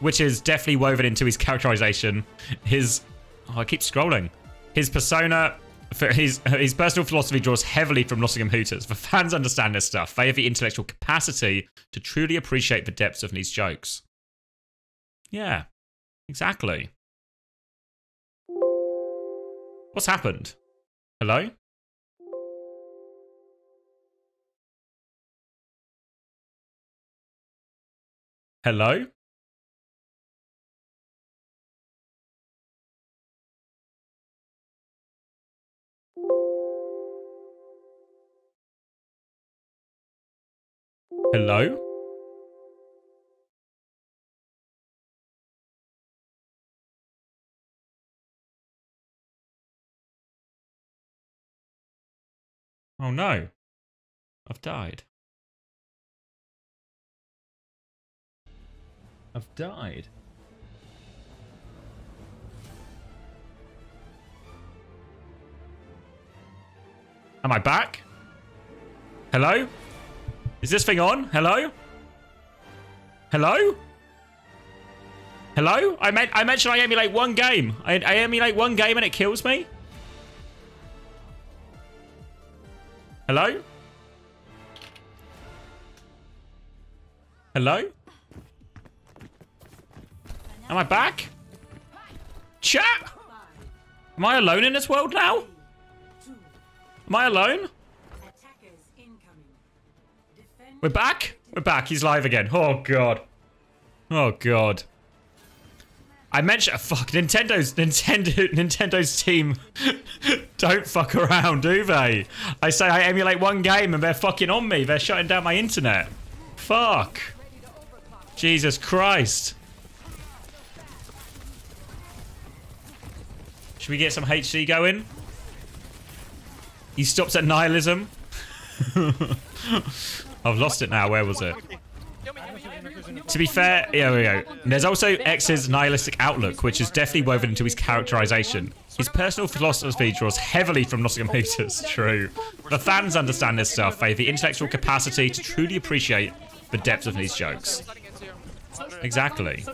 A: Which is definitely woven into his characterization. His... Oh, I keep scrolling. His persona... His personal philosophy draws heavily from Nottingham Hooters. The fans understand this stuff. They have the intellectual capacity to truly appreciate the depths of these jokes. Yeah, exactly. What's happened? Hello? Hello? Hello? Oh no. I've died. I've died. Am I back? Hello? Is this thing on? Hello? Hello? Hello? I mentioned I emulate one game. I emulate one game and it kills me? Hello? Hello? Am I back? Chat? Am I alone in this world now? Am I alone? We're back? We're back. He's live again. Oh, God. Oh, God. I mentioned... Fuck. Nintendo's team don't fuck around, do they? I say I emulate one game and they're fucking on me. They're shutting down my internet. Fuck. Jesus Christ. Should we get some HD going? He stops at nihilism. I've lost it now. Where was it? To be fair, here we go. There's also X's nihilistic outlook, which is definitely woven into his characterization. His personal philosophy draws heavily from Nottingham Hooters. True. The fans understand this stuff. They have the intellectual capacity to truly appreciate the depth of these jokes. Exactly.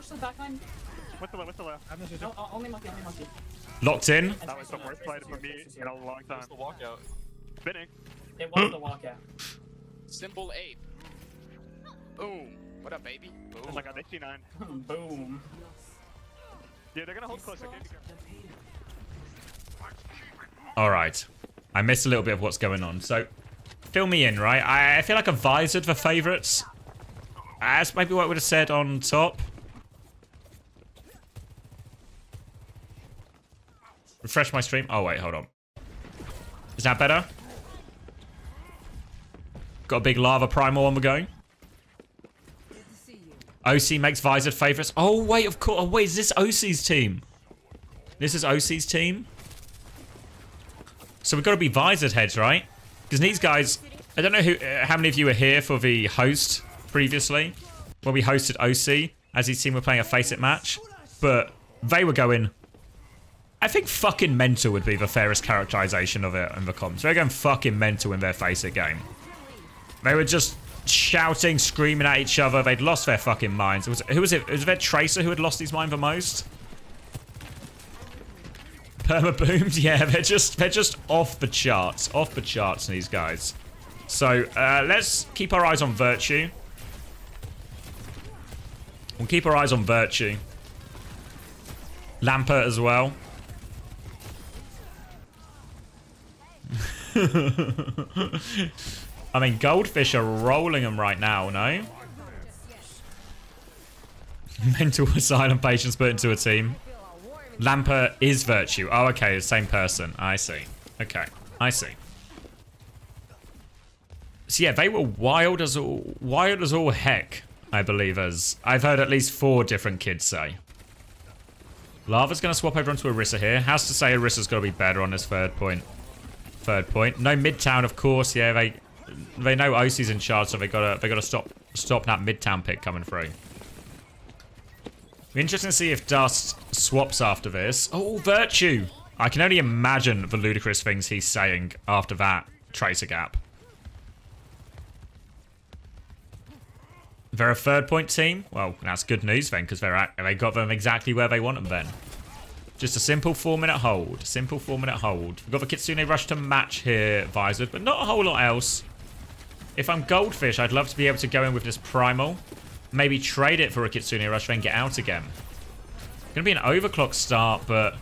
A: Locked in.
I: That was the worst fight for me in a long time. The walkout. Spinning.
M: It was the walkout.
N: Symbol 8. Boom. What up, baby? Boom.
I: Oh my god, they C9.
M: Boom.
I: Yeah, they're gonna hold close. Okay.
A: Alright. I missed a little bit of what's going on. So, fill me in, right? I feel like a Visored for favourites. That's maybe what I would have said on top. Refresh my stream. Oh, wait, hold on. Is that better? Got a big lava primal on the go. OC makes Visored favourites. Oh, wait, of course. Oh, wait, is this OC's team? This is OC's team? So we've got to be Visored heads, right? Because these guys... I don't know how many of you were here for the host previously. When we hosted OC. As his team were playing a Face It match. But they were going... I think fucking mental would be the fairest characterization of it in the comms. They're going fucking mental in their Face It game. They were just... shouting, screaming at each other. They'd lost their fucking minds. Who was it? Was it Tracer who had lost his mind the most? Perma boomed? Yeah, they're just off the charts. Off the charts, these guys. So, let's keep our eyes on Virtue. We'll keep our eyes on Virtue. Lampert as well. I mean, Goldfish are rolling them right now, no? Mental asylum patients put into a team. Lampert is Virtue. Oh, okay, the same person. I see. Okay, I see. So yeah, they were wild as all heck, I believe, as I've heard at least 4 different kids say. Lava's going to swap over onto Orisa here. Has to say Orisa's got to be better on this third point. No Midtown, of course. Yeah, they know OC's in charge, so they gotta stop that Midtown pick coming through. Be interesting to see if Dust swaps after this. Oh, Virtue! I can only imagine the ludicrous things he's saying after that Tracer gap. They're a third point team? Well, that's good news then, because they got them exactly where they want them then. Just a simple 4-minute hold. Simple 4-minute hold. We've got the Kitsune Rush to match here, Visored, but not a whole lot else. If I'm Goldfish, I'd love to be able to go in with this Primal. Maybe trade it for a Kitsune Rush, then get out again. Gonna be an overclock start, but...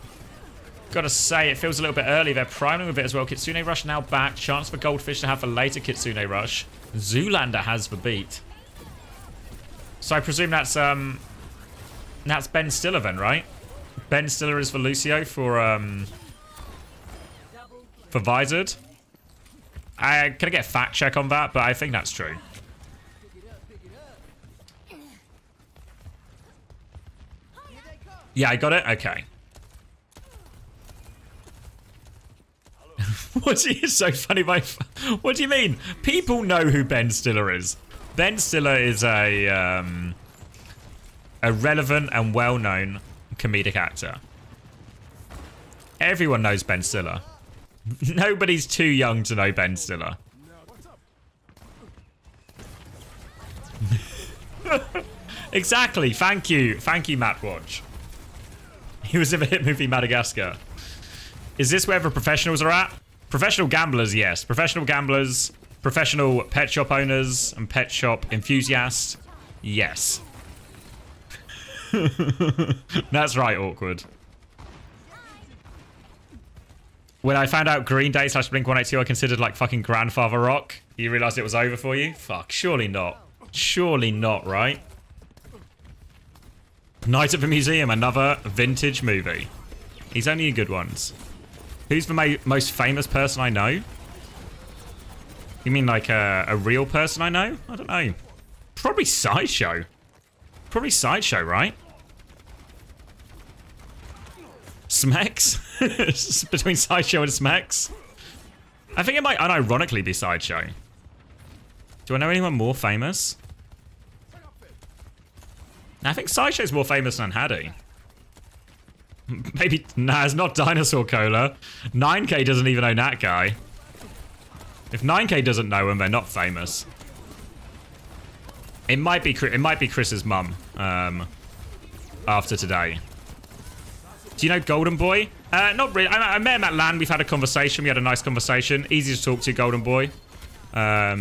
A: gotta say, it feels a little bit early. They're priming a bit as well. Kitsune Rush now back. Chance for Goldfish to have a later Kitsune Rush. Zoolander has the beat. So I presume that's Ben Stiller then, right? Ben Stiller is for Lucio for Visored. Can I get a fact check on that? But I think that's true. Yeah, I got it? Okay. It's so funny. What do you mean? People know who Ben Stiller is. Ben Stiller is a relevant and well-known comedic actor. Everyone knows Ben Stiller. Nobody's too young to know Ben Stiller. Exactly. Thank you. Thank you, Matt Watch. He was in the hit movie Madagascar. Is this where the professionals are at? Professional gamblers, yes. Professional gamblers, professional pet shop owners, and pet shop enthusiasts, yes. That's right, awkward. When I found out Green Day / Blink-182, I considered like fucking grandfather rock. You realised it was over for you? Fuck, surely not. Surely not, right? Night at the Museum, another vintage movie. He's only in good ones. Who's the most famous person I know? You mean like a real person I know? I don't know. Probably Sideshow. Probably Sideshow, right? Smex? Between Sideshow and Smex? I think it might unironically be Sideshow. Do I know anyone more famous? I think Sideshow's more famous than Haddy. Maybe, nah, it's not Dinosaur Cola. 9K doesn't even know that guy. If 9K doesn't know him, they're not famous. It might be Chris's mum. After today. Do you know Golden Boy? Not really. I met him at LAN. We've had a conversation. We had a nice conversation. Easy to talk to, Golden Boy. But I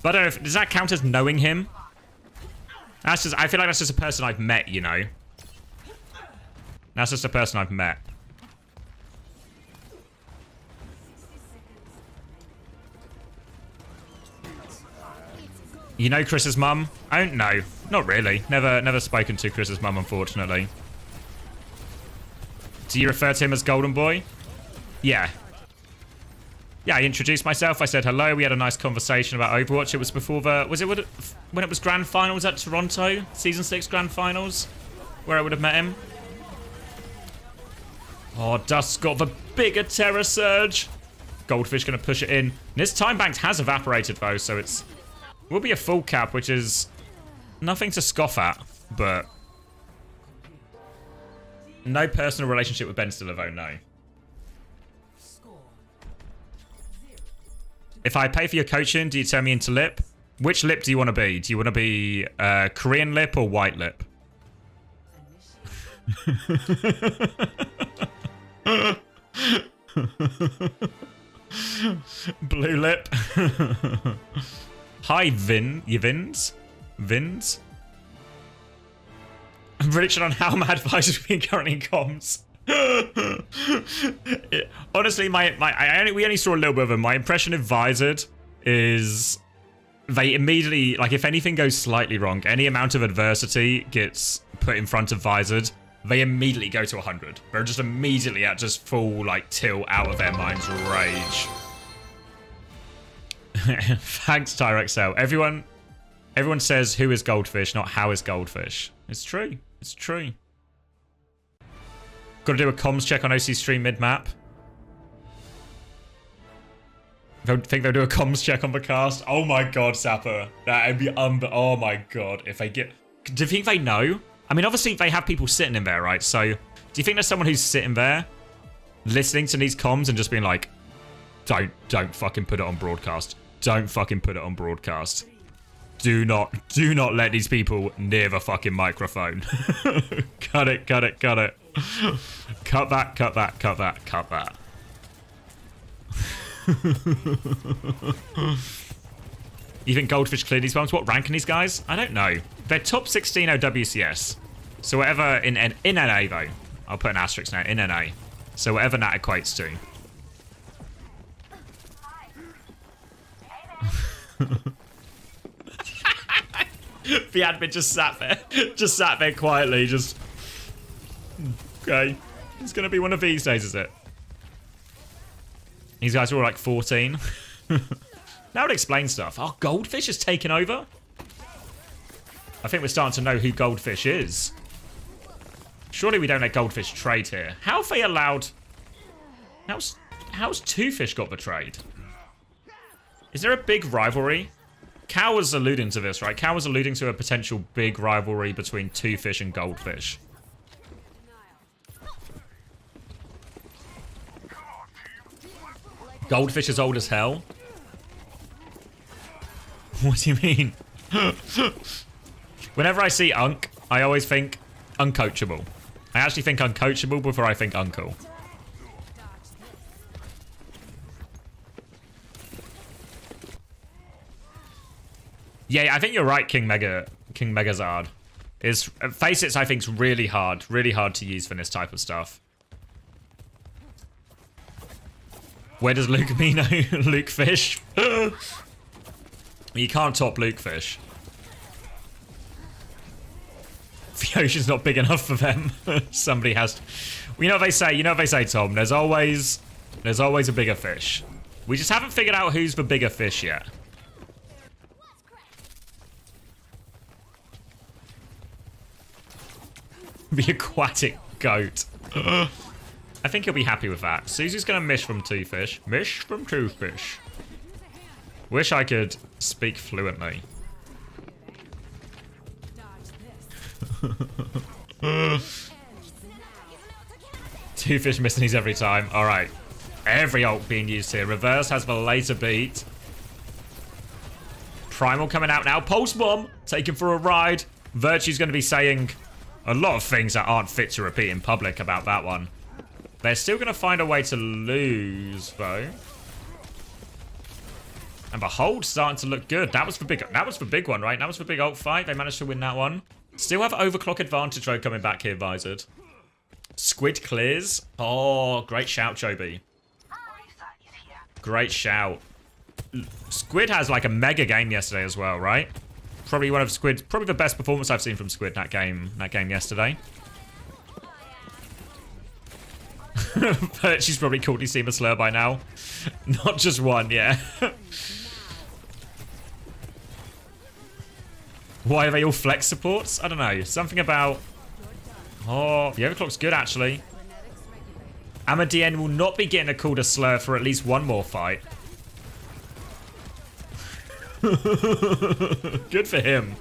A: don't know if does that count as knowing him? That's just. I feel like that's just a person I've met. You know. That's just a person I've met. You know Chris's mum? I don't know. Not really. Never spoken to Chris's mum, unfortunately. Do you refer to him as Golden Boy? Yeah. Yeah, I introduced myself. I said hello. We had a nice conversation about Overwatch. It was before the... Was it when it was Grand Finals at Toronto? Season 6 Grand Finals? Where I would have met him. Oh, Dust's got the bigger Terror Surge. Goldfish going to push it in. And this time bank has evaporated, though, so it's... Will be a full cap, which is nothing to scoff at, but... No personal relationship with Ben Stillevo, no. If I pay for your coaching, do you turn me into lip? Which lip do you want to be? Do you want to be Korean lip or white lip? Blue lip. Hi, Vin. You Vins? Vins? Prediction on how mad Visored being currently in comms. Honestly, we only saw a little bit of him. My impression of Visored is they immediately, like, if anything goes slightly wrong, any amount of adversity gets put in front of Visored, they immediately go to 100. They're just immediately at just full, like, tilt out of their mind's rage. Thanks, Tyrexel. Everyone says who is Goldfish, not how is Goldfish. It's true. It's true. Got to do a comms check on OC stream mid-map. Don't think they'll do a comms check on the cast. Oh my god, Sapper. That'd be oh my god. If they get... Do you think they know? I mean, obviously they have people sitting in there, right? So, do you think there's someone who's sitting there listening to these comms and just being like, don't fucking put it on broadcast. Don't fucking put it on broadcast. Do not let these people near the fucking microphone. Cut it. Cut that. You think Goldfish cleared these bombs? What rank are these guys? I don't know. They're top 16 WCS. So whatever in NA though. I'll put an asterisk now. In NA. So whatever that equates to. The admin just sat there quietly, just... Okay. It's gonna be one of these days, is it? These guys are all like 14. That would explain stuff. Oh, Goldfish has taken over? I think we're starting to know who Goldfish is. Surely we don't let Goldfish trade here. How have they allowed... How's Two Fish got betrayed? Is there a big rivalry? Cow was alluding to this, right? Cow was alluding to a potential big rivalry between Two Fish and Goldfish. Goldfish is old as hell? What do you mean? Whenever I see Unk, I always think uncoachable. I actually think uncoachable before I think uncle. Yeah, I think you're right, King Megazard. Face It, I think, is really hard to use for this type of stuff. Where does Luke Mino Luke Fish? You can't top Luke Fish. The ocean's not big enough for them. Somebody has to. Well, you know what they say, Tom. There's always a bigger fish. We just haven't figured out who's the bigger fish yet. The aquatic goat. I think he'll be happy with that. Susie's gonna mish from two fish. Mish from two fish. Wish I could speak fluently. Two fish missing these every time. Alright. Every ult being used here. Reverse has the laser beat. Primal coming out now. Pulse Bomb taken for a ride. Virtue's going to be saying a lot of things that aren't fit to repeat in public about that one. They're still going to find a way to lose, though. And the hold's starting to look good. That was the big one, right? That was the big ult fight. They managed to win that one. Still have overclock advantage, though, coming back here, Visored. Squid clears. Oh, great shout, Joby. Great shout. Squid has like a mega game yesterday as well, right? Probably one of Squid, probably the best performance I've seen from Squid that game yesterday. But she's probably called seen a slur by now. Not just one, yeah. Why are they all flex supports? I don't know. Something about... Oh, the overclock's good, actually. Amadien will not be getting a call to slur for at least one more fight. Good for him.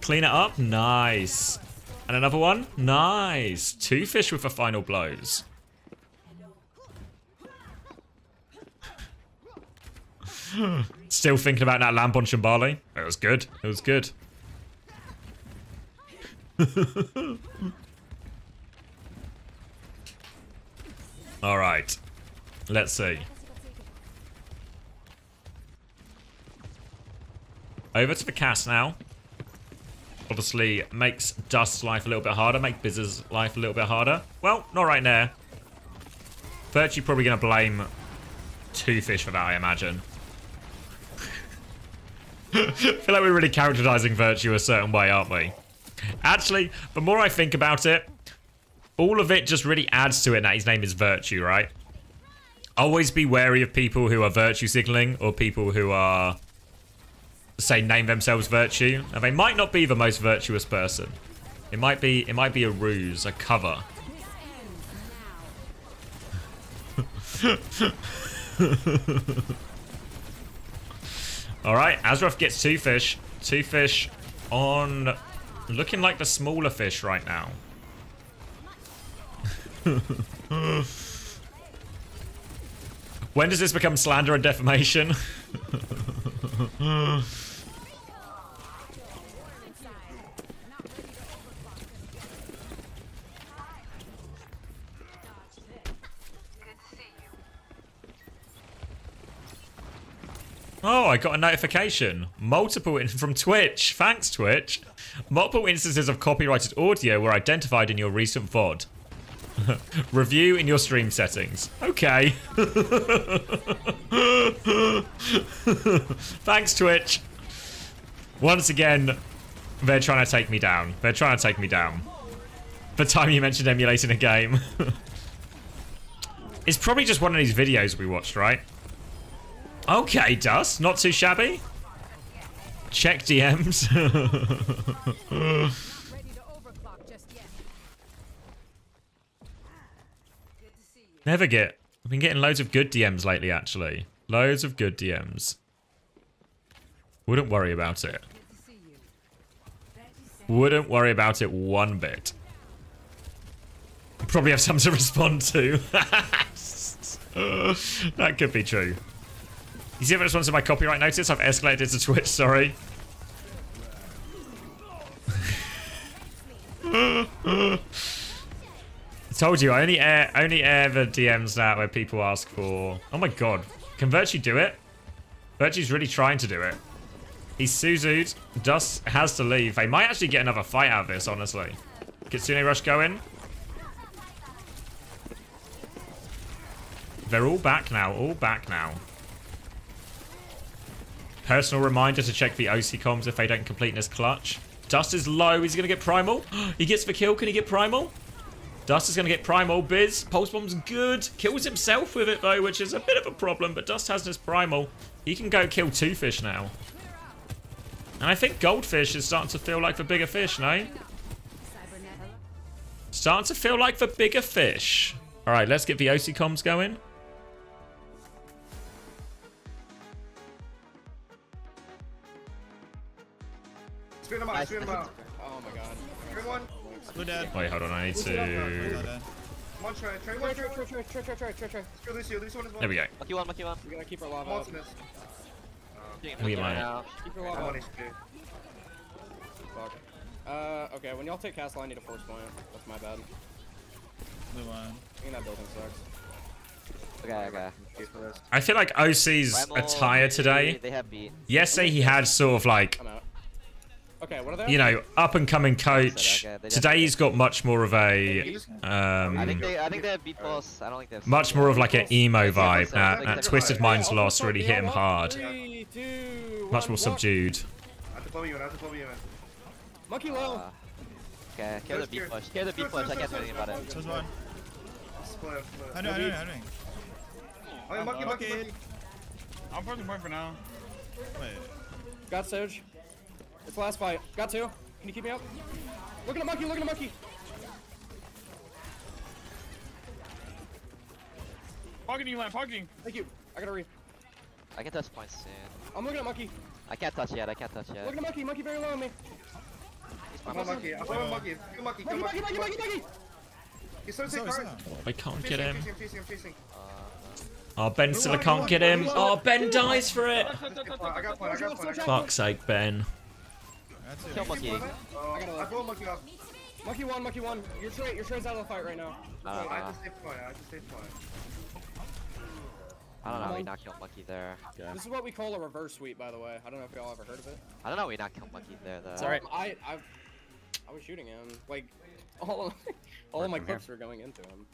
A: Clean it up. Nice. And another one. Nice. Two fish with the final blows. Still thinking about that lamp on Shambali. It was good. It was good. All right. Let's see. Over to the cast now. Obviously, makes Dust's life a little bit harder. Make Bizz's life a little bit harder. Well, not right there. Virtue probably going to blame two fish for that, I imagine. I feel like we're really characterizing Virtue a certain way, aren't we? Actually, the more I think about it, all of it just really adds to it that his name is Virtue, right? Always be wary of people who are virtue signaling or people who are, say, name themselves Virtue. And they might not be the most virtuous person. It might be a ruse, a cover. Alright, Azeroth gets two fish. Two fish on... looking like the smaller fish right now. When does this become slander and defamation? Oh, I got a notification. Multiple from Twitch. Thanks, Twitch. Multiple instances of copyrighted audio were identified in your recent VOD. Review in your stream settings. Okay. Thanks, Twitch. Once again, they're trying to take me down. They're trying to take me down. The time you mentioned emulating a game. It's probably just one of these videos we watched, right? Okay, Dust. Not too shabby. Check DMs. Never get. I've been getting loads of good DMs lately, actually. Loads of good DMs. Wouldn't worry about it. Wouldn't worry about it one bit. Probably have something to respond to. That could be true. You see if it responds to my copyright notice? I've escalated to Twitch, sorry. I told you, I only air the DMs now where people ask for... Oh my god. Can Virtue do it? Virtue's really trying to do it. He's Suzu'd. Dust has to leave. They might actually get another fight out of this, honestly. Kitsune Rush going. They're all back now. All back now. Personal reminder to check the OC comms if they don't complete in his clutch. Dust is low. He's going to get Primal. He gets the kill. Can he get Primal? Dust is going to get Primal. Biz. Pulse Bomb's good. Kills himself with it, though, which is a bit of a problem. But Dust has this Primal. He can go kill 2 fish now. And I think Goldfish is starting to feel like the bigger fish, no? Starting to feel like the bigger fish. All right, let's get the OC comms going.
O: Spin him out, spin him out. Oh my god. Trey one.
J: Blue dead.
A: Wait, hold on, I need to...
O: Come on, Trey. Trey one, Trey.
A: There we go.
K: Monkey one.
O: We're gonna keep our lava up.
A: We might.
O: Keep your lava up. Fuck. Okay, when y'all take castle, I need a force point. That's my bad.
J: Blue one.
O: I think that building sucks.
K: Okay.
A: I feel like OC's attire today.
K: They have beat.
A: Yesterday he had sort of like...
O: Okay, what are they?
A: You know, up and coming coach. Today he's got much more of a
K: I think they have beat boss. I don't think they have
A: much more of like an emo vibe. That Twisted Minds loss really hit him hard.
O: 3, 2,
A: much more subdued.
O: Monkey low.
K: Okay, kill the beat push. Kill the beat push. I can't do anything about it.
J: Chose one. How doing?
O: Okay, monkey.
J: I'm fucking point for now. Wait.
O: Got Surge. It's the last fight. Got 2. Can you keep me up? Look at the monkey,
J: Pocketing, Lamp, pocketing.
O: Thank you. I gotta read.
K: I can touch points soon.
O: I'm looking at monkey.
K: I can't touch yet.
O: Look at the monkey. Monkey very low on me.
K: I'm
O: monkey. He's so sick,
A: I can't get him.
O: I'm chasing.
A: Oh, Ben still can't get him. Oh, Ben dies for it.
O: I got point.
A: Fuck's sake, Ben.
K: Kill monkey.
O: I throw monkey off. Monkey one. Your trade's out of the fight right now. I just saved point.
K: I don't know. We not kill monkey there.
O: Yeah. This is what we call a reverse sweep, by the way. I don't know if y'all ever heard of it.
K: I don't know. We not kill monkey there though.
O: Sorry. I was shooting him. Like all of my clips were going into him.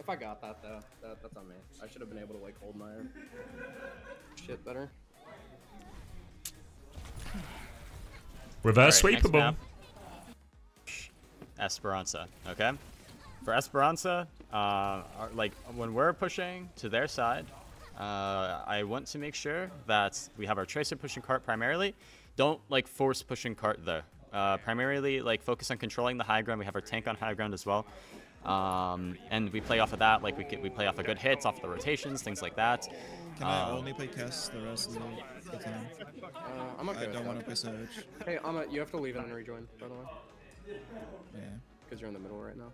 O: If I got that though, that's on me. I should have been able to like hold my shit better.
A: Reverse sweepable.
P: Esperanza, okay? For Esperanza, like when we're pushing to their side, I want to make sure that we have our Tracer pushing cart primarily. Don't like force pushing cart though. Primarily like focus on controlling the high ground. We have our tank on high ground as well. And we play off of that, like we play off of good hits, off of the rotations, things like that.
J: Can I only play Kess the rest of the time?
O: I'm okay.
J: I don't want to play Surge.
O: Hey, you have to leave it and rejoin, by the way.
J: Yeah.
O: Because you're in the middle right now.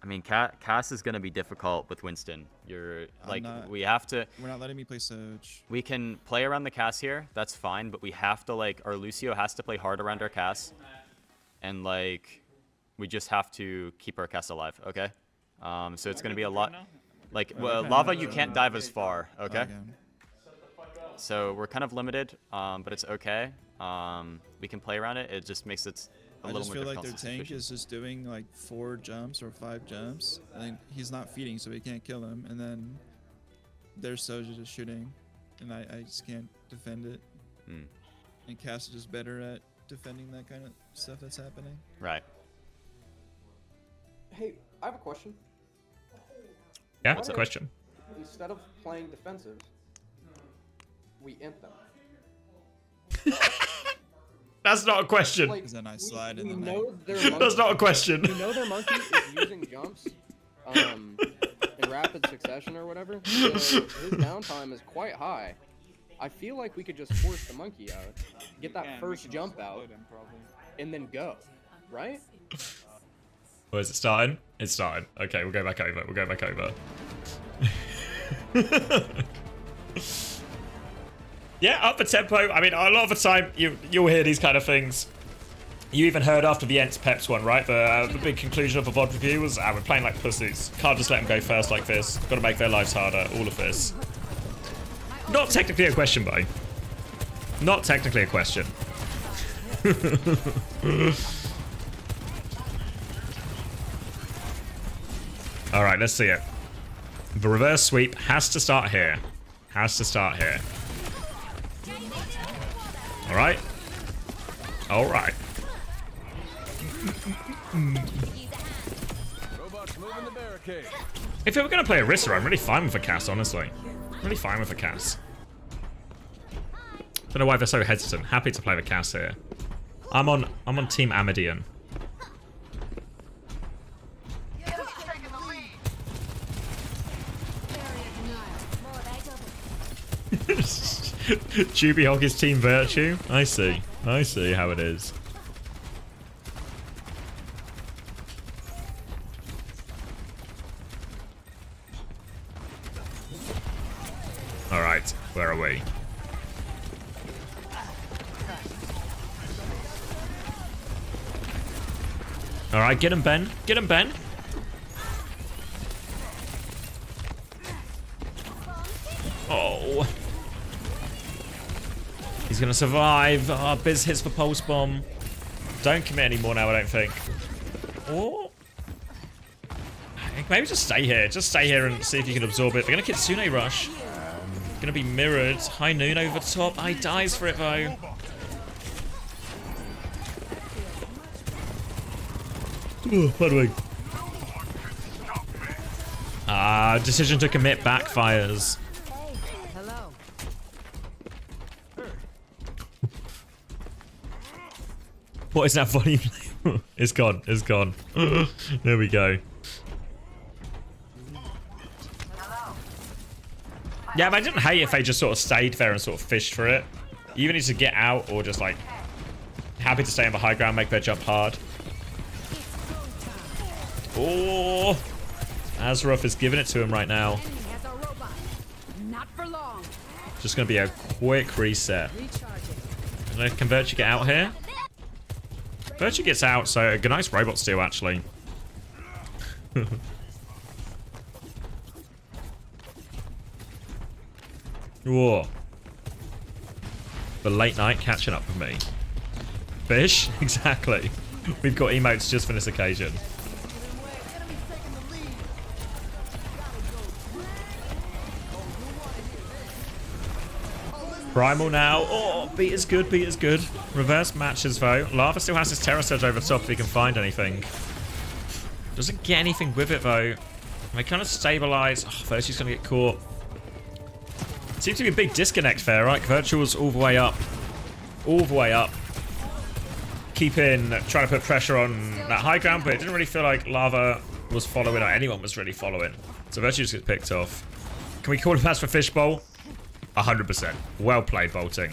P: I mean, Cass is going to be difficult with Winston. We have to...
J: We're not letting me play Surge.
P: We can play around the Cass here, that's fine, but we have to, like, our Lucio has to play hard around our Cass. And, like, we just have to keep our Cass alive, okay? So it's going to be a lot... Like, lava, you can't dive as far, okay? So we're kind of limited, but it's okay. We can play around it. It just makes it a little more difficult.
J: I just feel like their tank is just doing like 4 jumps or 5 jumps, and he's not feeding, so we can't kill him. And then their Soja is just shooting, and I just can't defend it. And Cass is just better at defending that kind of stuff that's happening.
P: Right.
O: Hey, I have a question.
A: Yeah, it's a question.
O: Instead of playing defensive, we imp them.
A: That's not a question.
O: Like,
J: is a nice slide in
O: we
J: the
O: know their
A: monkey, that's not a question.
O: We know their monkey is using jumps in rapid succession or whatever, so his downtime is quite high. I feel like we could just force the monkey out, get that first jump out, and then go, right?
A: Oh, is it starting? It's starting. Okay, we'll go back over. Yeah, up the tempo. I mean, a lot of the time you'll hear these kind of things. You even heard after the Ents Peps one, right? The big conclusion of a VOD review was, we're playing like pussies. Can't just let them go first like this. Got to make their lives harder. All of this. Not technically a question, though. Not technically a question. All right, let's see it. The reverse sweep has to start here. Has to start here. All right. All right. If we were going to play Orisa, I'm really fine with a Cass, honestly. Really fine with a Cass. Don't know why they're so hesitant. Happy to play the Cass here. I'm on Team Amadian. Juby Hog is Team Virtue. I see. I see how it is. Alright, where are we? Alright, get him, Ben. Get him, Ben. Oh. He's gonna survive. Oh, Biz hits the pulse bomb. Don't commit anymore now, I don't think. Or maybe just stay here. Just stay here and see if you can absorb it. They're gonna Kitsune Rush. Gonna be mirrored. High Noon over top. I dies for it though. Oh, by the way. Decision to commit backfires. What is that volume? It's gone. It's gone. There we go. Yeah, but I didn't hate if they just sort of stayed there and sort of fished for it. You either need to get out or just like happy to stay on the high ground, make their jump hard. Oh, Azeroth is giving it to him right now. Just gonna be a quick reset. Can Virtue get out here? Virtue gets out, so a nice robot steal actually. Whoa. The late night catching up with me. Fish? Exactly. We've got emotes just for this occasion. Primal now. Oh, beat is good, beat is good. Reverse matches though. Lava still has his Terror Surge over top if he can find anything. Doesn't get anything with it though. They kind of stabilize. Oh, Virtue's gonna get caught. Seems to be a big disconnect there, right? Virtual's all the way up. All the way up. Trying to put pressure on that high ground, but it didn't really feel like Lava was following or anyone was really following. So Virtue just gets picked off. Can we call a pass for Fishbowl? 100%. Well played, Bolting.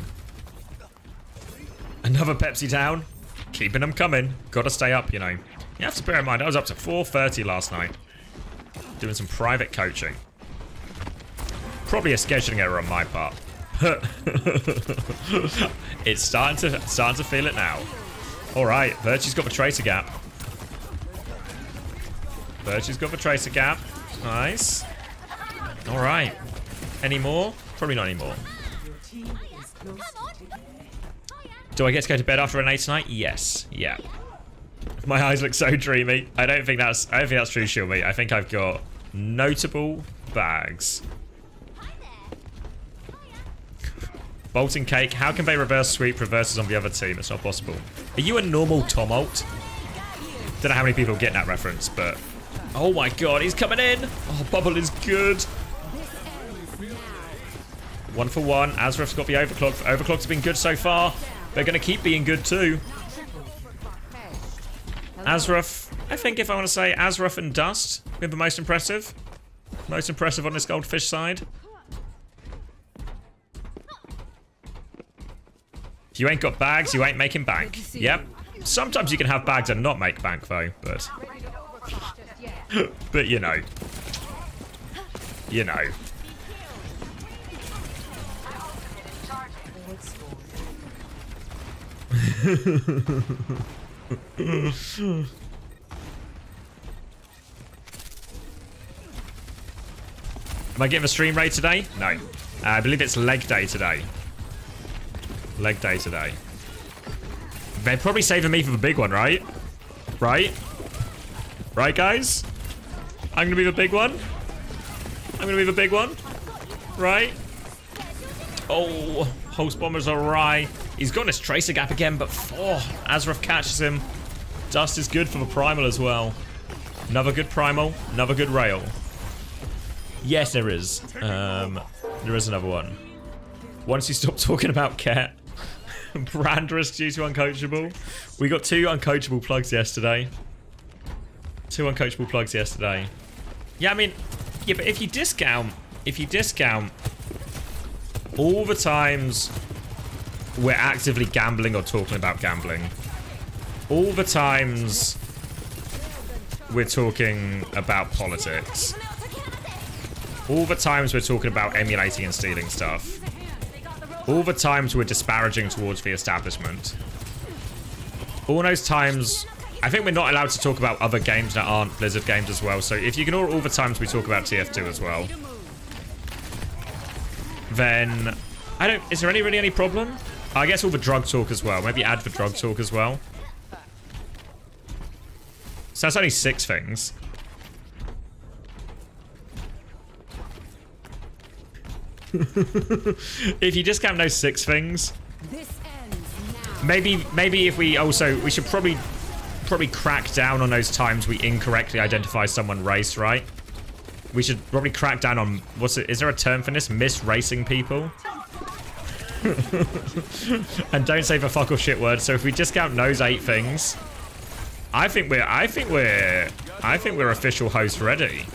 A: Another Pepsi down. Keeping them coming. Gotta stay up, you know. You have to bear in mind, I was up to 4:30 last night. Doing some private coaching. Probably a scheduling error on my part. It's starting to feel it now. Alright, Virtue's got the Tracer Gap. Virtue's got the Tracer Gap. Nice. Alright. Any more? Probably not anymore. Do I get to go to bed after an 8 tonight? Yes. Yeah. My eyes look so dreamy. I don't think that's true, Shilmy. I think I've got notable bags. Bolting Cake. How can they reverse sweep reverses on the other team? It's not possible. Are you a normal Tomalt? Don't know how many people are getting that reference, but... Oh my god, he's coming in! Oh, Bubble is good. 1 for 1. Azeroth's got the Overclock. Overclock's been good so far. They're going to keep being good too. Azeroth, I think if I want to say Azeroth and Dust, we're the most impressive. Most impressive on this Goldfish side. If you ain't got bags, you ain't making bank. Yep. Sometimes you can have bags and not make bank though, but... but you know. You know. Am I getting a stream raid today? No. I believe it's leg day today. Leg day today. They're probably saving me for the big one, right? Right? Right, guys? I'm gonna be the big one. I'm gonna be the big one. Right? Oh, Host Bomber's awry. He's got his Tracer Gap again, but Azrath catches him. Dust is good for the Primal as well. Another good Primal, another good Rail. Yes, there is. There is another one. Once you stop talking about Cat, brand risk due to uncoachable. We got 2 uncoachable plugs yesterday. 2 uncoachable plugs yesterday. Yeah, I mean, yeah, but if you discount all the times we're actively gambling or talking about gambling, all the times we're talking about politics, all the times we're talking about emulating and stealing stuff, all the times we're disparaging towards the establishment, all those times, I think we're not allowed to talk about other games that aren't Blizzard games as well. So if you ignore all the times we talk about TF2 as well, then is there really any problem? I guess all the drug talk as well. Maybe add the drug talk as well. So that's only 6 things. If you discount those 6 things, maybe if we should probably crack down on those times we incorrectly identify someone race, right? We should probably crack down on, is there a term for this? Misracing people? And don't say the fuck or shit word. So if we discount those 8 things, I think we're official host ready.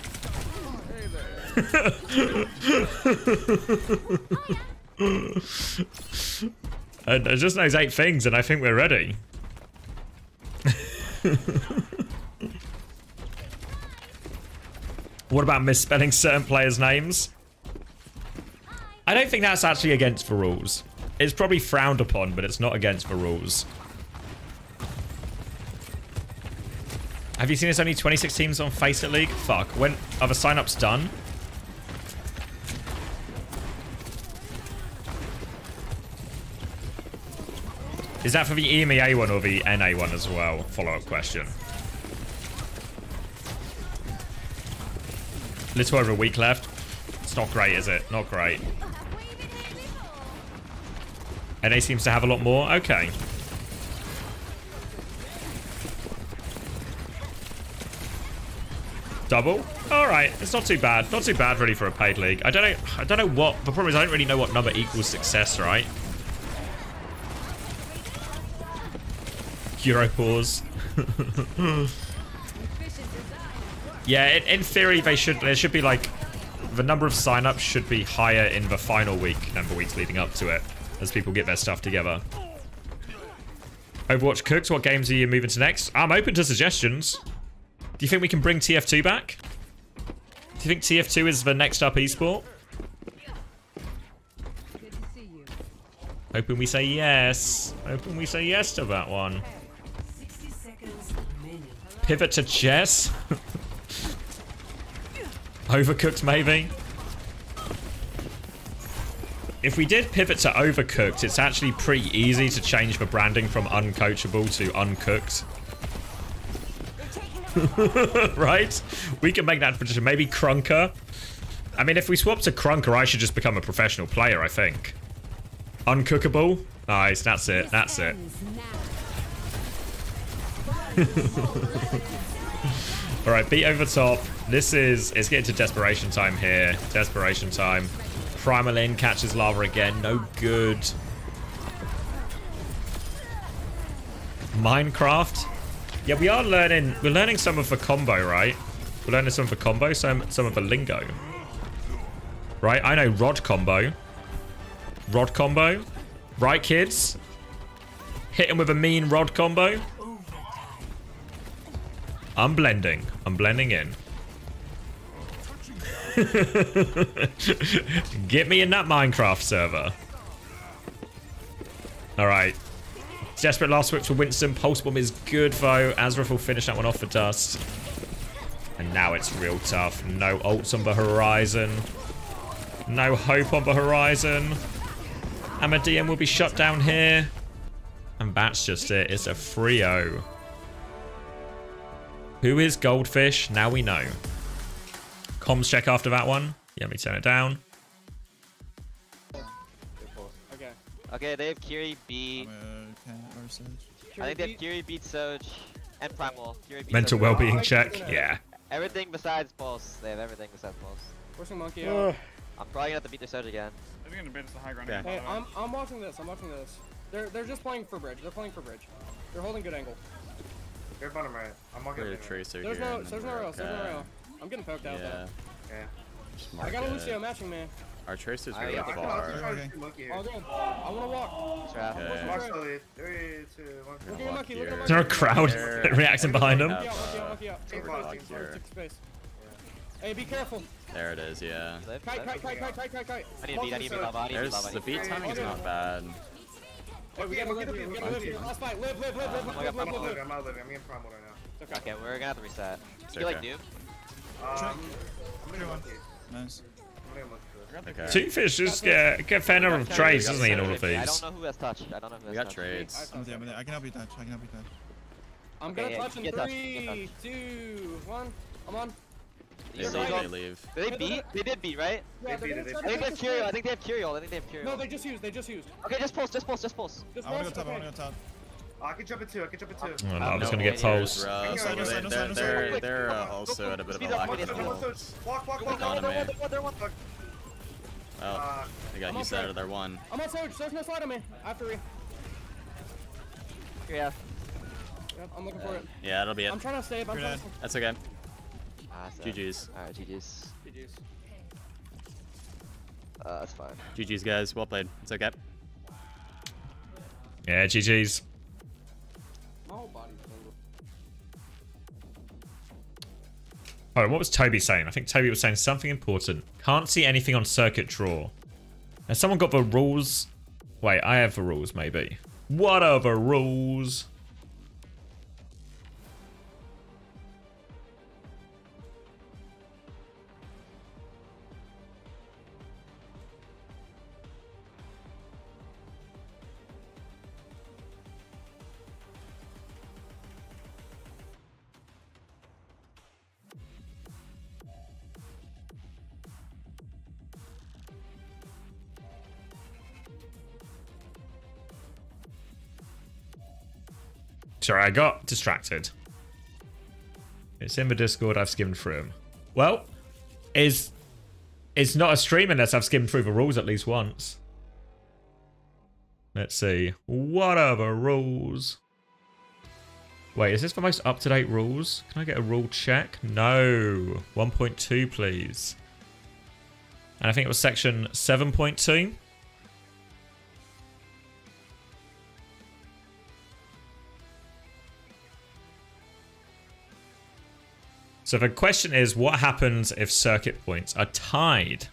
A: And just those 8 things, and I think we're ready. What about misspelling certain players' names? I don't think that's actually against the rules. It's probably frowned upon, but it's not against the rules. Have you seen there's only 26 teams on Faceit League? Fuck. When are the sign-ups done? Is that for the EMEA one or the NA one as well? Follow-up question. Little over a week left. It's not great, is it? Not great. NA seems to have a lot more. Okay. Double? Alright, it's not too bad. Not too bad really for a paid league. I don't know what the problem is. I don't really know what number equals success, right? Euro pause. Yeah, in theory there should be like the number of signups should be higher in the final week than the weeks leading up to it, as people get their stuff together. Overwatch cooked. What games are you moving to next? I'm open to suggestions. Do you think we can bring TF2 back? Do you think TF2 is the next up esport? Hoping we say yes. Hoping we say yes to that one. Pivot to chess? Overcooked, maybe? If we did pivot to Overcooked, it's actually pretty easy to change the branding from uncoachable to uncooked. Right? We can make that position. Maybe Crunker. I mean, if we swap to Crunker, I should just become a professional player, I think. Uncookable. Nice, that's it. That's it. Alright, beat over top. It's getting to desperation time here. Desperation time. Primal in, catches lava again. No good. Minecraft. Yeah, we're learning some of the combo, right? We're learning some of the combo, some of the lingo. Right? I know rod combo. Rod combo. Right, kids? Hit him with a mean rod combo. I'm blending. I'm blending in. Get me in that Minecraft server. Alright. Desperate last whip for Winston. Pulse Bomb is good, though. Azrath will finish that one off for Dust. And now it's real tough. No ults on the horizon. No hope on the horizon. Amadiem will be shut down here. And that's just it. It's a 3-0. Who is Goldfish? Now we know. Comms check after that one. Yeah, let me turn it down.
I: Okay.
Q: Okay, they have Kiri, B. I think they have Kiri, beat Soj, and Primal. Kiri, beat
A: Mental
Q: Soj.
A: well-being check. Yeah.
Q: Everything besides Pulse. They have everything besides Pulse.
O: Where's the monkey out?
Q: I'm probably gonna have to beat their Soj again.
I: I think I'm gonna the high ground.
P: Yeah.
O: Hey, I'm watching this. I'm watching this. They're just playing for bridge. They're playing for bridge. They're holding good angle.
I: They're bottom right. I'm walking.
P: There's a Tracer
O: There's
P: here.
O: no
P: and
O: rail.
P: then
O: There's no rail. I'm getting poked out though.
I: Yeah.
P: Just
O: I got a
P: mark
O: Lucio
P: it.
O: matching me.
P: Our Tracer's
Q: I
P: really
Q: got the
P: far.
O: All good. I wanna walk.
Q: Trap.
P: Okay.
I: Watch slowly. 3, 2, 1.
O: Look at your monkey. Look at your
A: Is there a
O: monkey.
A: crowd reacting behind him?
O: Monkey out. Monkey out.
P: Take
O: Space. Hey, be careful.
P: There it is, yeah.
Q: I need to beat Lava.
P: There's the beat timing is not bad.
O: Hey, we gotta live here. We gotta live here. Last fight. Live.
I: I'm out living. I'm out living. I'm getting primal right now.
Q: Okay, we're gonna have to reset.
P: It's
Q: You like
P: okay.
Q: Doom?
I: I'm gonna go monkey.
J: Nice.
I: I'm gonna go monkey.
P: Okay.
A: Two fish just get fair number of trades, doesn't he, in all of
Q: I
A: these?
Q: don't know who has touched. I don't know who has
P: We got
Q: touched.
P: trades.
J: I'm there. I can help you touch. I can help you touch.
O: I'm
Q: Okay,
O: gonna
Q: yeah,
O: touch in
Q: get touch,
O: 3, 2, 1. I'm on.
P: They leave, they leave.
Q: Did they beat? They did beat, right?
O: Yeah,
I: They beat it,
O: they're
I: they
O: gonna
Q: I think they have
O: try
Q: Curio.
O: to
Q: I think they have Curio. I think they have Curio.
O: No, they just used.
Q: Okay, just pulse. Just
O: Just
J: I wanna go
O: pulse,
J: top. I
O: okay.
J: wanna go top.
I: I can jump it too.
A: Oh, no, I'm just gonna get pulse.
P: They're also at a bit of a lack of health.
I: Walk.
P: Economy.
Q: They're one.
P: Oh, they got used out of their one.
O: I'm on Surge. There's no slide on me. I have to re.
Q: Yeah.
O: Yep, I'm looking for it.
P: Yeah, that'll be it.
O: I'm trying to save. I'm trying to...
P: That's okay.
Q: So,
P: GG's.
Q: Alright, GG's.
O: GG's.
Q: That's fine.
P: GG's, guys. Well played. It's okay.
A: Yeah, GG's.
O: My whole body's single.
A: Hold on, what was Toby saying? I think Toby was saying something important. Can't see anything on circuit draw. Has someone got the rules? Wait, I have the rules, maybe. What are the rules? Sorry, I got distracted. It's in the Discord. I've skimmed through them. Well, it's not a stream unless I've skimmed through the rules at least once. Let's see. What are the rules? Wait, is this the most up-to-date rules? Can I get a rule check? No. 1.2, please. And I think it was section 7.2. So the question is, what happens if circuit points are tied?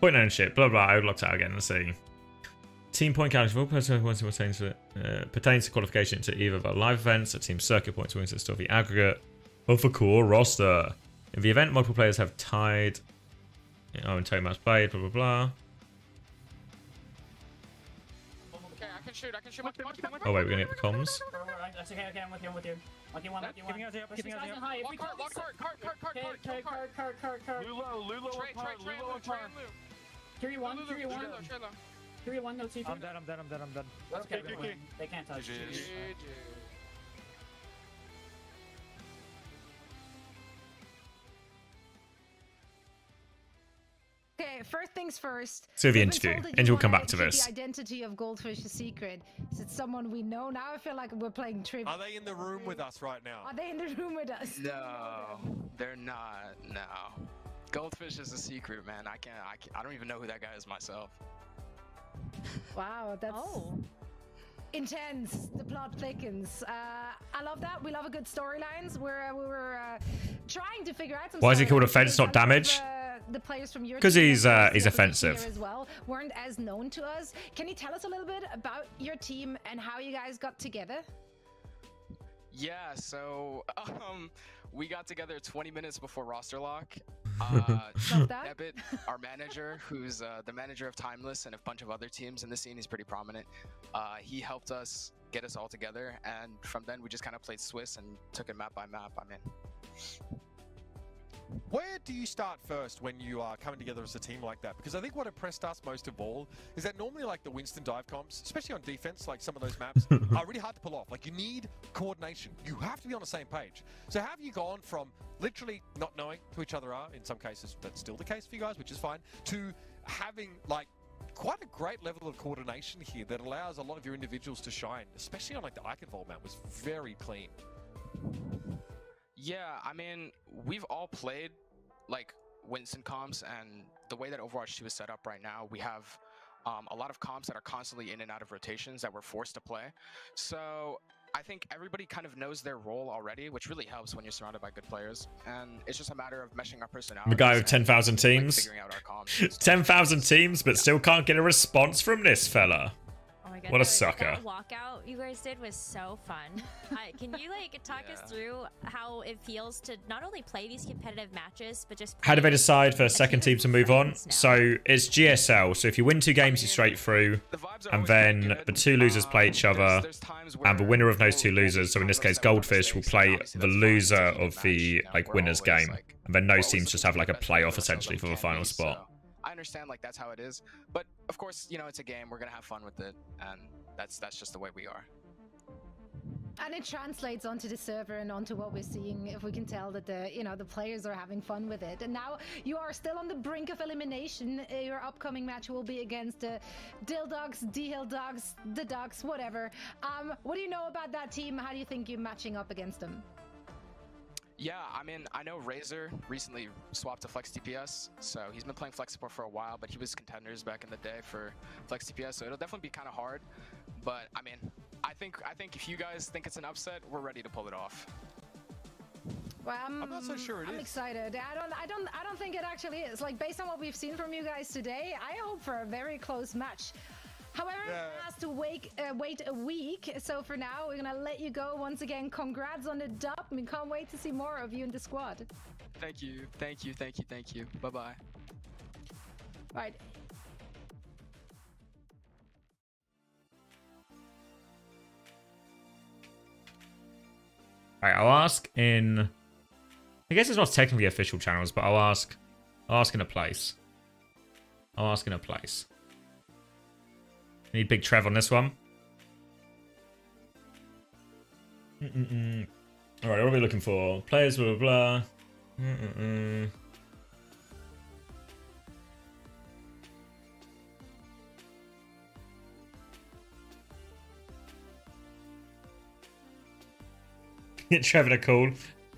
A: Point ownership, blah blah. I would locked out again. Let's see. Team point counting for all personal points pertains to qualification to either the live events, a team circuit points wins the the aggregate of the core roster. In the event, multiple players have tied. And total match played. Blah blah blah.
N: Okay, I can shoot.
A: Oh wait, we're gonna get the comms.
M: That's okay, I'm with you. Lucky one. Giving us up. Cart.
I: Lulo,
M: Cart. Carry one. No TP.
E: I'm dead.
M: Okay, they can't touch.
R: Okay, first things first.
A: So the
R: we've been
A: interview.
R: told that you
A: And we'll come
R: wanna
A: back to
R: keep
A: this.
R: The identity of Goldfish a secret. Is it someone we know? Now I feel like we're playing trivia.
S: Are they in the room with us right now?
R: Are they in the room with us?
N: No, they're not. No. Goldfish is a secret, man. I don't even know who that guy is myself.
R: Wow, that's intense. The plot thickens. I love that. We love a good storylines. We were trying to figure out some.
A: Why is he called
R: storylines
A: offense,
R: because
A: not
R: a lot of,
A: damage?
R: The players from your
A: 'Cause
R: team
A: he's,
R: and
A: he's
R: the
A: offensive.
R: here as well weren't as known to us. Can you tell us a little bit about your team and how you guys got together?
N: Yeah, so we got together 20 minutes before roster lock. Debit, our manager, who's the manager of Timeless and a bunch of other teams in the scene, he's pretty prominent. He helped us get us all together, and from then we just kind of played Swiss and took it map by map. I mean,
S: where do you start first when you are coming together as a team like that? Because I think what impressed us most of all is that normally like the Winston dive comps, especially on defense, like some of those maps, are really hard to pull off. Like you need coordination. You have to be on the same page. So how have you gone from literally not knowing who each other are, in some cases that's still the case for you guys, which is fine, to having like quite a great level of coordination here that allows a lot of your individuals to shine, especially on like the Eichenwald map was very clean.
N: yeah, I mean, we've all played like Winston comps, and the way that Overwatch 2 is set up right now, we have a lot of comps that are constantly in and out of rotations that we're forced to play. So I think everybody kind of knows their role already, which really helps when you're surrounded by good players. And it's just a matter of meshing our personalities.
A: The guy with 10,000 teams.
N: Like, figuring out our comps.
A: 10,000 teams, but still can't get a response from this fella.
T: Oh my god,
A: What a sucker.
T: That walkout you guys did was so fun. Can you like talk us through how it feels to not only play these competitive matches, but just
A: How do they decide for a second team to move on? So it's GSL. So if you win 2 games, you're straight through. And then the 2 losers play each other. And the winner of those 2 losers, so in this case Goldfish, will play the loser of the like winner's game. And then those teams just have like a playoff essentially for the final spot.
N: I understand like that's how it is, but of course, you know, it's a game. We're gonna have fun with it, and that's just the way we are.
R: And it translates onto the server and onto what we're seeing. If we can tell that the players are having fun with it. And now you are still on the brink of elimination. Your upcoming match will be against the Dill Dogs, D-Hill Dogs, the Dogs, whatever. What do you know about that team? How do you think you're matching up against them?
N: Yeah, I mean, I know Razor recently swapped to Flex TPS, so he's been playing Flex support for a while, but he was contenders back in the day for Flex TPS, so it'll definitely be kind of hard. But I mean, I think if you guys think it's an upset, we're ready to pull it off.
R: Well,
S: I'm not so sure
R: I'm excited. I don't think it actually is. Like based on what we've seen from you guys today, I hope for a very close match. However, it has to wait a week. So for now, we're gonna let you go. Once again, congrats on the dub. We can't wait to see more of you in the squad.
N: Thank you. Bye-bye.
R: Right.
A: Alright, I'll ask in... I guess it's not technically official channels, but I'll ask in a place. Need Big Trev on this one. Alright, what are we looking for? Players, blah, blah, blah. Get Trev in a call.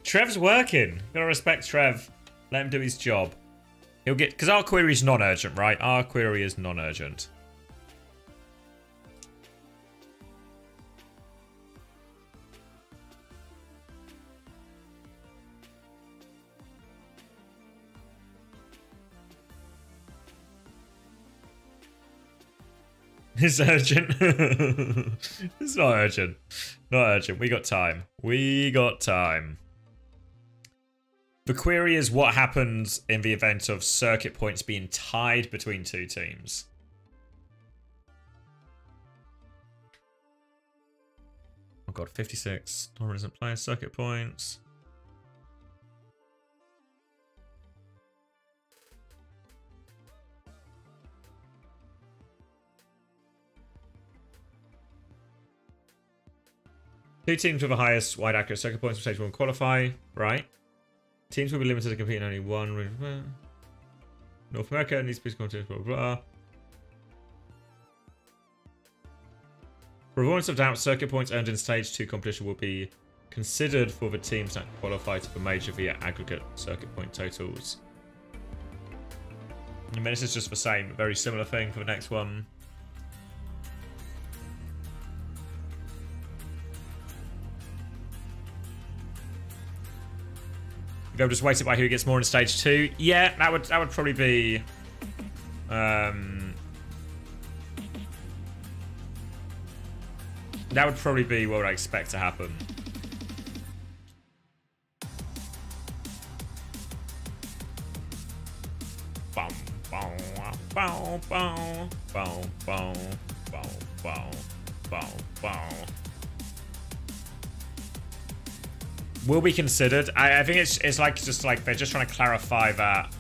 A: Trev's working. Gotta respect Trev. Let him do his job. He'll get... Because our query is non-urgent, right? Our query is non-urgent. It's urgent. It's not urgent. Not urgent. We got time. The query is what happens in the event of circuit points being tied between 2 teams. Oh god, 56. Torment isn't playing circuit points. Two teams with the highest wide accurate circuit points will qualify, right? Teams will be limited to compete in only one. North America needs to be content, blah, blah, blah. For avoidance of doubt, circuit points earned in Stage 2 competition will be considered for the teams that qualify to the major via aggregate circuit point totals. I mean, this is just the same, very similar thing for the next one. They'll just weight it by who gets more in Stage 2. Yeah, that would probably be... that would probably be what I expect to happen. Will be considered. I think it's like just like they're just trying to clarify that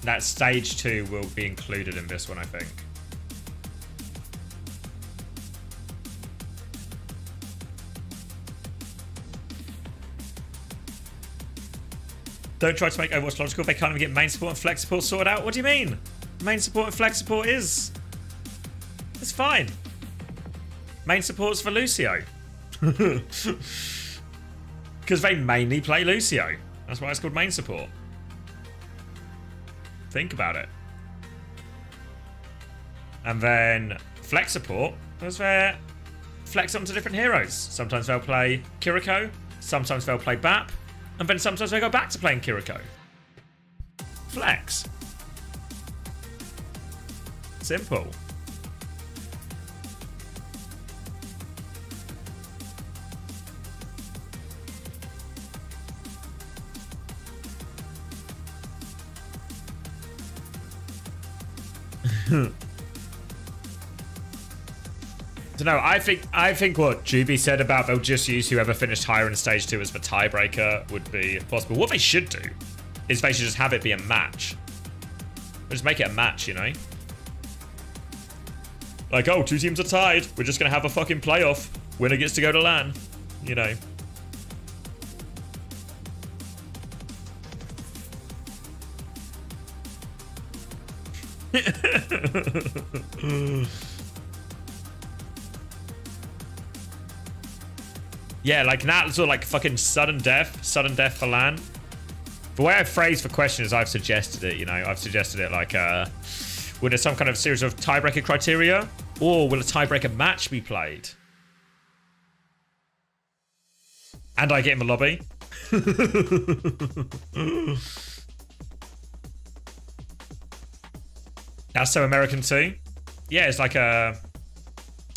A: that Stage 2 will be included in this one, I think. Don't try to make Overwatch logical. They can't even get main support and flex support sorted out. What do you mean? Main support and flex support is... it's fine. Main support's for Lucio. Because they mainly play Lucio. That's why it's called main support. Think about it. And then flex support is where flex onto different heroes. Sometimes they'll play Kiriko, sometimes they'll play BAP, and then sometimes they go back to playing Kiriko. Flex. Simple. Don't know. I think what Juby said about they'll just use whoever finished higher in Stage 2 as the tiebreaker would be possible. What they should do is they should just have it be a match. Just make it a match, you know? Like, oh, 2 teams are tied. We're just gonna have a fucking playoff. Winner gets to go to LAN. You know. Yeah, like that sort of like fucking sudden death for LAN. The way I phrased the question is I've suggested it, you know, I've suggested it like, will there some kind of series of tiebreaker criteria, or will a tiebreaker match be played? And I get in the lobby. That's so American too. Yeah, it's like a,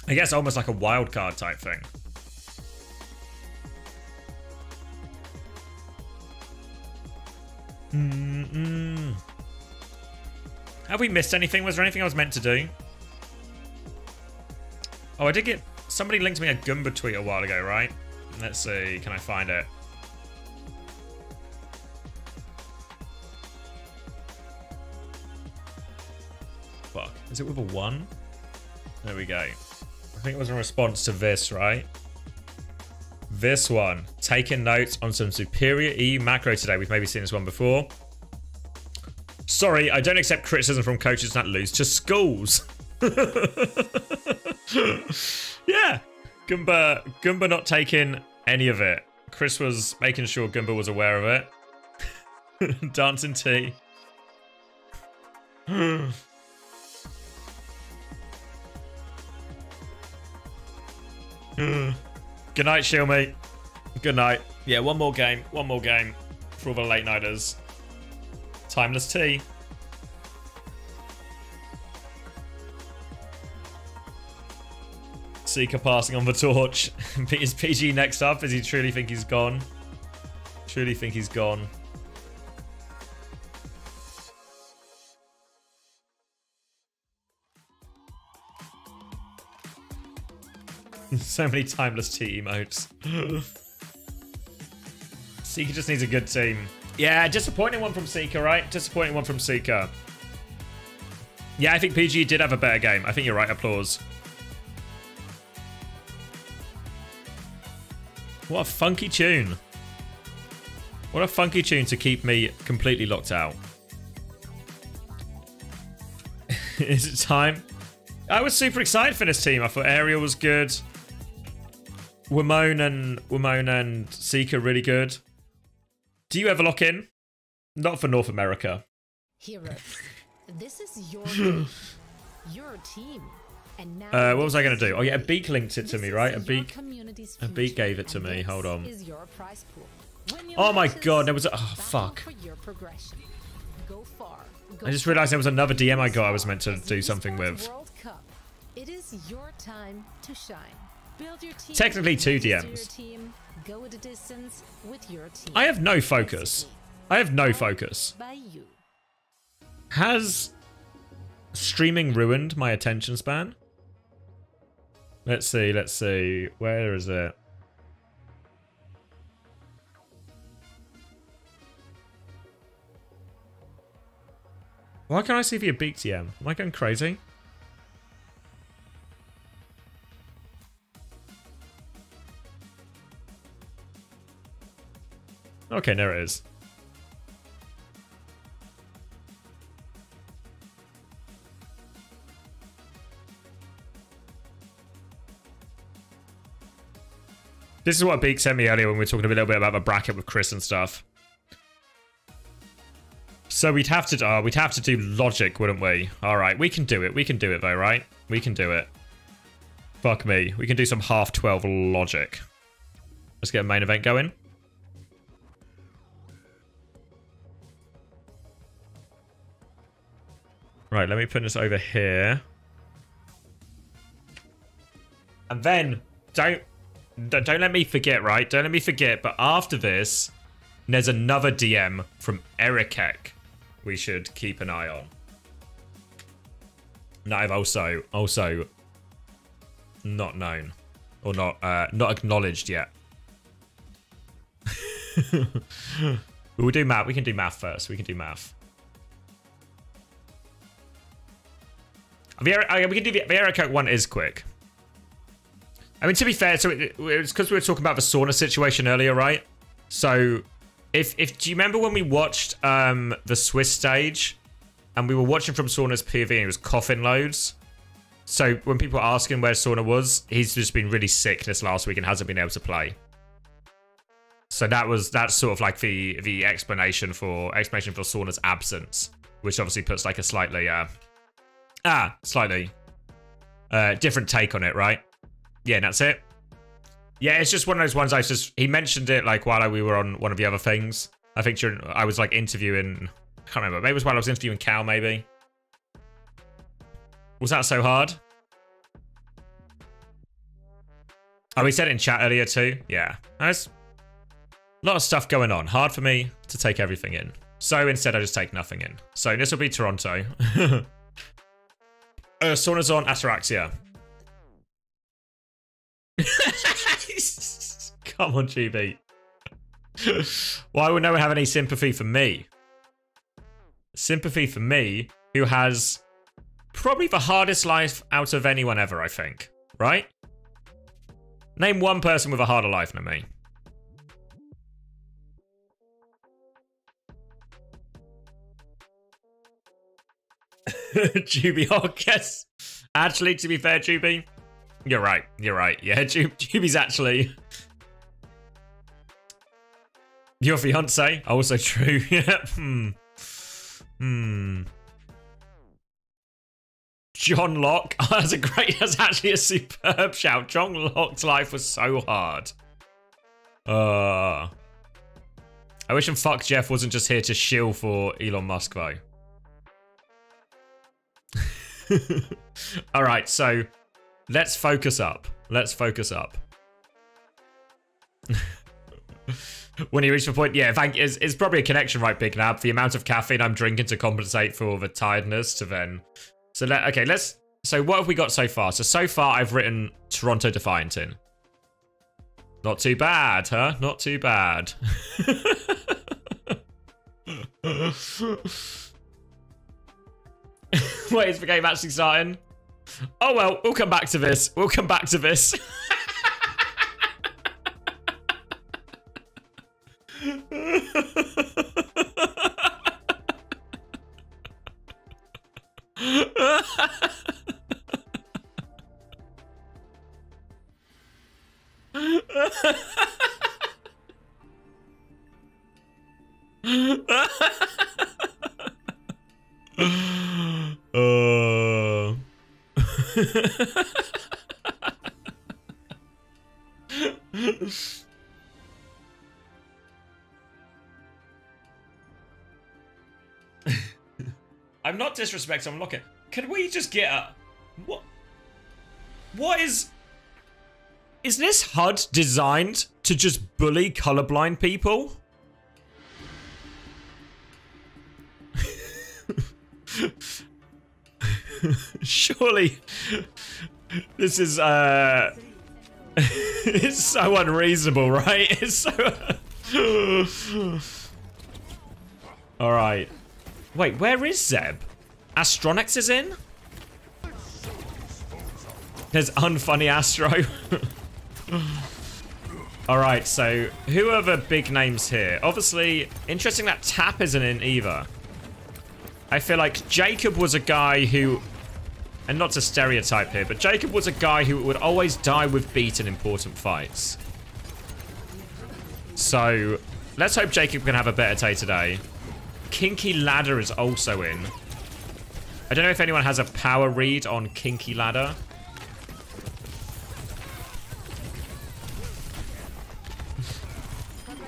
A: I guess almost like a wild card type thing. Have we missed anything? Was there anything I was meant to do? Oh, I did get... somebody linked me a Goomba tweet a while ago, right? Let's see. Can I find it? Fuck. Is it with a 1? There we go. I think it was in response to this, right? This one. Taking notes on some superior EU macro today. We've maybe seen this one before. Sorry, I don't accept criticism from coaches that lose to schools. Yeah. Goomba not taking any of it. Chris was making sure Goomba was aware of it. Dancing tea. Good night, Shilmy. Good night. Yeah, one more game. One more game for all the late nighters. Timeless tea. Seeker passing on the torch. Is PG next up? Does he truly think he's gone? Truly think he's gone. So many timeless tea emotes. Seeker just needs a good team. Yeah, disappointing one from Seeker, right? Disappointing one from Seeker. Yeah, I think PG did have a better game. I think you're right. Applause. What a funky tune. What a funky tune to keep me completely locked out. Is it time? I was super excited for this team. I thought Ariel was good. Wimone and Seeker really good. Do you ever lock in? Not for North America.
R: Heroes, this is your game, your team. And now
A: what was I going to do? Oh yeah, a Beak linked it to me, right? A Beak gave it to me. Hold on. Oh my god, there was a... Oh, fuck. I just realised there was another DM I got I was meant to do something with.
R: It is your time to shine. Build your team.
A: Technically 2 DMs.
R: Go at a distance with your team.
A: I have no focus. I have no focus. Has streaming ruined my attention span? Let's see, let's see. Where is it? Why can't I see via Beak TM? Am I going crazy? Okay, there it is. This is what Beak sent me earlier when we were talking a little bit about the bracket with Chris and stuff. So we'd have to do logic, wouldn't we? All right, we can do it. We can do it though, right? We can do it. Fuck me. We can do some half 12 logic. Let's get a main event going. Right, let me put this over here. And then don't let me forget, right? Don't let me forget, but after this, there's another DM from Erikek we should keep an eye on. And I've also not known. Or not acknowledged yet. We'll do math. We can do math first. We can do math. We can do the Erikek one is quick. I mean, to be fair, so it's because we were talking about the sauna situation earlier, right? So, do you remember when we watched the Swiss stage, and we were watching from Sauna's POV, and he was coughing loads? So when people are asking where Sauna was, he's just been really sick this last week and hasn't been able to play. So that's sort of like the explanation for Sauna's absence, which obviously puts like a slightly different take on it, right? Yeah, and that's it. Yeah, it's just one of those ones he mentioned it like while we were on one of the other things. I think I was like interviewing, I can't remember, maybe it was while I was interviewing Cal, maybe. Was that so hard? Oh, we said it in chat earlier too. Yeah, there's a lot of stuff going on. Hard for me to take everything in. So instead I just take nothing in. So this will be Toronto. Sauna's on Ataraxia. Come on, GB. Why would no one have any sympathy for me? Sympathy for me, who has probably the hardest life out of anyone ever, I think. Right? Name one person with a harder life than me. Juby, oh, guess. Actually, to be fair, Juby, you're right. You're right. Yeah, Juby's actually your fiance. Also true. Yeah. John Locke. Oh, that's actually a superb shout. John Locke's life was so hard. I wish and fuck Jeff wasn't just here to shill for Elon Musk though. All right, so let's focus up. Let's focus up. When you reach the point, yeah, it's probably a connection, right, Big Nab? The amount of caffeine I'm drinking to compensate for the tiredness to then. So so what have we got so far? So far I've written Toronto Defiant in. Not too bad, huh? Not too bad. Wait, is the game actually starting? Oh well, we'll come back to this. We'll come back to this. I'm not disrespecting, I'm looking. Can we just get a... What is this HUD designed to just bully colorblind people? Surely this is it's so unreasonable, right? It's so all right. Wait, where is Zeb? Astronix is in? There's unfunny Astro. Alright, so who are the big names here? Obviously, interesting that Tap isn't in either. I feel like Jacob was a guy who, and not to stereotype here, but Jacob was a guy who would always die with beat in important fights. So, let's hope Jacob can have a better day today. Kinky Ladder is also in. I don't know if anyone has a power read on Kinky Ladder.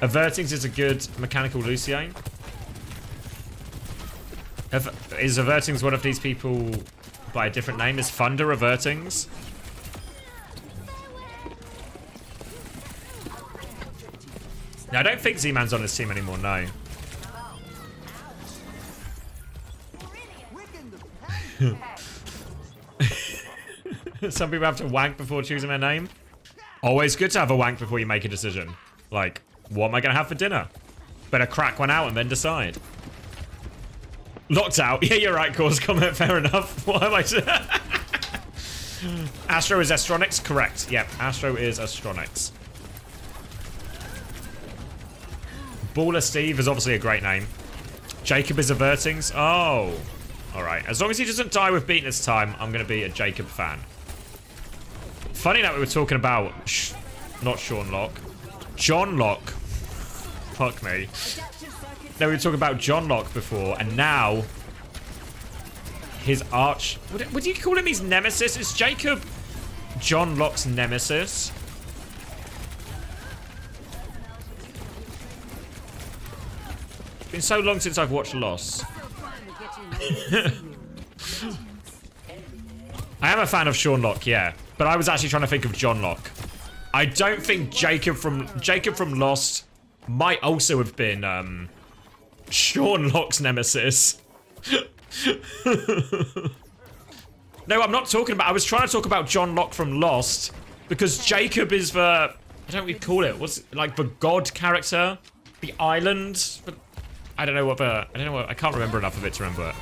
A: Avertings is a good mechanical Lucio. Is Avertings one of these people by a different name? Is Thunder Avertings? No, I don't think Z-Man's on this team anymore, no. Some people have to wank before choosing their name. Always good to have a wank before you make a decision. Like, what am I going to have for dinner? Better crack one out and then decide. Locked out. Yeah, you're right, Cause comment. Fair enough. What am I saying? Astro is Astronix? Correct. Yep, Astro is Astronix. Baller Steve is obviously a great name. Jacob is Avertings. Oh. Alright. As long as he doesn't die with beat this time, I'm going to be a Jacob fan. Funny that we were talking about... not Sean Locke. John Locke. Fuck me. No, we were talking about John Locke before, and now... his arch... Would you call him his nemesis? Is Jacob John Locke's nemesis? It's been so long since I've watched Lost. I am a fan of Sean Locke, yeah. But I was actually trying to think of John Locke. I don't think Jacob from Lost might also have been Sean Locke's nemesis. No, I'm not talking about... I was trying to talk about John Locke from Lost because Jacob is the... I don't know what we call it. What's it, like the god character? The island? I don't know what the... I don't know what... I can't remember enough of it to remember it.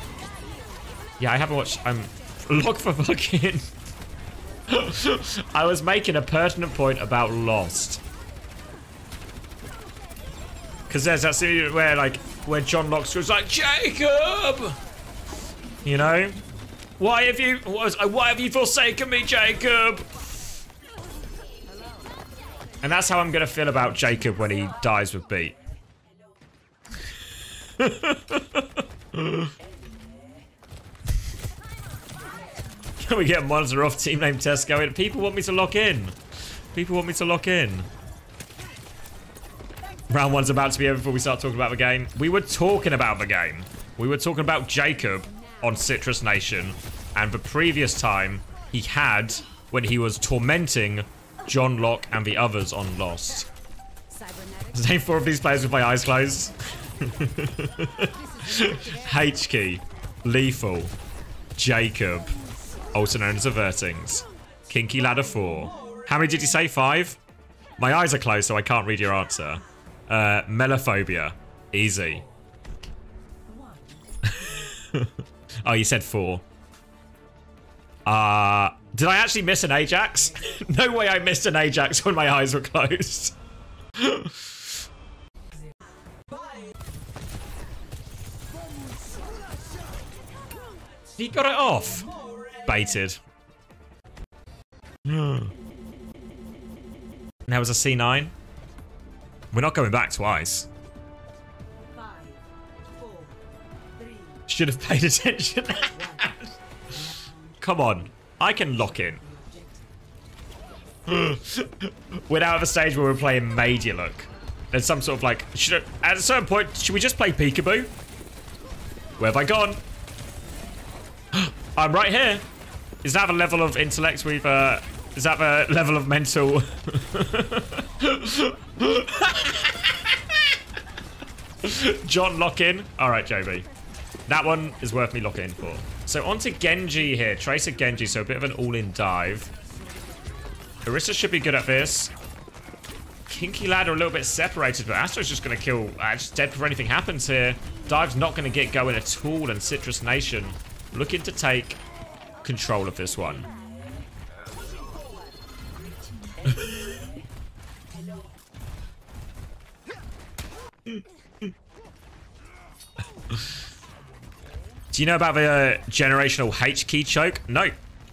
A: Yeah, I haven't watched... Locke for fucking... I was making a pertinent point about Lost. Because there's that scene where, like, where John Locke goes like, Jacob! You know? Why have you forsaken me, Jacob? And that's how I'm going to feel about Jacob when he dies with beat. Can we get a monitor off team name test going? People want me to lock in. People want me to lock in. Round one's about to be over before we start talking about the game. We were talking about the game. We were talking about Jacob on Citrus Nation and the previous time he had when he was tormenting John Locke and the others on Lost. Name 4 of these players with my eyes closed. H-Key, Lethal, Jacob, also known as Avertings, Kinky Ladder 4. How many did you say? 5? My eyes are closed, so I can't read your answer. Melophobia, easy. Oh, you said 4. Did I actually miss an Ajax? No way I missed an Ajax when my eyes were closed. He got it off. Baited. There was a C9. We're not going back twice.
F: 5, 4, 3.
A: Should have paid attention. Come on. I can lock in. We're now at the stage where we're playing Media Look. There's some sort of like... at a certain point, should we just play Peekaboo? Where have I gone? I'm right here. Is that the level of intellect we've... is that the level of mental... John, lock in. All right, JB. That one is worth me locking in for. So onto Genji here. Tracer Genji, so a bit of an all-in dive. Orisa should be good at this. Kinky Lad are a little bit separated, but Astro's just going to kill... just dead before anything happens here. Dive's not going to get going at all, and Citrus Nation looking to take control of this one. Do you know about the generational H key choke? No.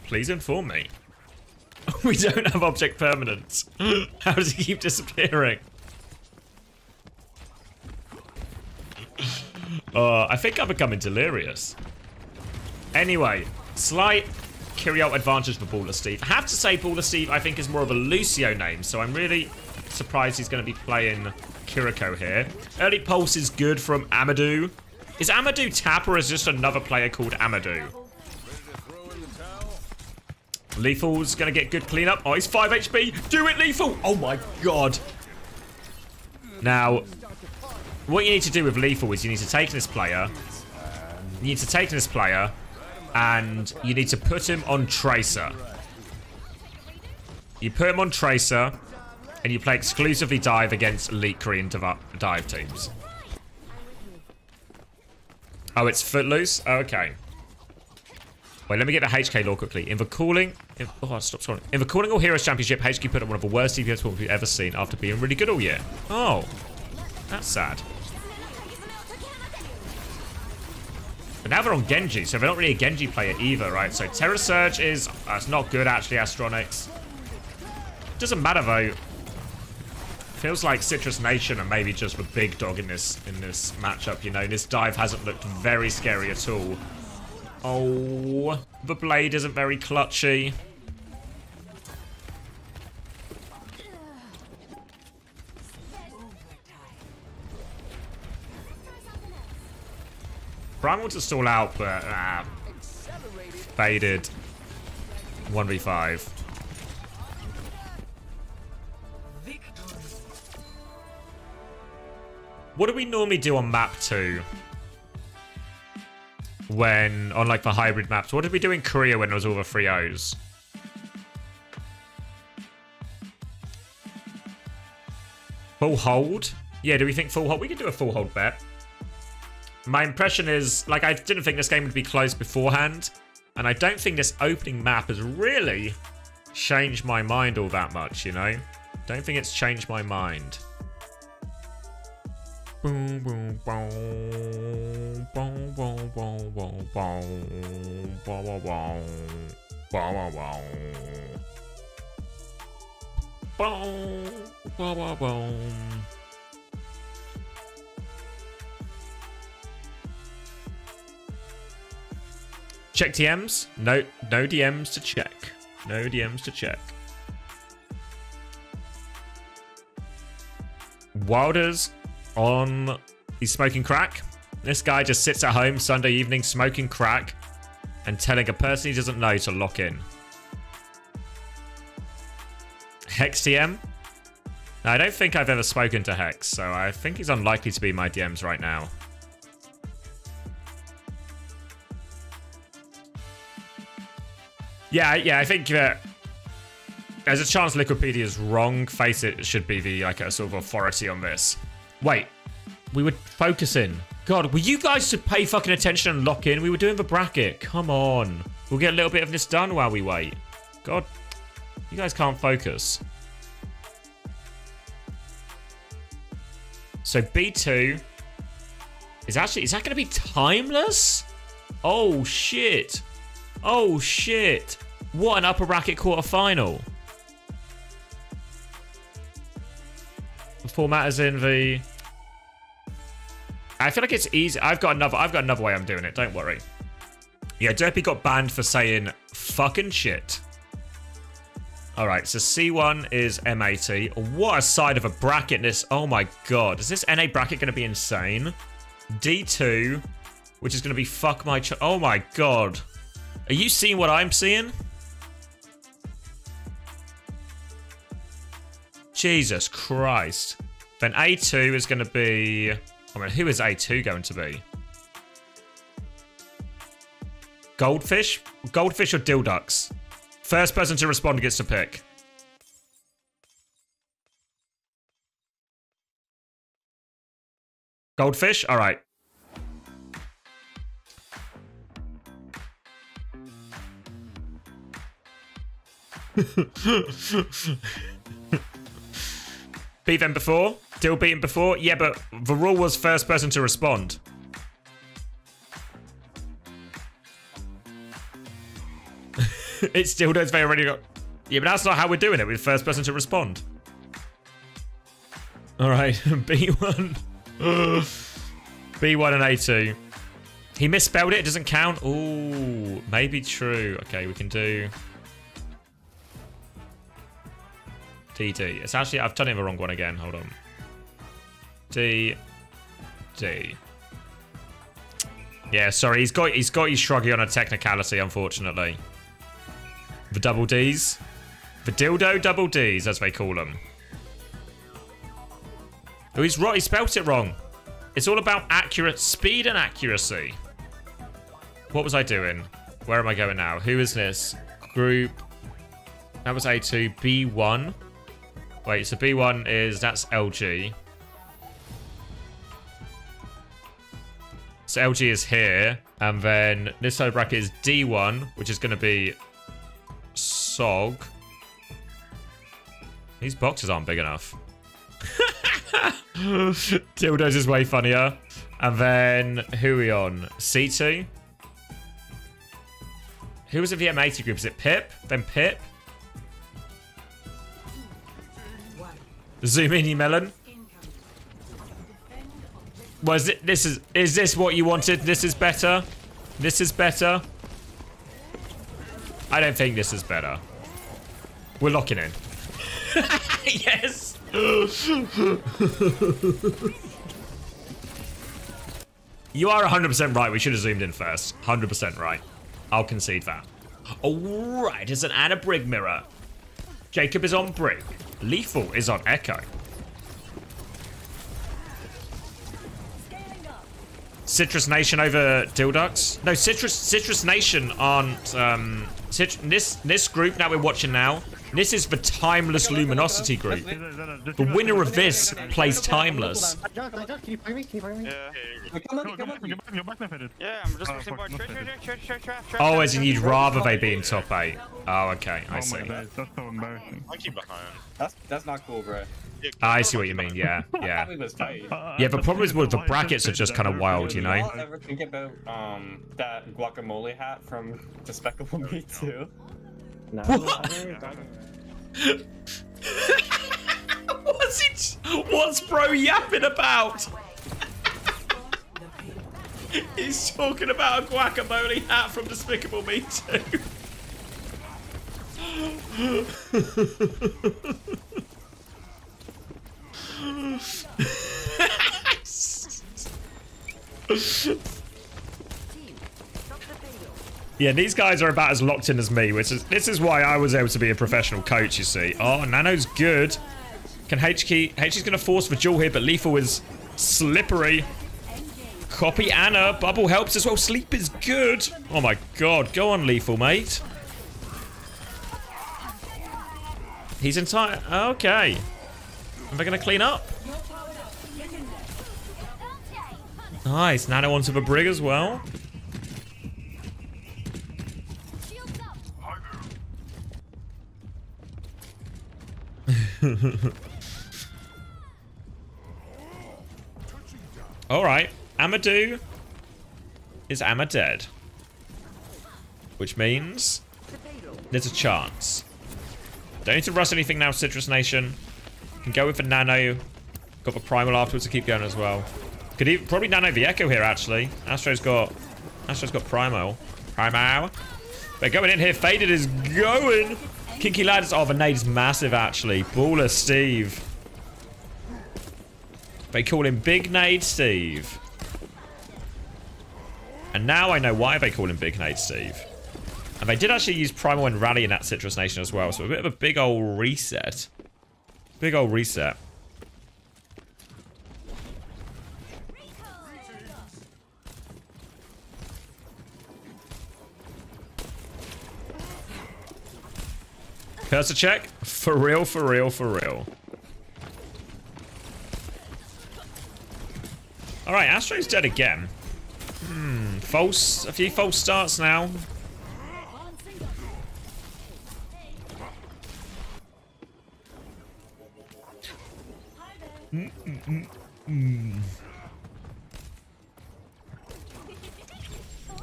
A: Please inform me. We don't have object permanence. How does he keep disappearing? I think I'm becoming delirious. Anyway, slight Kiriel advantage for Baller Steve. I have to say Baller Steve I think is more of a Lucio name, so I'm really surprised he's going to be playing Kiriko here. Early pulse is good from Amadou. Is Amadou tap or is just another player called Amadou? Lethal's going to get good cleanup. Oh, he's 5 HP. Do it, Lethal. Oh, my God. Now, what you need to do with Lethal is you need to take this player. You need to take this player and you need to put him on Tracer. You put him on Tracer and you play exclusively dive against elite Korean dive teams. Oh, it's Footloose? Oh, okay. Wait, let me get the HK lore quickly. In the Calling... oh, stop scrolling. In the Calling All Heroes Championship, HK put up one of the worst DPS points we've ever seen after being really good all year. Oh. That's sad. But now they're on Genji, so they're not really a Genji player either, right? So Terra Surge is... it's not good, actually, Astronix. Doesn't matter, though. Feels like Citrus Nation are maybe just the big dog in this matchup, you know. This dive hasn't looked very scary at all. Oh, the blade isn't very clutchy. Brian wants to stall out, but faded. 1v5. What do we normally do on map 2? When, on like the hybrid maps. What did we do in Korea when it was all the 3-0s? Full hold? Yeah, do we think full hold? We could do a full hold bet. My impression is, like, I didn't think this game would be close beforehand. And I don't think this opening map has really changed my mind all that much, you know? Don't think it's changed my mind. Boom, boom, boom, boom, boom, boom, boom, boom, boom, boom, boom, boom, boom. Check DMs? No DMs to check. No DMs to check. Wilder's on... he's smoking crack. This guy just sits at home Sunday evening smoking crack and telling a person he doesn't know to lock in. Hex TM? No, I don't think I've ever spoken to Hex, so I think he's unlikely to be in my DMs right now. Yeah, I think that there's a chance Liquipedia is wrong. Face it should be the like a sort of authority on this. Wait, we were focusing. God, will you guys to pay fucking attention and lock in? We were doing the bracket. Come on. We'll get a little bit of this done while we wait. God, you guys can't focus. So B2 is actually, is that going to be timeless? Oh, shit. Oh, shit. What an upper bracket quarterfinal. The format is in the... I feel like it's easy. I've got another way I'm doing it. Don't worry. Yeah, Derpy got banned for saying fucking shit. All right, so C1 is M80. What a side of a bracket this. Oh my god. Is this NA bracket going to be insane? D2, which is going to be fuck my... Oh my god. Are you seeing what I'm seeing? Jesus Christ. Then A2 is going to be... I mean, who is A2 going to be? Goldfish? Goldfish or Dilducks? First person to respond gets to pick. Goldfish? All right. Beat them before? Dill beat him before? Yeah, but the rule was first person to respond. It still does very already got... Yeah, but that's not how we're doing it with first person to respond. Alright, B1. B1 and A2. He misspelled it, it doesn't count. Ooh, maybe true. Okay, we can do... TD. It's actually, I've done it the wrong one again. Hold on. D. D. Yeah, sorry. He's got his shruggy on a technicality, unfortunately. The double Ds. The dildo double Ds, as they call them. Oh, he's right. He spelt it wrong. It's all about accurate speed and accuracy. What was I doing? Where am I going now? Who is this? Group. That was A2. B1. Wait, so B1 is... That's LG. So LG is here. And then this side bracket is D1, which is going to be SOG. These boxes aren't big enough. Dildos is way funnier. And then, who are we on? C2? Who was the VM80 group? Is it Pip? Then Pip? Zoom in, you melon. Was it? Is this what you wanted? This is better. This is better. I don't think this is better. We're locking in. Yes. You are 100% right. We should have zoomed in first. 100% right. I'll concede that. All right, it's an Anna Brig mirror. Jacob is on Brig. Lethal is on Echo. Citrus Nation over Dilducks? No, Citrus Nation aren't... this group that we're watching now, this is the Timeless Luminosity group. The winner of this plays Timeless.
I: Yeah, I'm just
A: Oh, as in you'd rather they be in top 8. Oh, okay, I see.
I: That's so embarrassing. I keep behind.
U: That's not cool, bro.
A: I see what you mean, yeah, yeah. Yeah, the problem is with the brackets are just kind of wild, you know?
U: Did y'all ever think about that guacamole hat from Despicable Me too? No.
A: What's bro yapping about? He's talking about a guacamole hat from Despicable Me too. Yeah, these guys are about as locked in as me, which is this is why I was able to be a professional coach, you see. Oh, Nano's good. Can HK's gonna force the duel here, but Lethal is slippery. Copy Anna. Bubble helps as well. Sleep is good. Oh my god. Go on, Lethal, mate. He's entire. Okay. Are they gonna clean up? Nice. Nano onto the Brig as well. Alright. Amadou. Is Amma dead? which means there's a chance. Don't need to rush anything now, Citrus Nation. Can go with the Nano. Got the Primal afterwards to keep going as well. Could even, probably Nano the Echo here, actually. Astro's got Primal. They're going in here. Faded is going. Kinky Ladders. Oh, the nade is massive, actually. Baller Steve. They call him Big Nade Steve. And now I know why they call him Big Nade Steve. And they did actually use Primal and Rally in that Citrus Nation as well. So a bit of a big old reset. Big old reset. Cursor check. For real, for real, for real. Alright, Astro's dead again. A few false starts now.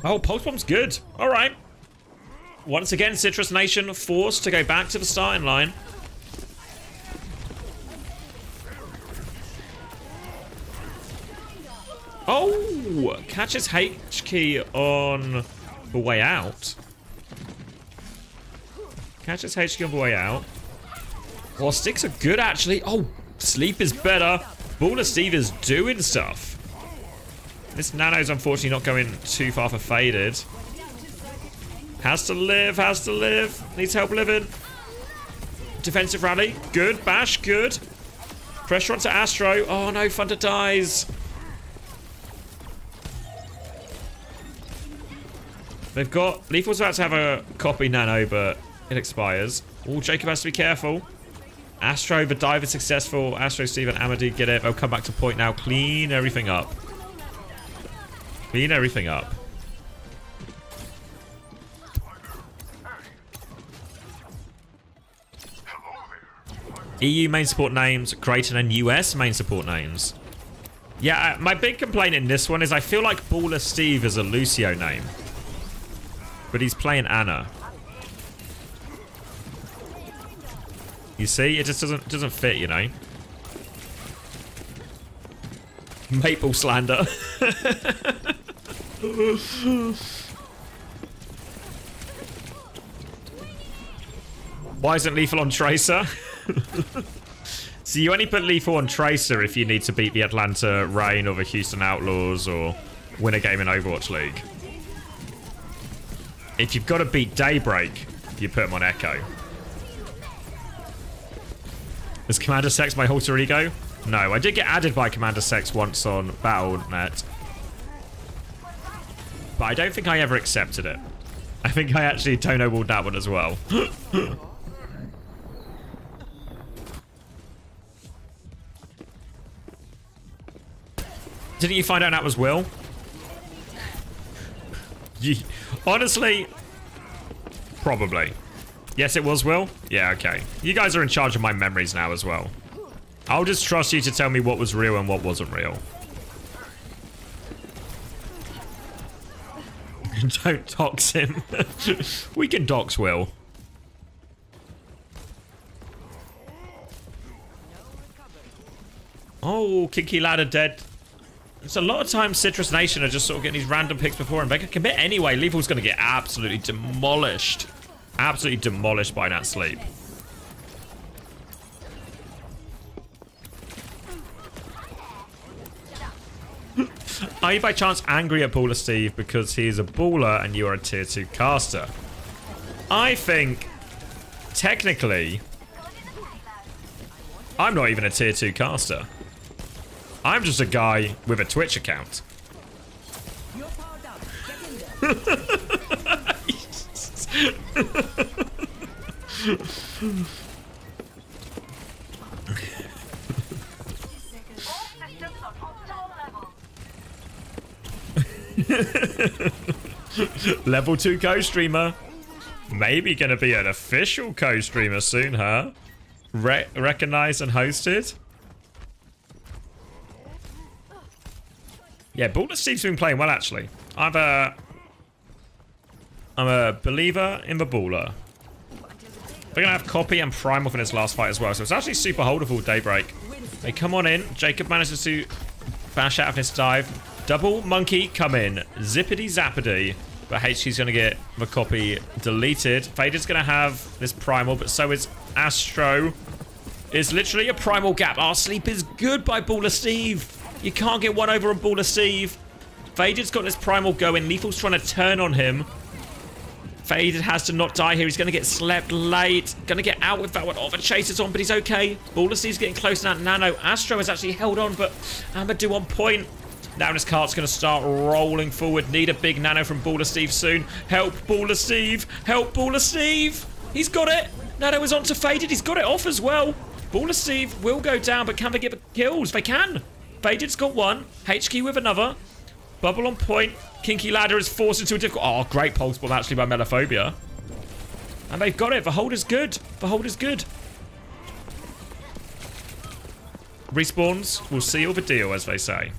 A: Oh, Pulse Bomb's good. Alright. Once again, Citrus Nation forced to go back to the starting line. Oh! Catches H key on the way out. Catches H key on the way out. Well, sticks are good, actually. Oh, sleep is better. Baller Steve is doing stuff. This Nano's unfortunately not going too far for Faded. Has to live, has to live. Needs help living. Defensive rally. Good. Bash, good. Pressure onto Astro. Oh no, Thunder dies. They've got... Lethal's about to have a copy Nano, but it expires. Oh, Jacob has to be careful. Astro, the dive is successful. Astro, Steve, and Amity get it. They'll come back to point now. Clean everything up. Clean everything up. EU main support names, Creighton and US main support names. Yeah, my big complaint in this one is I feel like Baller Steve is a Lucio name. But he's playing Anna. You see? It just doesn't fit, you know? Maple slander. Why isn't Lethal on Tracer? So you only put Lethal on Tracer if you need to beat the Atlanta Reign or the Houston Outlaws or win a game in Overwatch League. If you've got to beat Daybreak, you put him on Echo. Is Commander Sex my alter ego? No, I did get added by Commander Sex once on Battle.net. But I don't think I ever accepted it. I think I actually Tono-walled that one as well. Didn't you find out that was Will? Honestly, probably. Yes, it was Will? Yeah, okay. You guys are in charge of my memories now as well. I'll just trust you to tell me what was real and what wasn't real. Don't dox him. We can dox Will. Oh, Kinky Ladder dead. It's a lot of times Citrus Nation are just sort of getting these random picks before and they can commit anyway. Lethal's going to get absolutely demolished. Absolutely demolished by that sleep. Are you by chance angry at Baller Steve because he is a baller and you are a tier 2 caster? I think, technically, I'm not even a tier 2 caster. I'm just a guy with a Twitch account. Level 2 co-streamer. Maybe gonna be an official co-streamer soon, huh? Recognized and hosted. Yeah, Baller Steve's been playing well, actually. I've I'm a believer in the baller. They're going to have Copy and Primal in his last fight as well. So it's actually super holdable, Daybreak. They come on in. Jacob manages to bash out of his dive. Double Monkey come in. Zippity zappity. But HQ's going to get the Copy deleted. Fader's going to have this Primal, but so is Astro. It's literally a Primal gap. Our sleep is good by Baller Steve. You can't get one over on Baller Steve. Faded's got this Primal going. Lethal's trying to turn on him. Faded has to not die here. He's going to get slept late. Going to get out with that one. Oh, the chaser's on, but he's okay. Baller Steve's getting close to that Nano. Astro has actually held on, but Amadou on point. Now his cart's going to start rolling forward. Need a big Nano from Baller Steve soon. Help Baller Steve. Help Baller Steve. He's got it. Nano is on to Faded. He's got it off as well. Baller Steve will go down, but can they get the kills? They can. Faded's got one. HQ with another. Bubble on point. Kinky Ladder is forced into a difficult... Oh, great pulse bomb actually by Melophobia. And they've got it. The hold is good. The hold is good. Respawns will seal the deal, as they say.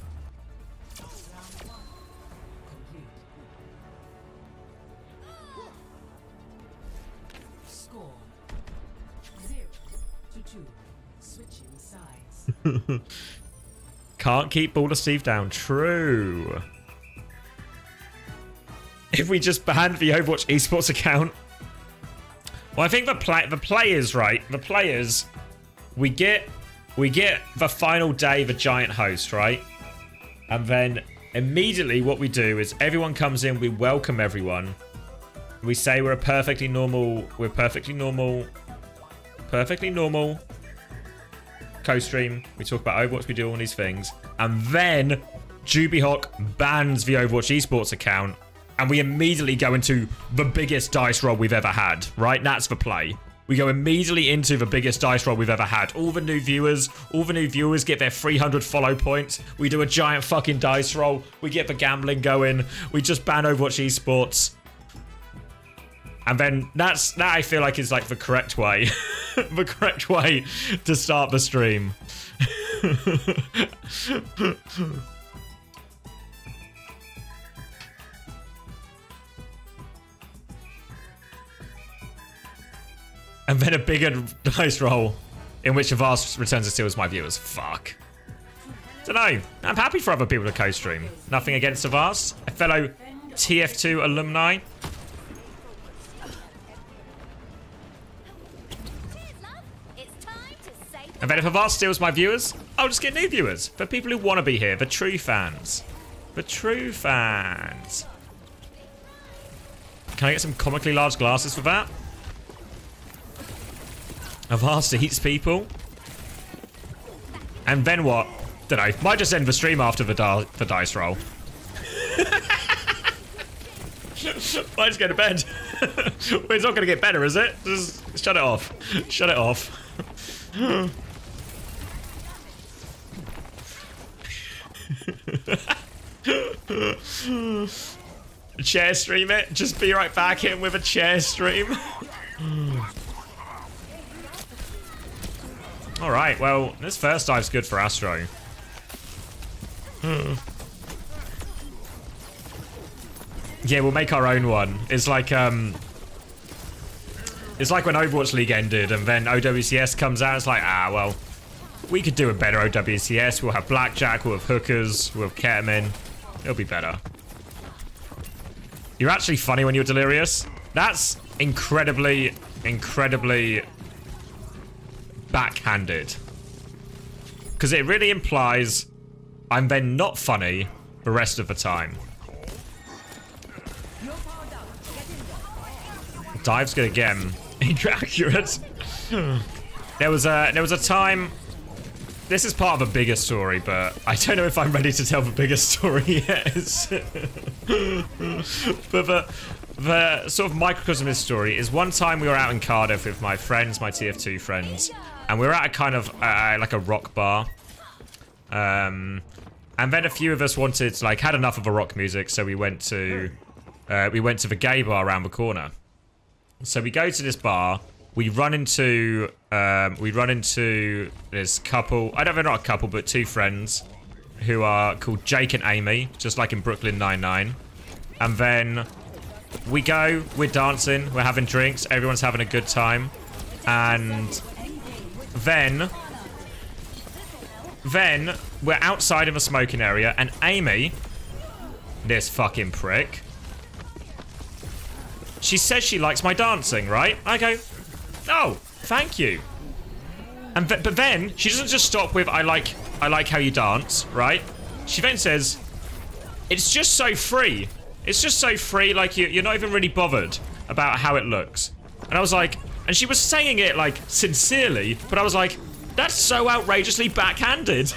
B: Score 0-2. Switching sides.
A: Can't keep Baller Steve down. True. If we just banned the Overwatch esports account. Well, I think the players, right? The players, we get the final day, the giant host, right? And then immediately what we do is everyone comes in, we welcome everyone. We say we're perfectly normal CoStream. We talk about Overwatch, we do all these things. And then Jubyhawk bans the Overwatch esports account. And we immediately go into the biggest dice roll we've ever had, right? That's the play. We go immediately into the biggest dice roll we've ever had. All the new viewers get their 300 follow points. We do a giant fucking dice roll. We get the gambling going. We just ban Overwatch esports. And then that I feel like is like the correct way. The correct way to start the stream. And then a bigger dice roll in which Avast returns to steal as my viewers. Fuck. Don't know. I'm happy for other people to co-stream. Nothing against Avast. A fellow TF2 alumni. And then if Avast steals my viewers, I'll just get new viewers. For people who want to be here. The true fans. The true fans. Can I get some comically large glasses for that? Avast eats people. And then what? Don't know. Might just end the stream after the dice roll. Might just go to bed. Well, it's not going to get better, is it? Just shut it off. Shut it off. Chair stream it. Just be right back in with a chair stream. Alright, well, this first dive's good for Astro. Yeah, we'll make our own one. It's like when Overwatch League ended and then OWCS comes out. It's like, well, we could do a better OWCS. We'll have Blackjack, we'll have hookers, we'll have Ketamine. It'll be better. You're actually funny when you're delirious. That's incredibly backhanded. Because it really implies I'm then not funny the rest of the time. Dive's good again. Inaccurate. There was a time. This is part of a bigger story, but I don't know if I'm ready to tell the bigger story yet. But the sort of microcosm of this story is one time we were out in Cardiff with my friends, my TF2 friends, and we were at a kind of like a rock bar. And then a few of us had enough of the rock music, so we went to the gay bar around the corner. So we go to this bar. We run into this couple. I don't know, not a couple, but two friends who are called Jake and Amy, just like in Brooklyn Nine-Nine. And then We go, we're dancing, we're having drinks, everyone's having a good time. And then we're outside of a smoking area and Amy, this fucking prick, she says she likes my dancing, right? I go, oh, thank you. And but then she doesn't just stop with I like how you dance, right? She then says, it's just so free. It's just so free, like you're not even really bothered about how it looks. And I was like, and she was saying it like sincerely, but I was like, that's so outrageously backhanded.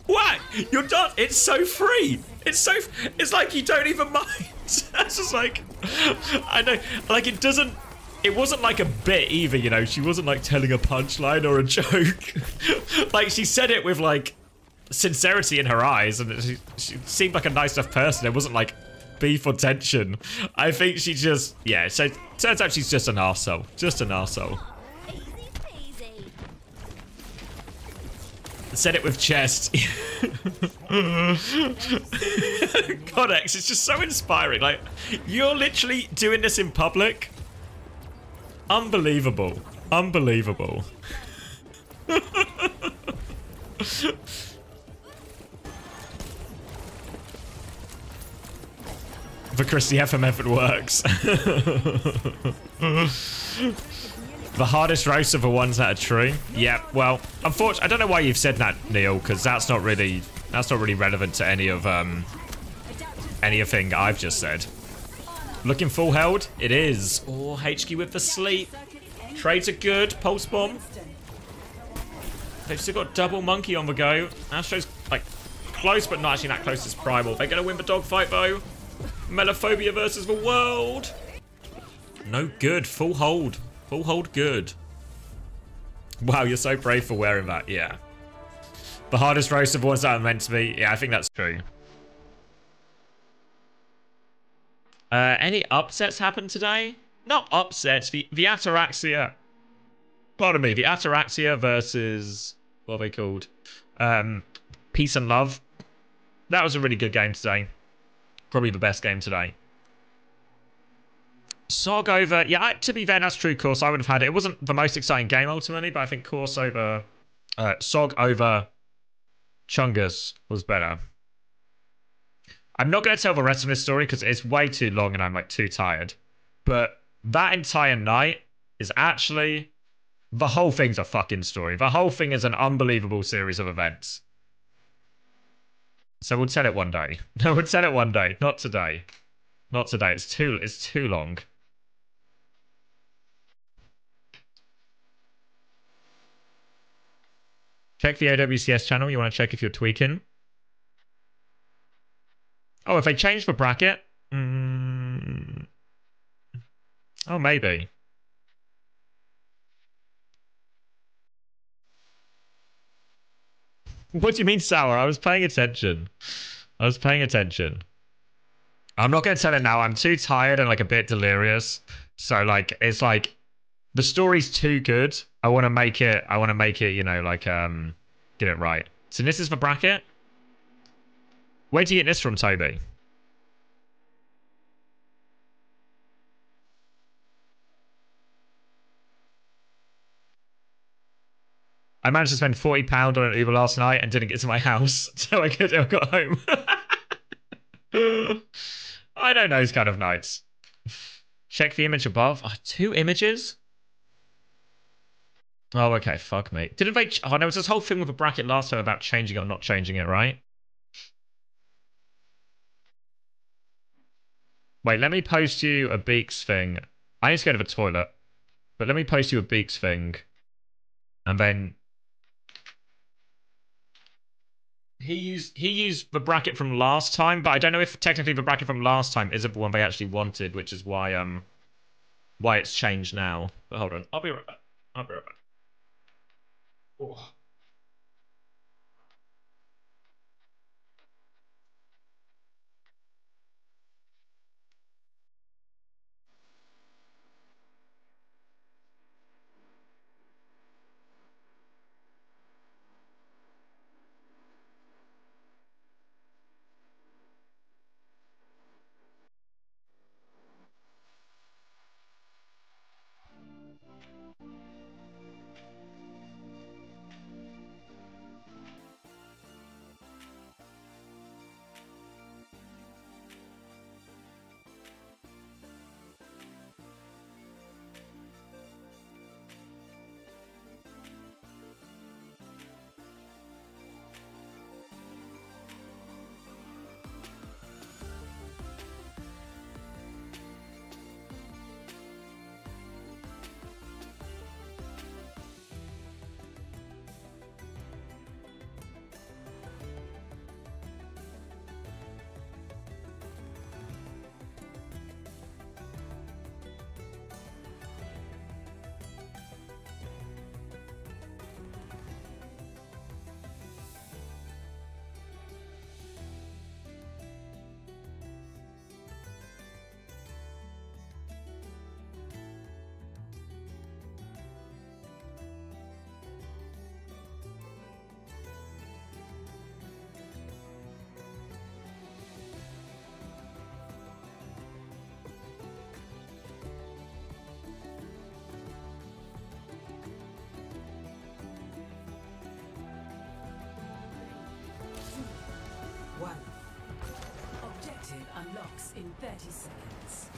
A: What? You're done. It's so free. It's like you don't even mind. It's just like, I know, like it wasn't like a bit either, you know. She wasn't like telling a punchline or a joke. Like she said it with like sincerity in her eyes, and she seemed like a nice enough person. It wasn't like beef or tension. I think she just, yeah, so turns out she's just an arsehole. Just an arsehole. Said it with chest. Codex, it's just so inspiring. Like, you're literally doing this in public. Unbelievable. Unbelievable. For Chris, the FM effort works. The hardest roast of the ones that are true. Yeah, well, unfortunately, I don't know why you've said that, Neil, because that's not really relevant to any of anything I've just said. Looking full held, it is. Oh, HQ with the sleep. Trades are good. Pulse bomb. They've still got double monkey on the go. Astro's like close, but not actually that close as Primal. They're gonna win the dogfight though. Melophobia versus the world. No good. Full hold. Full hold good. Wow, you're so brave for wearing that. Yeah. The hardest roast of ones that are meant to be. Yeah, I think that's true. Any upsets happened today? Not upsets. The Ataraxia. Pardon me. The Ataraxia versus, what are they called? Peace and Love. That was a really good game today. Probably the best game today. Sog over, yeah, to be fair, that's true, course. I would have had it. It wasn't the most exciting game ultimately, but I think course over, Sog over Chungus was better. I'm not going to tell the rest of this story because it's way too long and I'm like too tired. But that entire night is actually, the whole thing's a fucking story. The whole thing is an unbelievable series of events. So we'll tell it one day. No, we'll tell it one day. Not today. Not today. It's too long. Check the OWCS channel. You want to check if you're tweaking. Oh, if they change the bracket? Oh, maybe. What do you mean sour? I was paying attention. I was paying attention. I'm not going to tell it now. I'm too tired and like a bit delirious. So like, it's like, the story's too good. I want to make it, you know, like, get it right. So this is the bracket. Where do you get this from, Toby? I managed to spend £40 on an Uber last night and didn't get to my house, so I got home. I don't know those kind of nights. Check the image above. Oh, 2 images? Oh, okay. Fuck me. Didn't they... Oh, there was this whole thing with a bracket last time about changing it or not changing it, right? Wait, let me post you a Beaks thing. I need to go to the toilet. But let me post you a Beaks thing. And then... He used the bracket from last time, but I don't know if technically the bracket from last time isn't the one they actually wanted, which is why it's changed now. But hold on, I'll be right back. I'll be right back. Oh.
B: in 30 seconds.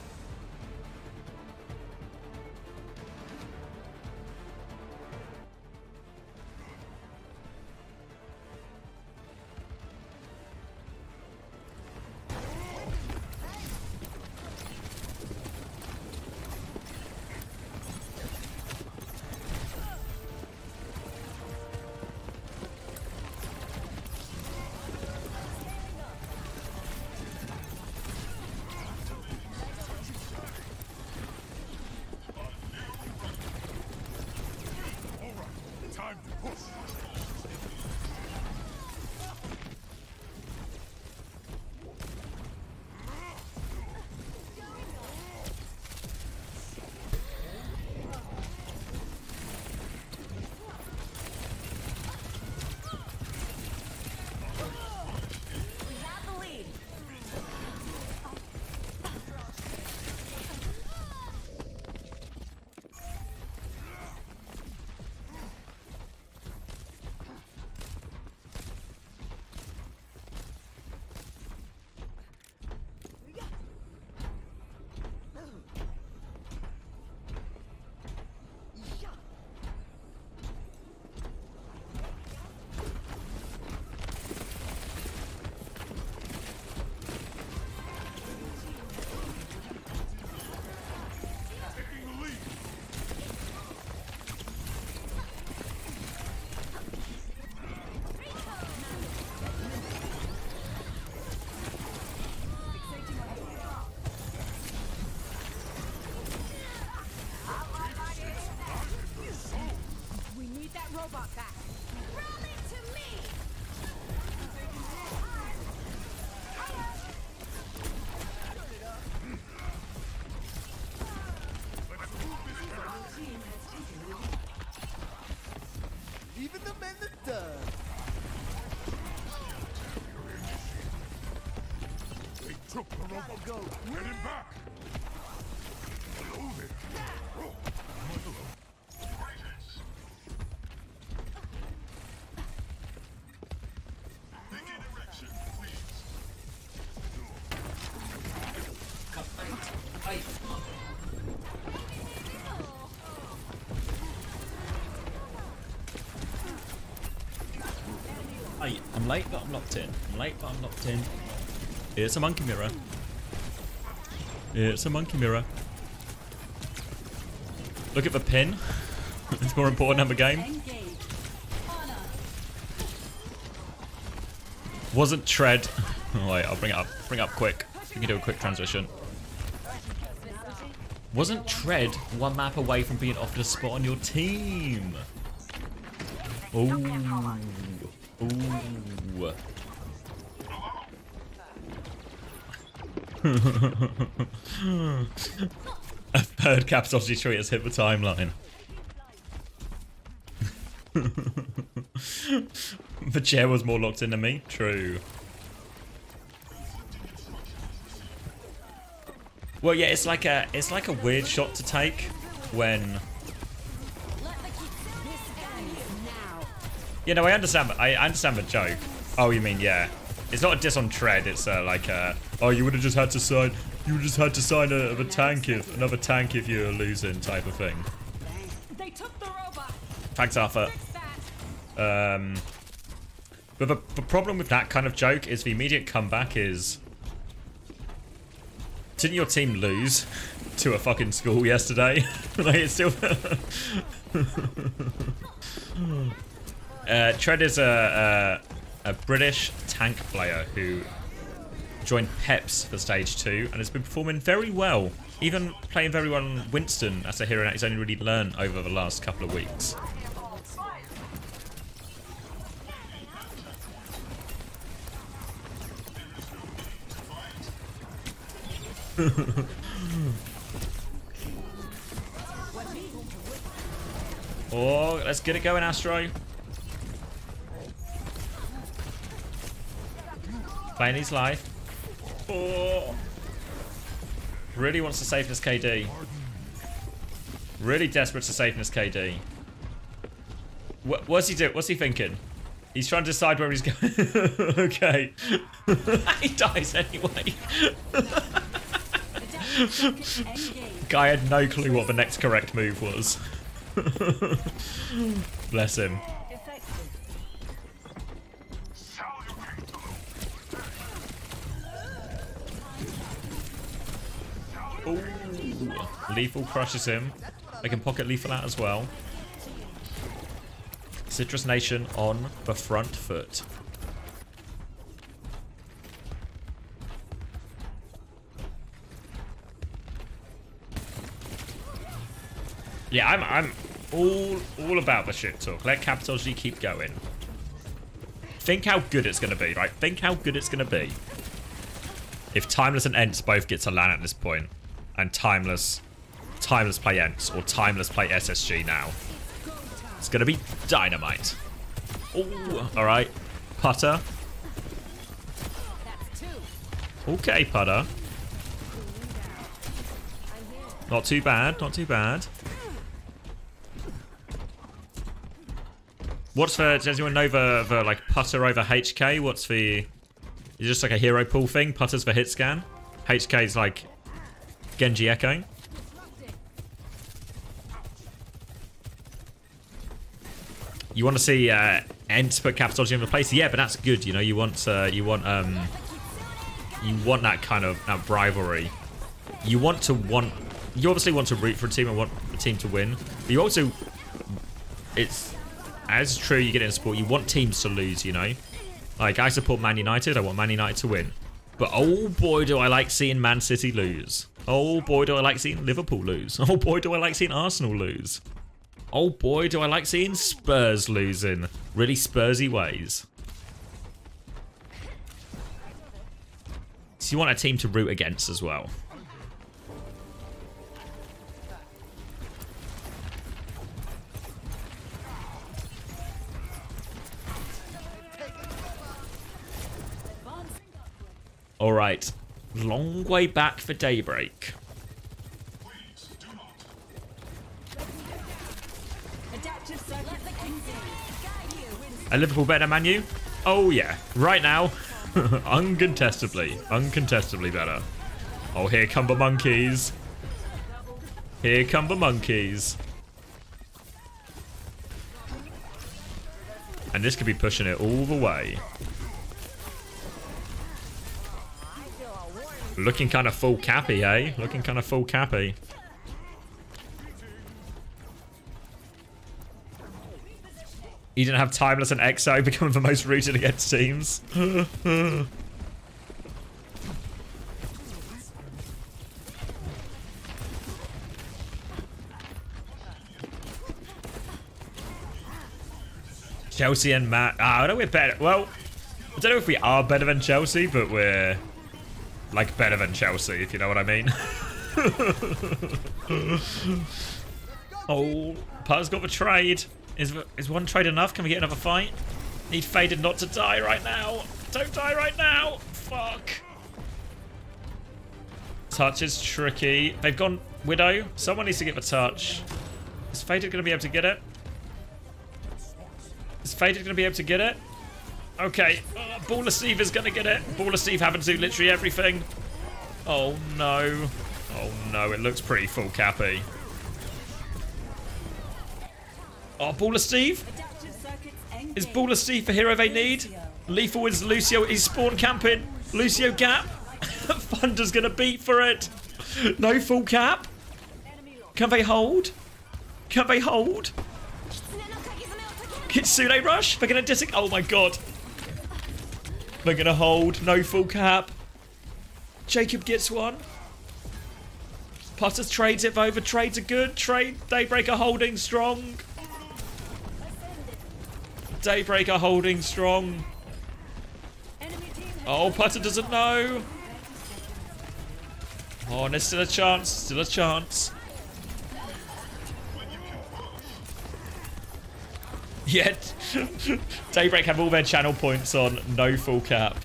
D: Get him back!
A: Hey, I'm late, but I'm locked in. I'm late, but I'm locked in. It's a monkey mirror. It's a monkey mirror. Look at the pin. It's more important than the game. Wasn't tread. Oh, wait, I'll bring it up. Bring it up quick. We can do a quick transition. Wasn't tread one map away from being offered a spot on your team? Ooh. Ooh. A third capsology tweet has hit the timeline. The chair was more locked in than me. True. Well, yeah, it's like a weird shot to take when. You know, I understand the joke. Oh, you mean yeah? It's not a diss on tread. It's like oh, you would have just had to sign. You would just had to sign another tank if you're losing type of thing.
B: They took the robot.
A: Thanks, Arthur. But the problem with that kind of joke is the immediate comeback is, didn't your team lose to a fucking school yesterday? Like it's still. Tread is a British tank player who joined Peps for stage 2 and has been performing very well. Even playing very well on Winston as a hero that he's only really learned over the last couple of weeks. Oh, let's get it going, Astro. Playing his life. Oh. Really wants to save this KD. Really desperate to save this KD. What's he doing? What's he thinking? He's trying to decide where he's going. Okay. He dies anyway. Guy had no clue what the next correct move was. Bless him. Ooh. Lethal crushes him. They can pocket lethal out as well. Citrus Nation on the front foot. Yeah, I'm all about the shit talk. Let Capital G keep going. Think how good it's gonna be, right? Think how good it's gonna be if Timeless and Ents both get to LAN at this point, and Timeless play Ents or Timeless play SSG now. It's gonna be dynamite. Oh, all right, Putter. Okay, Putter. Not too bad. Not too bad. What's the, does anyone know the like Putter over HK? What's the, is it just like a hero pool thing? Putter's for hit scan. HK's like Genji echoing. You want to see Ents put Capital G in the place? Yeah, but that's good. You know, you want that kind of that rivalry. You obviously want to root for a team and want the team to win. But you also, it's as true you get in sport. You want teams to lose. You know, like I support Man United. I want Man United to win. But oh boy, do I like seeing Man City lose. Oh boy, do I like seeing Liverpool lose. Oh boy, do I like seeing Arsenal lose. Oh boy, do I like seeing Spurs lose in really Spursy ways. So you want a team to root against as well. All right, long way back for Daybreak. A Liverpool better than Man U? Oh yeah, right now, uncontestably better. Oh, here come the monkeys. Here come the monkeys. And this could be pushing it all the way. Looking kind of full cappy, eh? Looking kind of full cappy. You didn't have Timeless and EXO becoming the most rooted against teams. Chelsea and Matt. I know we're better. Well, I don't know if we are better than Chelsea, but we're like better than Chelsea, if you know what I mean. Oh, Putter's got the trade. Is one trade enough? Can we get another fight? Need Faded not to die right now. Don't die right now. Fuck. Touch is tricky. They've gone Widow. Someone needs to get the touch. Is Faded going to be able to get it? Is Faded going to be able to get it? Okay. Baller Steve is going to get it. Baller Steve having to do literally everything. Oh no. Oh no, it looks pretty full cappy. Oh, Baller Steve? Is Baller Steve the hero they need? Lethal is Lucio. He's spawn camping. Lucio gap. Thunder's gonna beat for it. No full cap. Can they hold? Can they hold? Kitsune rush. They're gonna oh my god. They're gonna hold. No full cap. Jacob gets one. Potters trades it over. Trades are good. Daybreak are holding strong. Daybreak are holding strong. Oh, Putter doesn't know. Oh, and there's still a chance. Still a chance. Yet, Daybreak have all their channel points on no full cap.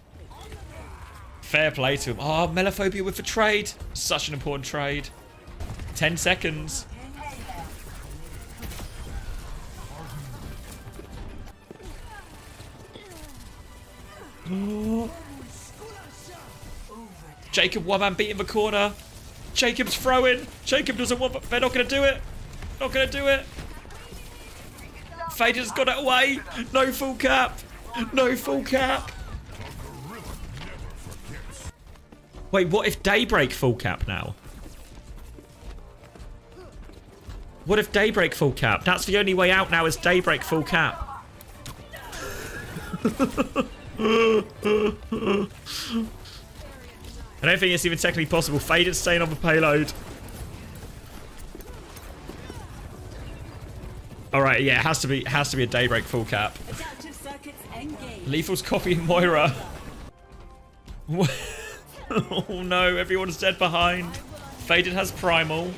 A: Fair play to him. Oh, Melophobia with the trade. Such an important trade. 10 seconds. Oh. Jacob one-man beat in the corner. Jacob's throwing. Jacob doesn't want... They're not going to do it. Not going to do it. Fader's got it away. No full cap. No full cap. Wait, what if Daybreak full cap now? What if Daybreak full cap? That's the only way out now is Daybreak full cap. I don't think it's even technically possible. Fader's staying on the payload. Alright, yeah, it has to be a Daybreak full cap. Lethal's copying Moira. Oh no, everyone's dead behind. Faded has Primal.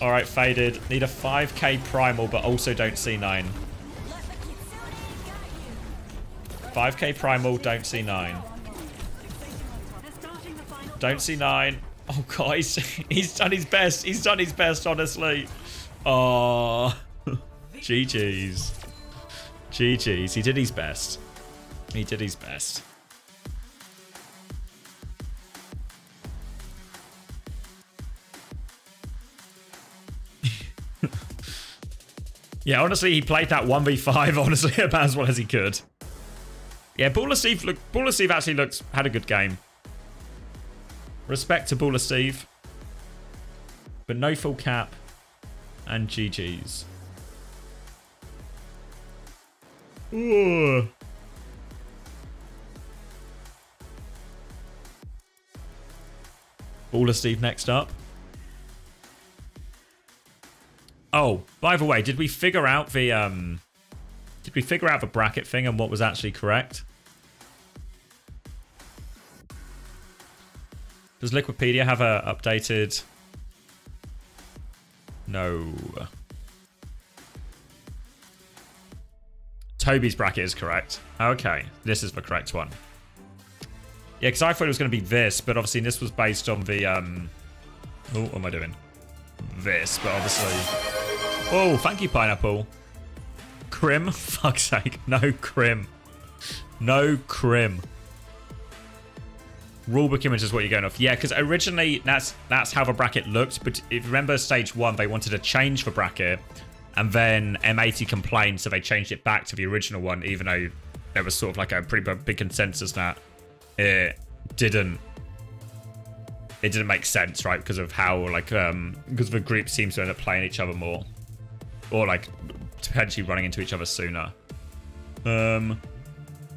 A: Alright, Faded. Need a 5k Primal, but also don't C9. 5k Primal, don't C9. Don't C9. Oh, guys. He's done his best. He's done his best, honestly. Oh. GG's. GG's. He did his best. He did his best. Yeah, honestly, he played that 1v5, honestly, about as well as he could. Yeah, Baller Steve actually had a good game. Respect to Baller Steve. But no full cap. And GG's. Ooh. Baller Steve next up. Oh, by the way, did we figure out the bracket thing and what was actually correct? Does Liquipedia have a updated? No. Toby's bracket is correct. Okay, this is the correct one. Yeah, because I thought it was going to be this, but obviously this was based on the oh, what am I doing? This, but obviously. Oh, thank you, Pineapple. Crim? Fuck's sake. No Crim. No Crim. Rulebook image is what you're going off. Yeah, because originally that's how the bracket looked. But if you remember stage 1, they wanted to change the bracket. And then M80 complained, so they changed it back to the original one, even though there was sort of like a pretty big consensus that it didn't make sense, right? Because of how, like, because the group seems to end up playing each other more. Or, like, potentially running into each other sooner. But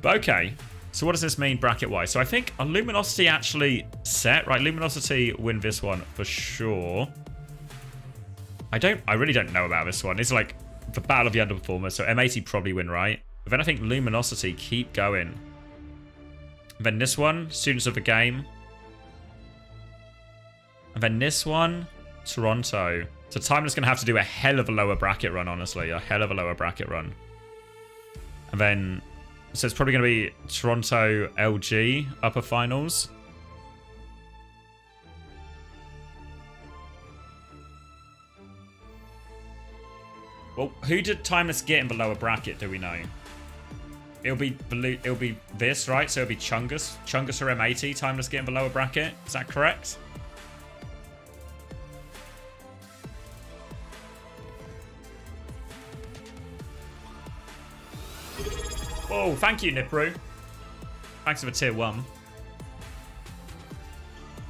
A: okay. So what does this mean bracket-wise? So I think a Luminosity actually set, right? Luminosity win this one for sure. I really don't know about this one. It's like the battle of the underperformers. So M80 probably win, right? But then I think Luminosity keep going. And then this one, Students of the Game. And then this one, Toronto. So Timeless going to have to do a hell of a lower bracket run, honestly. A hell of a lower bracket run. And then, so it's probably going to be Toronto LG upper finals. Well, who did Timeless get in the lower bracket, do we know? It'll be this, right? So it'll be Chungus. Chungus or M80, Timeless get in the lower bracket. Is that correct? Oh, thank you, Nipru. Thanks for the tier 1.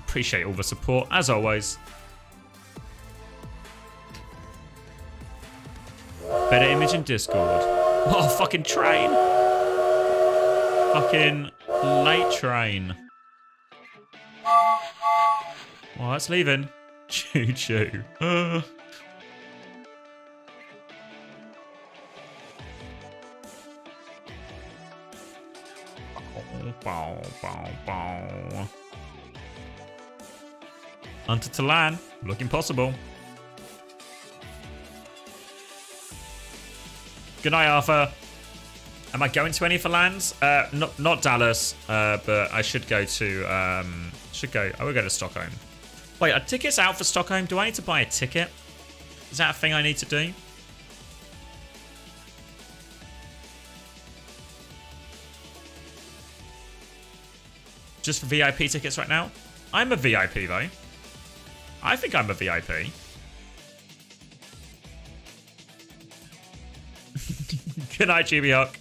A: Appreciate all the support, as always. Better image in Discord. Oh, fucking train. Fucking late train. Oh, that's leaving. Choo-choo. Bow, bow, bow. Hunter to land. Looking possible. Good night, Arthur. Am I going to any for lands? Not Dallas, but I should go to, I will go to Stockholm. Wait, are tickets out for Stockholm? Do I need to buy a ticket? Is that a thing I need to do? Just for VIP tickets right now? I'm a VIP, though. I think I'm a VIP. Good night, GB Hawk.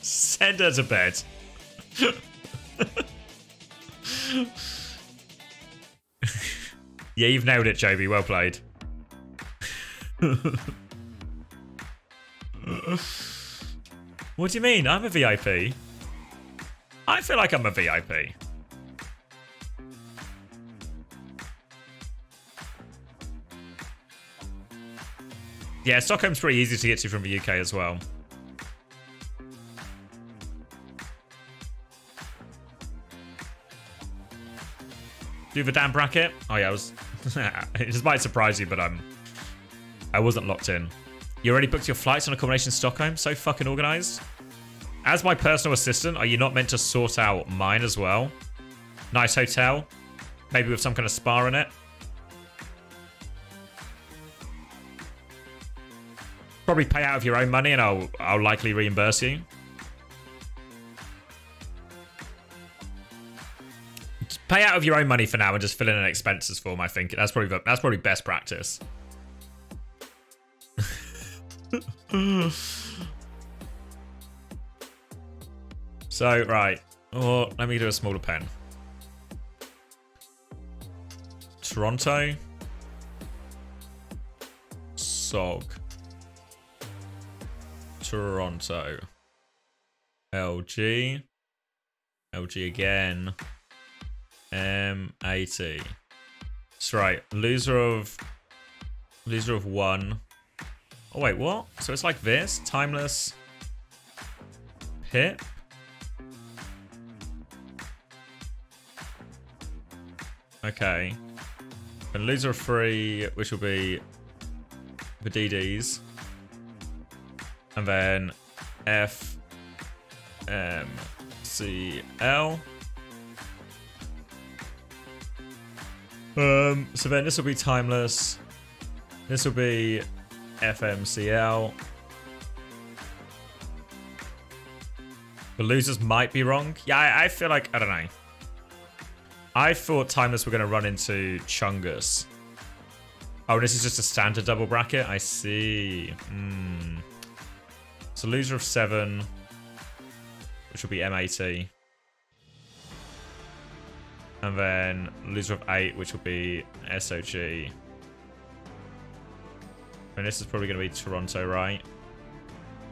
A: Send her to bed. Yeah, you've nailed it, Joby. Well played. What do you mean? I'm a VIP. I feel like I'm a VIP. Yeah, Stockholm's pretty easy to get to from the UK as well. Do the damn bracket? Oh yeah, I was... it just might surprise you, but I wasn't locked in. You already booked your flights on accommodation in Stockholm? So fucking organised. As my personal assistant, are you not meant to sort out mine as well? Nice hotel? Maybe with some kind of spa in it? Probably pay out of your own money and I'll likely reimburse you. Just pay out of your own money for now and just fill in an expenses form, I think. That's probably best practice. So, right. Oh, let me do a smaller pen. Toronto. SOG. Toronto. LG. LG again. M80. That's right. Loser of 1. Oh, wait, what? So it's like this? Timeless. Pip. Okay. And loser of 3, which will be the DDs. And then FMCL. So then this will be timeless. This will be FMCL. The losers might be wrong. Yeah, I feel like, I don't know. I thought timeless were going to run into Chungus. Oh, this is just a standard double bracket? I see. So loser of 7, which will be M80. And then loser of 8, which will be SOG. And this is probably going to be Toronto, right?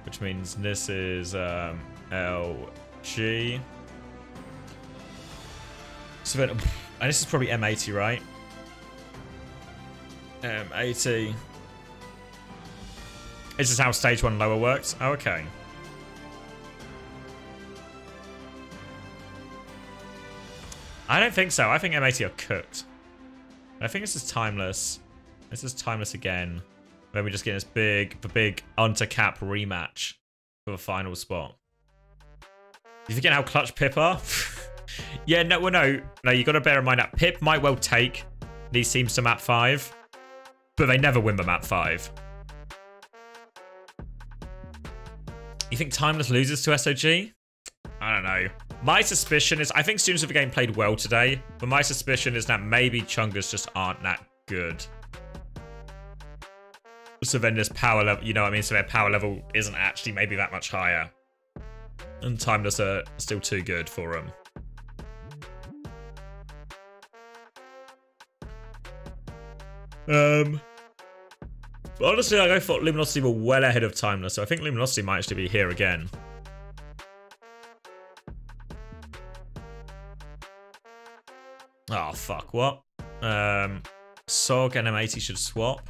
A: Which means this is LG. So then, and this is probably M80, right? M80. This is how stage 1 lower works? Oh, okay. I don't think so. I think M80 are cooked. I think this is timeless. This is timeless again. Then we just get this the big under-cap rematch for the final spot. You forget how clutch Pip are? Yeah, no, well, no, you got to bear in mind that Pip might well take these teams to map 5, but they never win the map 5. You think Timeless loses to SOG? I don't know. My suspicion is, I think Students of the Game played well today, but my suspicion is that maybe Chungus just aren't that good. So then this power level, you know what I mean? So their power level isn't actually maybe that much higher. And Timeless are still too good for them. But honestly, like, I thought Luminosity were well ahead of Timeless, so I think Luminosity might actually be here again. Oh, fuck, what? SOG and M80 should swap.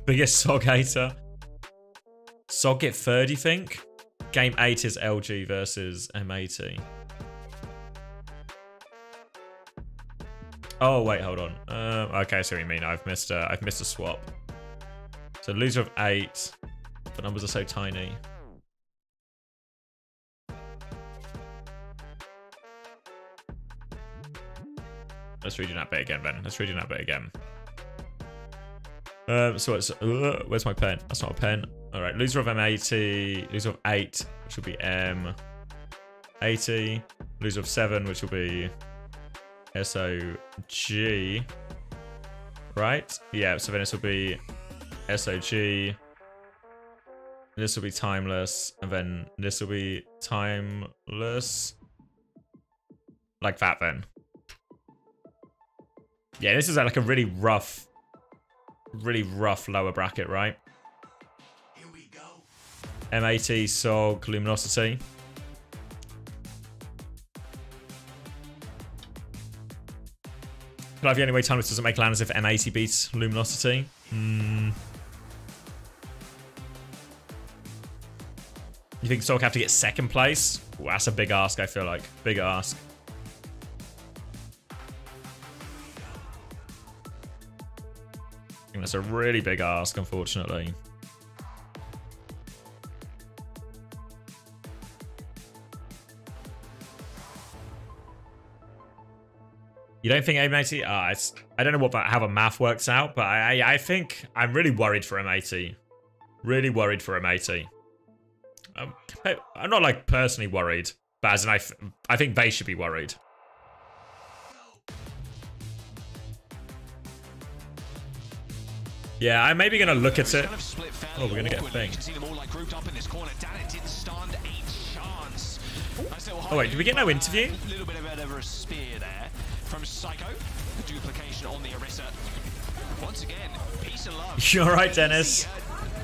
A: Biggest SOG hater. SOG get 3rd, you think? Game 8 is LG versus M80. Oh wait, hold on. Okay, I see what you mean. I've missed a swap. So loser of 8. The numbers are so tiny. Let's redo that bit again, Ben. Let's redo that bit again. So it's where's my pen? That's not a pen. All right, loser of M80, loser of 8, which will be M80, loser of 7, which will be SOG. Right? Yeah. So then this will be SOG. This will be timeless, and then this will be timeless. Like that, then. Yeah, this is like a really rough lower bracket, right? Here we go. M80, SOG, Luminosity. But the only way Timeless doesn't make land is if M80 beats Luminosity. You think SOG have to get second place? Ooh, that's a big ask, I feel like. Big ask. I think that's a really big ask, unfortunately. You don't think M80? I don't know how the math works out, but I think I'm really worried for M80. Really worried for M80. I'm not like personally worried, but as in I think they should be worried. Yeah, I'm maybe gonna look at it. Oh, we're gonna get a thing. Oh wait, did we get no interview?
G: A little bit of a spear there from Psycho. The duplication on the Orisa. Once again, peace and love.
A: You're right, Dennis.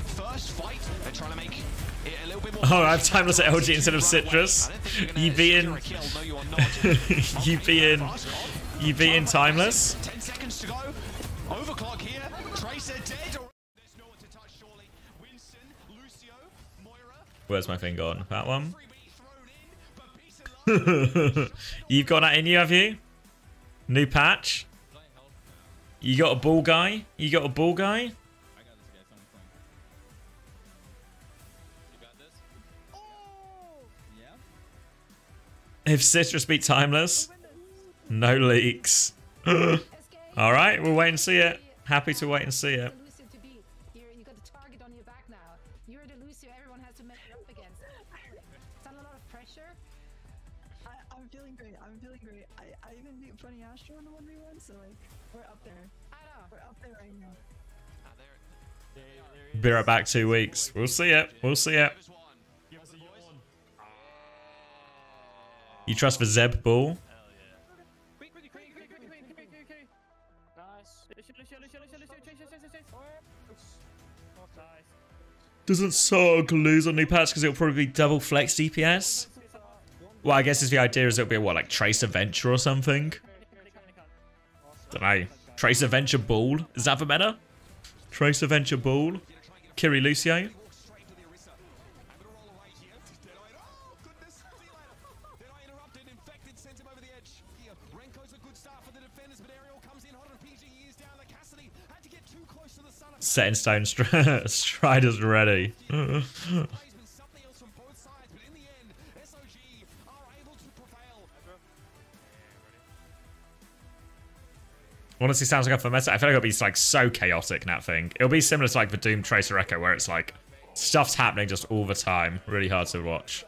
G: First fight, they're trying to make it a little bit more.
A: Oh, I have timeless at LG instead of Citrus. You being you being timeless.
G: 10 seconds to go. Overclock here. Tracer dead. There's no one to touch, surely. Winston, Lucio, Moira.
A: Where's my thing gone? That one. You've got that in you, have you? New patch. You got a ball guy. You got a ball guy. If Citrus beat Timeless, no leaks. All right, we'll wait and see it. Happy to wait and see it.
R: You got the target on your back now. You're the Lucio everyone has to make it up against. Is that a lot of pressure?
F: I'm feeling great. I'm feeling great. I even beat Funny Astro in the 1v1, so like we're up there. I know. We're up there right now.
A: Be right back 2 weeks. We'll see it. We'll see it. You trust the Zeb ball? Doesn't SOG lose on new patch because it'll probably be double flex DPS? Well, I guess the idea is it'll be a, what, like Trace Adventure or something? Don't know. Trace Adventure Ball? Is that the meta? Trace Adventure Ball? Kiri Lucio? Set in stone, Strider's ready. Honestly, sounds like a meta. I feel like it'll be like so chaotic in that thing. It'll be similar to like the Doom Tracer Echo, where it's like stuff's happening just all the time. Really hard to watch.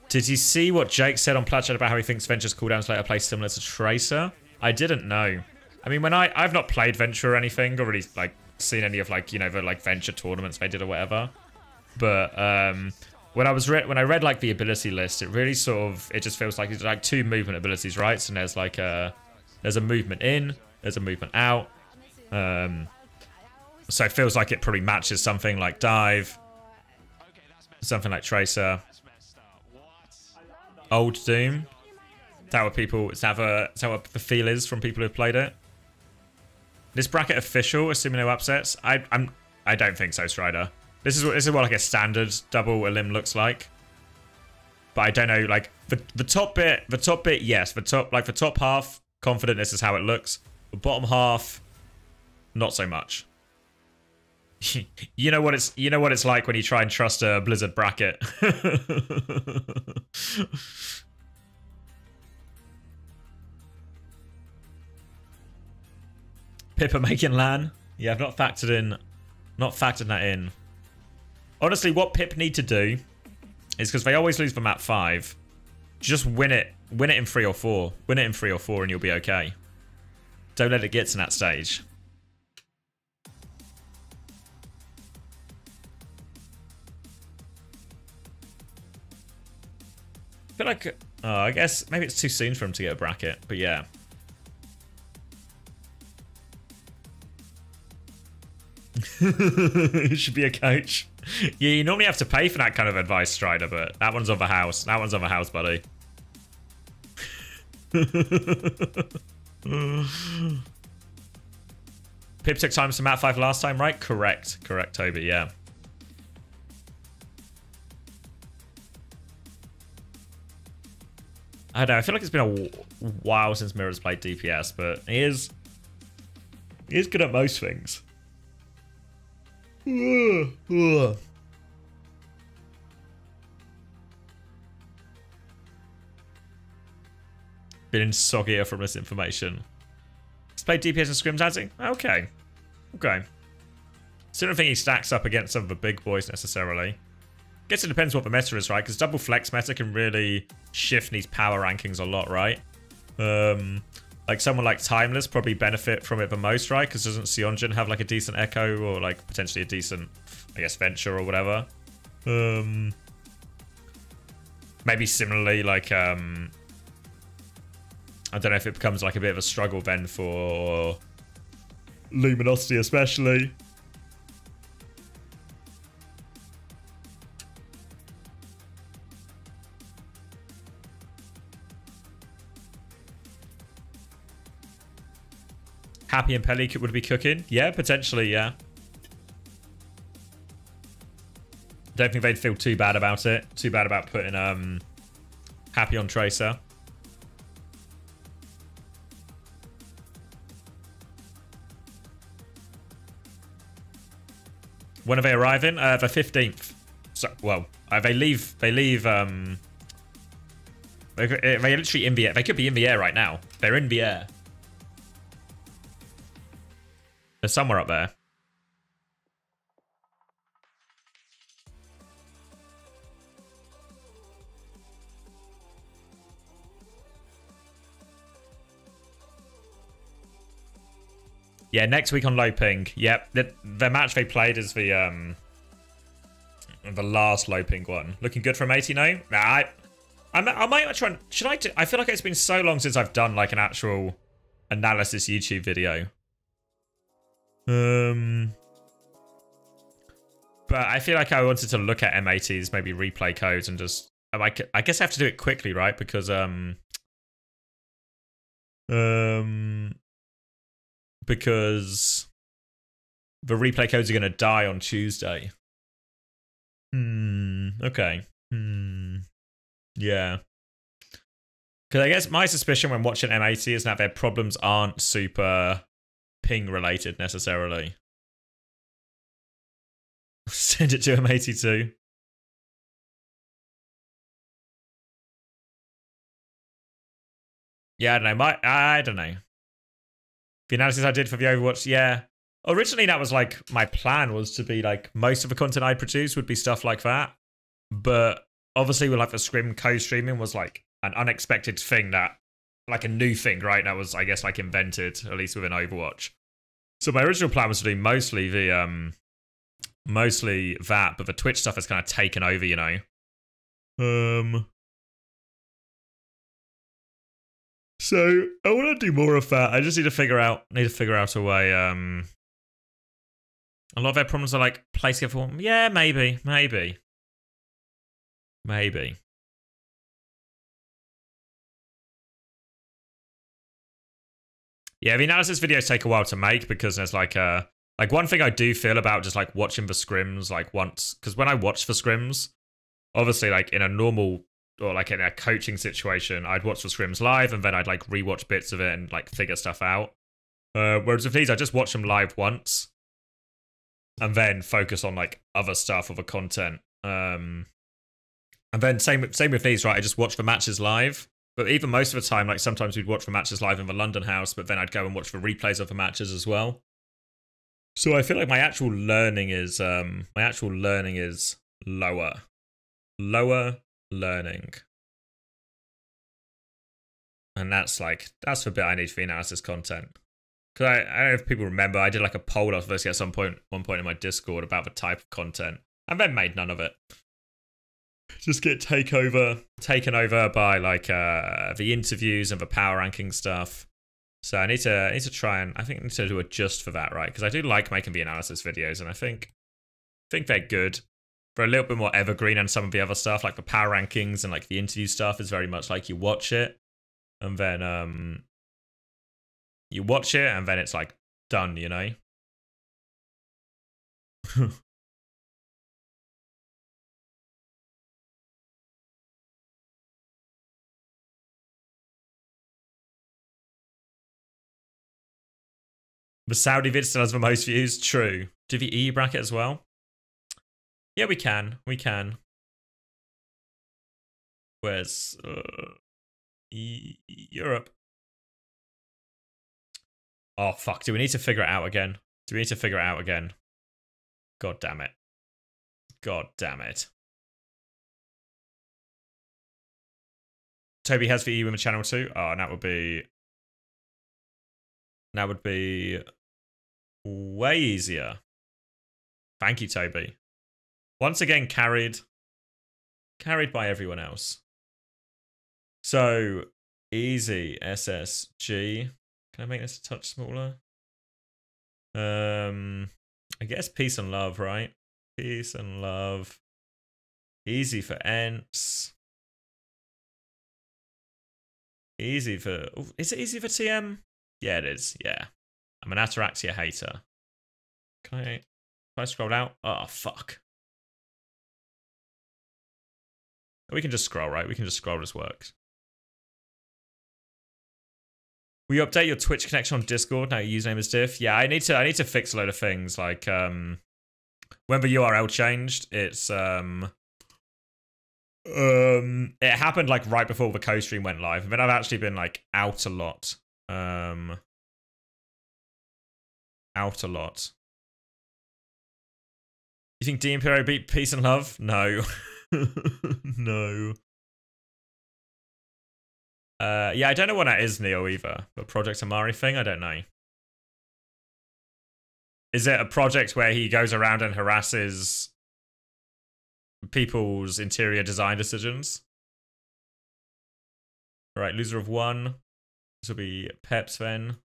A: Did you see what Jake said on Plat Chat about how he thinks Venture's cooldowns later play similar to Tracer? I didn't know. I mean, when I've not played Venture or anything, or really like seen any of like, you know, the like Venture tournaments they did or whatever. But when I read like the ability list, it really sort of, it just feels like it's like 2 movement abilities, right? So there's like there's a movement in, there's a movement out. So it feels like it probably matches something like Dive, something like Tracer. Old Doom. Is that what people? Is that what the feel is from people who've played it? This bracket official, assuming no upsets. I don't think so, Strider. This is what like a standard double elim looks like. But I don't know, like the top bit, yes, the top half, confident this is how it looks. The bottom half, not so much. You know what it's like when you try and trust a Blizzard bracket. Pippa making LAN. Yeah, I've not factored that in. Honestly, what Pip need to do is, because they always lose for map 5, just win it in 3 or 4. Win it in 3 or 4 and you'll be okay. Don't let it get to that stage. I feel like, I guess maybe it's too soon for him to get a bracket, but yeah. You should be a coach. Yeah, you normally have to pay for that kind of advice, Strider, but that one's on the house. That one's on the house, buddy. Pip took time to map 5 last time, right? Correct, Toby, yeah. I don't know, I feel like it's been a while since Mirror's played DPS, but he is good at most things. Been soggier from this information. He's played DPS and scrims, has he? Okay. Still don't think he stacks up against some of the big boys necessarily. Guess it depends what the meta is, right? Because double flex meta can really shift these power rankings a lot, right? Like someone like Timeless probably benefit from it the most, right? Because doesn't Sionjin have like a decent Echo or like potentially a decent, I guess, Venture or whatever? Maybe similarly, like I don't know if it becomes like a bit of a struggle then for Luminosity especially. Happy and Pelly would be cooking? Yeah, potentially, yeah. Don't think they'd feel too bad about it. Too bad about putting Happy on Tracer. When are they arriving? The 15th. So, well, they leave. They're literally in the air. They could be in the air right now. They're in the air. They're somewhere up there. Yeah, next week on low ping. Yep, the match they played is the last low ping one. Looking good from 80 now? Nah, I might try and... Should I do... I feel like it's been so long since I've done like an actual analysis YouTube video. But I feel like I wanted to look at M80's maybe replay codes and just... I guess I have to do it quickly, right? Because the replay codes are going to die on Tuesday. Okay. Yeah. Because I guess my suspicion when watching M80 is that their problems aren't super ping related necessarily. Send it to M82. Yeah, I don't know. The analysis I did for the Overwatch, yeah. Originally, that was like my plan was to be like most of the content I produce would be stuff like that. But obviously, with like the Scrim co-streaming was like an unexpected thing that, like a new thing, right? That was, I guess, like invented at least within Overwatch. So my original plan was to do mostly that, but the Twitch stuff has kind of taken over, you know. So I want to do more of that. I just need to figure out a way. A lot of their problems are like placing it for. Yeah, maybe. Yeah, the analysis videos take a while to make because there's like one thing I do feel about just like watching the scrims like once, because when I watch the scrims, obviously like in a normal or like in a coaching situation, I'd watch the scrims live and then I'd like rewatch bits of it and like figure stuff out. Whereas with these, I just watch them live once. and then focus on like other stuff, other content. And then same with these, right? I just watch the matches live. But even most of the time, like sometimes we'd watch the matches live in the London house, but then I'd go and watch the replays of the matches as well. So I feel like my actual learning is lower. Lower learning. And that's the bit I need for the analysis content. Because I don't know if people remember, I did like a poll obviously at one point in my Discord about the type of content, and then made none of it. Just get taken over by like the interviews and the power ranking stuff. So I need to try and I think I need to do a just for that, right? Because I do like making the analysis videos, and I think they're good. They're a little bit more evergreen than some of the other stuff, like the power rankings and like the interview stuff is very much like you watch it and then it's like done, you know? The Saudi vid still has the most views. True. Do the EU bracket as well? Yeah, we can. Where's Europe? Oh fuck! Do we need to figure it out again? God damn it! Toby has the EU in the channel too. Oh, and that would be way easier. Thank you, Toby. Once again, carried by everyone else. So, easy, SSG. Can I make this a touch smaller? I guess peace and love, right? Peace and love. Easy for Ents. Easy for... Is it easy for TM? Yeah, it is. Yeah. I'm an Ataraxia hater. Can I scroll out? Oh, fuck. We can just scroll, right? We can just scroll. This works. Will you update your Twitch connection on Discord now your username is diff? Yeah, I need to fix a load of things. Like, when the URL changed, it's it happened like right before the CoStream went live. And then I've actually been like out a lot. Out a lot. You think D Impero beat Peace and Love? No. No. Yeah, I don't know what that is, Neo, either. But Project Amari thing, I don't know. Is it a project where he goes around and harasses people's interior design decisions? Alright, loser of 1. This will be Peps then.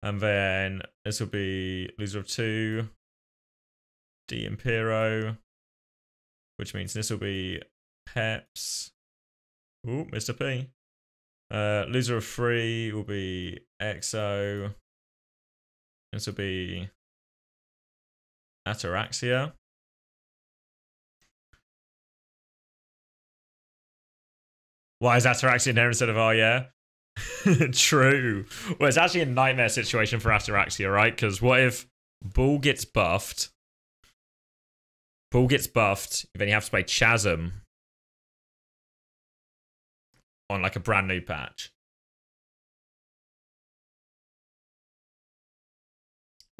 A: And then this will be loser of 2. D Impero. Which means this will be Peps. Ooh, Mr. P. Loser of 3 will be EXO. This will be Ataraxia. Why is Ataraxia there instead of oh yeah? True. Well, it's actually a nightmare situation for Ataraxia, right? Because what if Bull gets buffed? Then you have to play Chasm on like a brand new patch.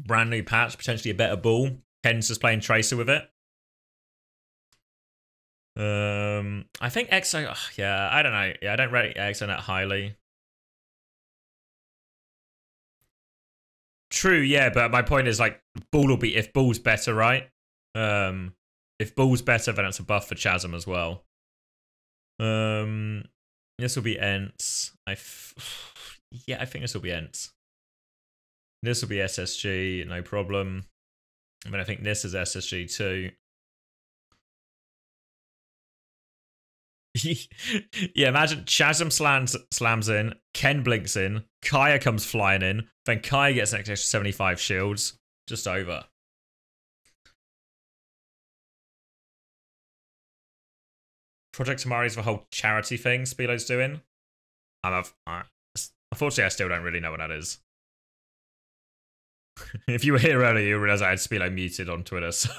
A: Brand new patch, potentially a better Bull. Ken's just playing Tracer with it. I think EXO, yeah, I don't know. Yeah, I don't rate EXO that highly. True, yeah, but my point is like Bull will be if Bull's better, right? If Bull's better, then it's a buff for Chasm as well. This will be Ents. Yeah, I think this will be Ents. This will be SSG, no problem. I mean, I think this is SSG too. Yeah, imagine Chasm slams in, Ken blinks in, Kaya comes flying in, then Kaya gets an extra 75 shields. Just over. Project Amari is the whole charity thing Speedo's doing. Unfortunately, I still don't really know what that is. If you were here earlier, you realize I had Spilo muted on Twitter. So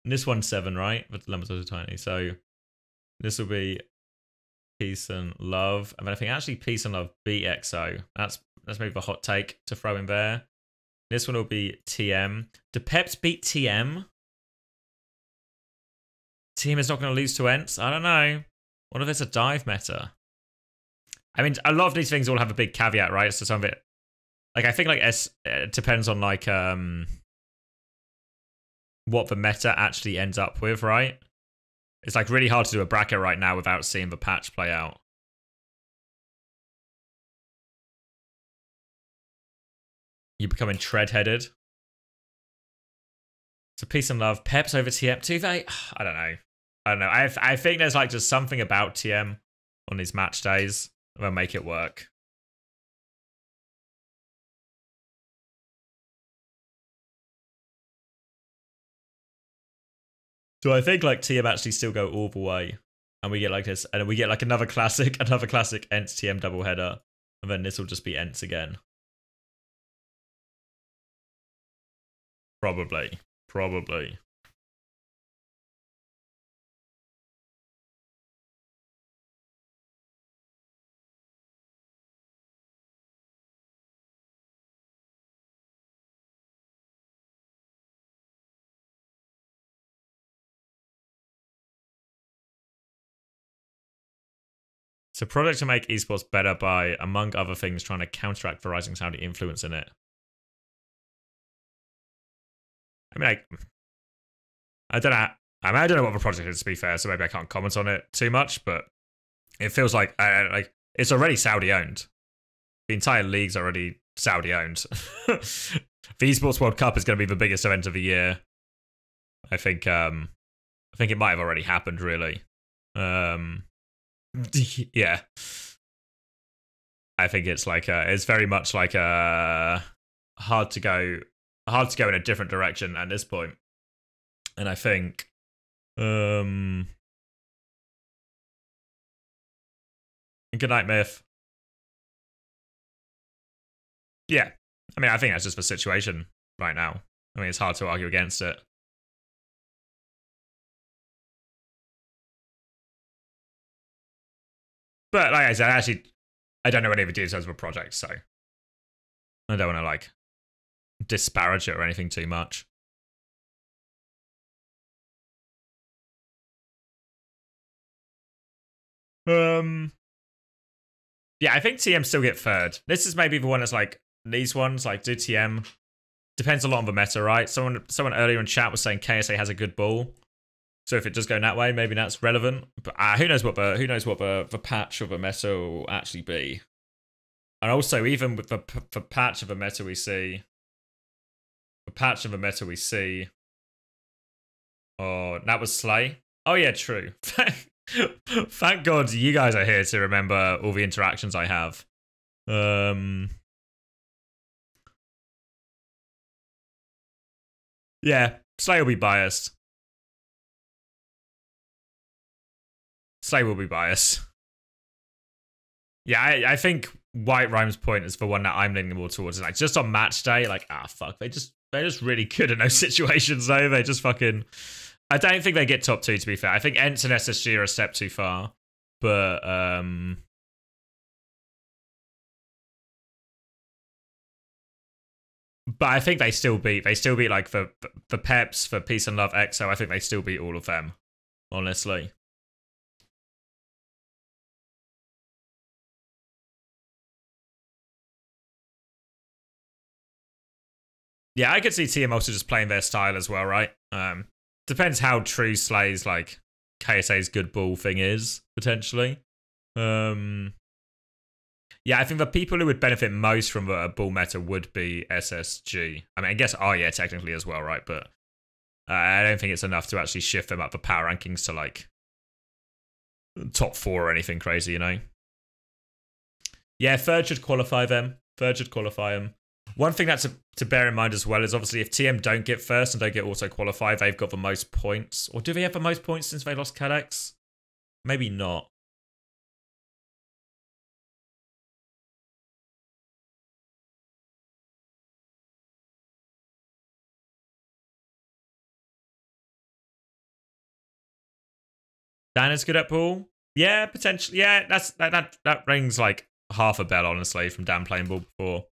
A: this one's 7, right? But the numbers are tiny. So this will be Peace and Love. I mean, I think actually Peace and Love beat EXO. That's maybe a hot take to throw in there. This one will be TM. Do Peps beat TM? TM is not going to lose to Ents? I don't know. What if it's a dive meta? I mean, a lot of these things all have a big caveat, right? So some of it, like, I think like it depends on like what the meta actually ends up with, right? It's like really hard to do a bracket right now without seeing the patch play out. You're becoming tread-headed. So Peace and Love. Peps over TM. Do they? I don't know. I think there's like just something about TM on these match days that will make it work. So I think like TM actually still go all the way, and we get like this, and we get like another classic Ents TM doubleheader, and then this will just be Ents again. Probably. So project to make esports better by, among other things, trying to counteract the rising Saudi influence in it. I mean, I don't know. I don't know what the project is, to be fair, so maybe I can't comment on it too much, but it feels like it's already Saudi owned. The entire league's already Saudi owned. The Esports World Cup is going to be the biggest event of the year. I think it might have already happened, really. Yeah. I think it's like it's very much like hard to go in a different direction at this point. And I think good night, Myth. Yeah. I mean, I think that's just the situation right now. I mean, it's hard to argue against it. But like I said, actually, I don't know any of the details of a project, so I don't want to like disparage it or anything too much. Yeah, I think TM still get third. This is maybe the one that's like these ones, like do TM. Depends a lot on the meta, right? Someone earlier in chat was saying KSA has a good ball. So if it does go that way, maybe that's relevant. But who knows what the patch of a meta will actually be. And also, even with the patch of a meta we see, oh, that was Slay. Oh yeah, true. Thank God you guys are here to remember all the interactions I have. Yeah, Slay will be biased. Slay will be biased. Yeah, I think White Rhyme's point is the one that I'm leaning more towards. Is like just on match day, like fuck, they're just really good in those situations though. They just fucking. I don't think they get top 2 to be fair. I think Ents and SSG are a step too far, but I think they still beat like the Peps for Peace and Love EXO. I think they still beat all of them, honestly. Yeah, I could see TM also just playing their style as well, right? Depends how true Slay's like KSA's good ball thing is, potentially. Yeah, I think the people who would benefit most from a ball meta would be SSG. I mean, I guess yeah, technically as well, right? But I don't think it's enough to actually shift them up the power rankings to like top 4 or anything crazy, you know? Yeah, third should qualify them. One thing that's to bear in mind as well is obviously if TM don't get first and don't get auto qualified, they've got the most points. Or do they have the most points since they lost Cadex? Maybe not. Dan is good at ball. Yeah, potentially. Yeah, that rings like half a bell, honestly, from Dan playing ball before.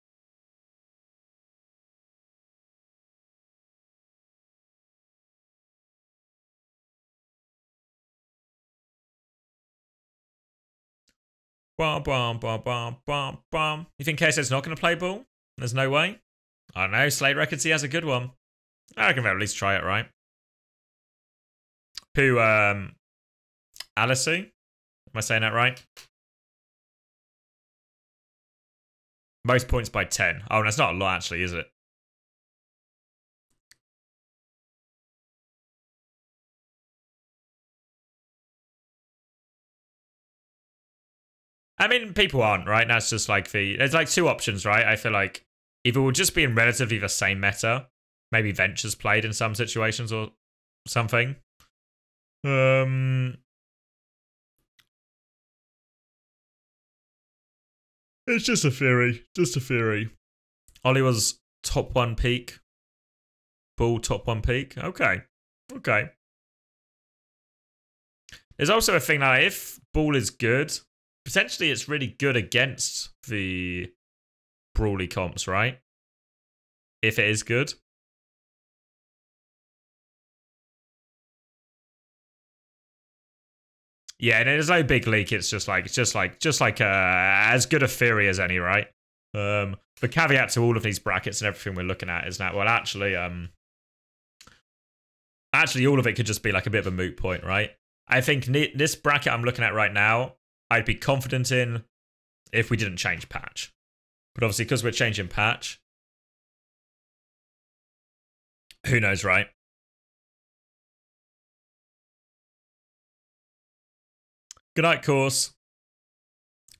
A: Bum, bum, bum, bum, bum, bum. You think KSO's not going to play ball? There's no way. I don't know. Slate reckons he has a good one. I reckon we'll at least try it, right? Who, Alice? Am I saying that right? Most points by 10. Oh, that's not a lot, actually, is it? I mean, people aren't, right? That's just like there's like two options, right? I feel like if it would just be in relatively the same meta, maybe Ventures played in some situations or something. It's just a theory. Just a theory. Ollie was top 1 peak. Bull top 1 peak. Okay. Okay. There's also a thing that if Bull is good, potentially it's really good against the Brawly comps, right? If it is good. Yeah, and there's no big leak. It's just like as good a theory as any, right? The caveat to all of these brackets and everything we're looking at is that, well, actually all of it could just be like a bit of a moot point, right? I think this bracket I'm looking at right now, I'd be confident in if we didn't change patch. But obviously, because we're changing patch, who knows, right? Good night, course.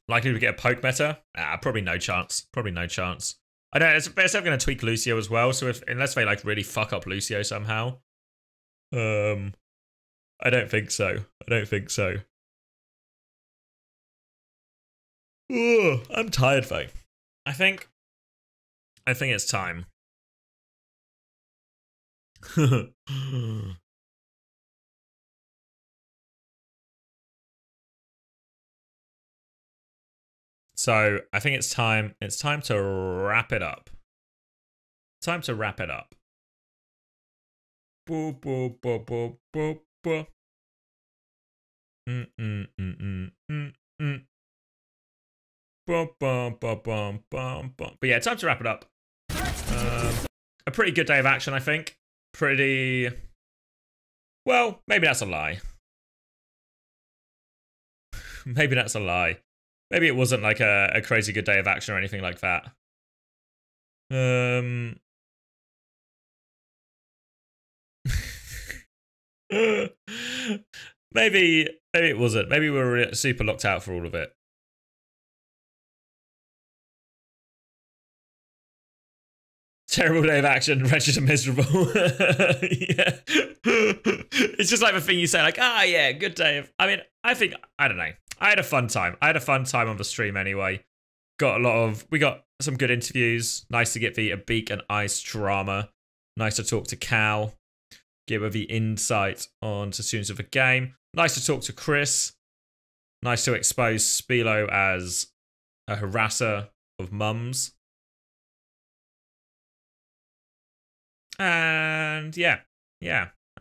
A: Likely to get a poke meta? Probably no chance. Probably no chance. I don't know. It's definitely going to tweak Lucio as well. So unless they like really fuck up Lucio somehow, I don't think so. I don't think so. Ooh, I'm tired though. I think it's time. So I think it's time. It's time to wrap it up. Time to wrap it up. Boop boop boop boop boop boop. But yeah, time to wrap it up. A pretty good day of action, I think. Pretty. Well, maybe that's a lie. Maybe that's a lie. Maybe it wasn't like a crazy good day of action or anything like that. Maybe it wasn't. Maybe we were super locked out for all of it. Terrible day of action, wretched and miserable. Yeah. It's just like the thing you say, like, yeah, good day of... I mean, I don't know. I had a fun time. I had a fun time on the stream anyway. We got some good interviews. Nice to get a Beak and Ice drama. Nice to talk to Cal. Give her the insight on to students of the game. Nice to talk to Chris. Nice to expose Spilo as a harasser of mums. And yeah.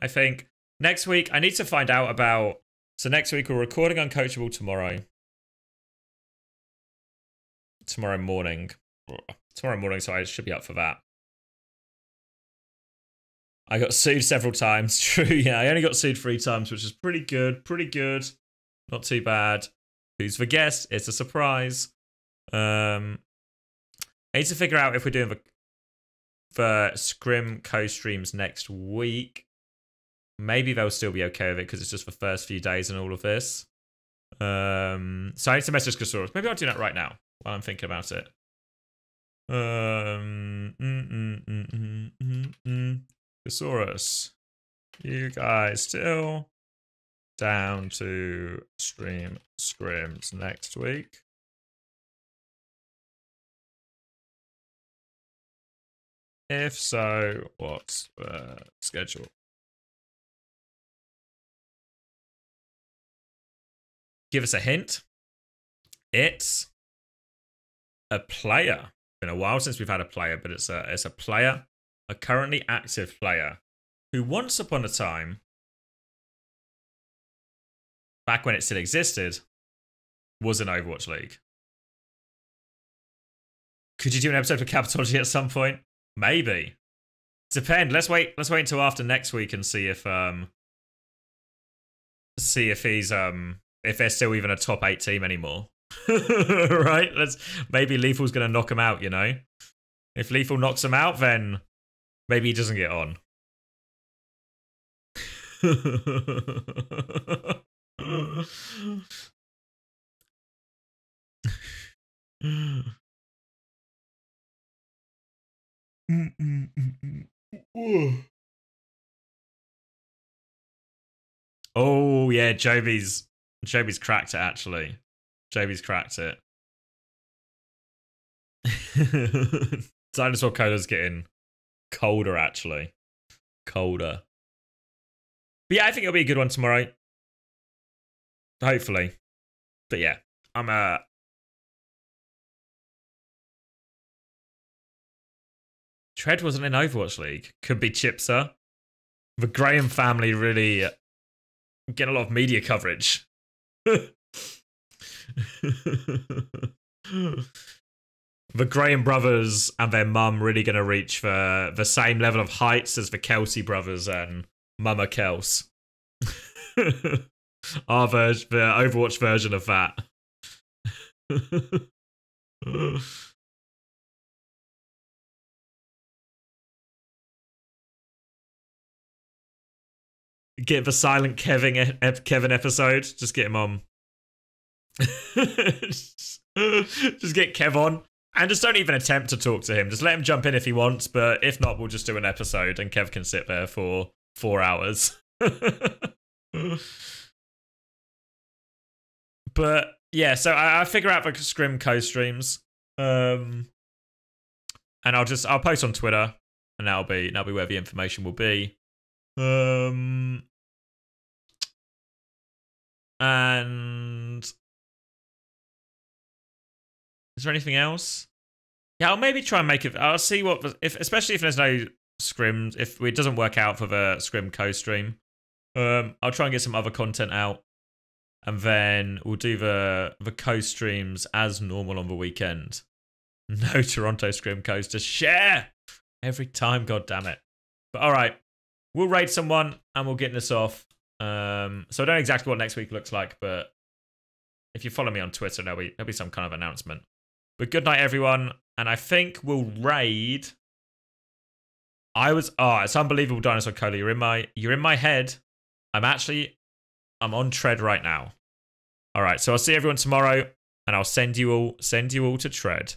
A: I think next week I need to find out about. So next week we're recording Uncoachable tomorrow. Tomorrow morning, so I should be up for that. I got sued several times. True, yeah. I only got sued 3 times, which is pretty good. Pretty good. Not too bad. Who's the guest? It's a surprise. I need to figure out if we're doing the Scrim co-streams next week. Maybe they'll still be okay with it because it's just the first few days and all of this. So I need to message Casaurus. Maybe I'll do that right now while I'm thinking about it. Casaurus, you guys still down to stream scrims next week? If so, what's the schedule? give us a hint. It's a player. Been a while since we've had a player, but it's a player, a currently active player, who once upon a time, back when it still existed, was in Overwatch League. Could you do an episode for Capitology at some point? Maybe. Depend. Let's wait until after next week and see if he's if they're still even a top 8 team anymore. Right? Maybe Lethal's gonna knock him out, you know? If Lethal knocks him out, then maybe he doesn't get on. Oh yeah, Joby's cracked it actually. Joby's cracked it. Dinosaur Coda's getting colder actually. Colder. But yeah, I think it'll be a good one tomorrow. Hopefully. But yeah, Tread wasn't in Overwatch League. Could be Chipser. The Graham family really get a lot of media coverage. The Graham brothers and their mum really going to reach for the same level of heights as the Kelsey brothers and Mama Kels. The Overwatch version of that. Get the silent Kevin episode. Just get him on. Just get Kev on. And just don't even attempt to talk to him. Just let him jump in if he wants. But if not, we'll just do an episode and Kev can sit there for 4 hours. But yeah, so I figure out the Scrim co-streams. And I'll post on Twitter. And that'll be where the information will be. And is there anything else? Yeah, I'll maybe try and make it. I'll see especially if there's no scrims, if it doesn't work out for the scrim co-stream. I'll try and get some other content out, and then we'll do the co-streams as normal on the weekend. No Toronto scrim co's to share every time. God damn it! But all right, we'll raid someone and we'll get this off. So I don't know exactly what next week looks like, but if you follow me on Twitter, there'll be some kind of announcement. But good night, everyone. And I think we'll raid. It's unbelievable, Dinosaur Cola. You're in my head. I'm on Tread right now. All right, so I'll see everyone tomorrow, and I'll send you all to Tread.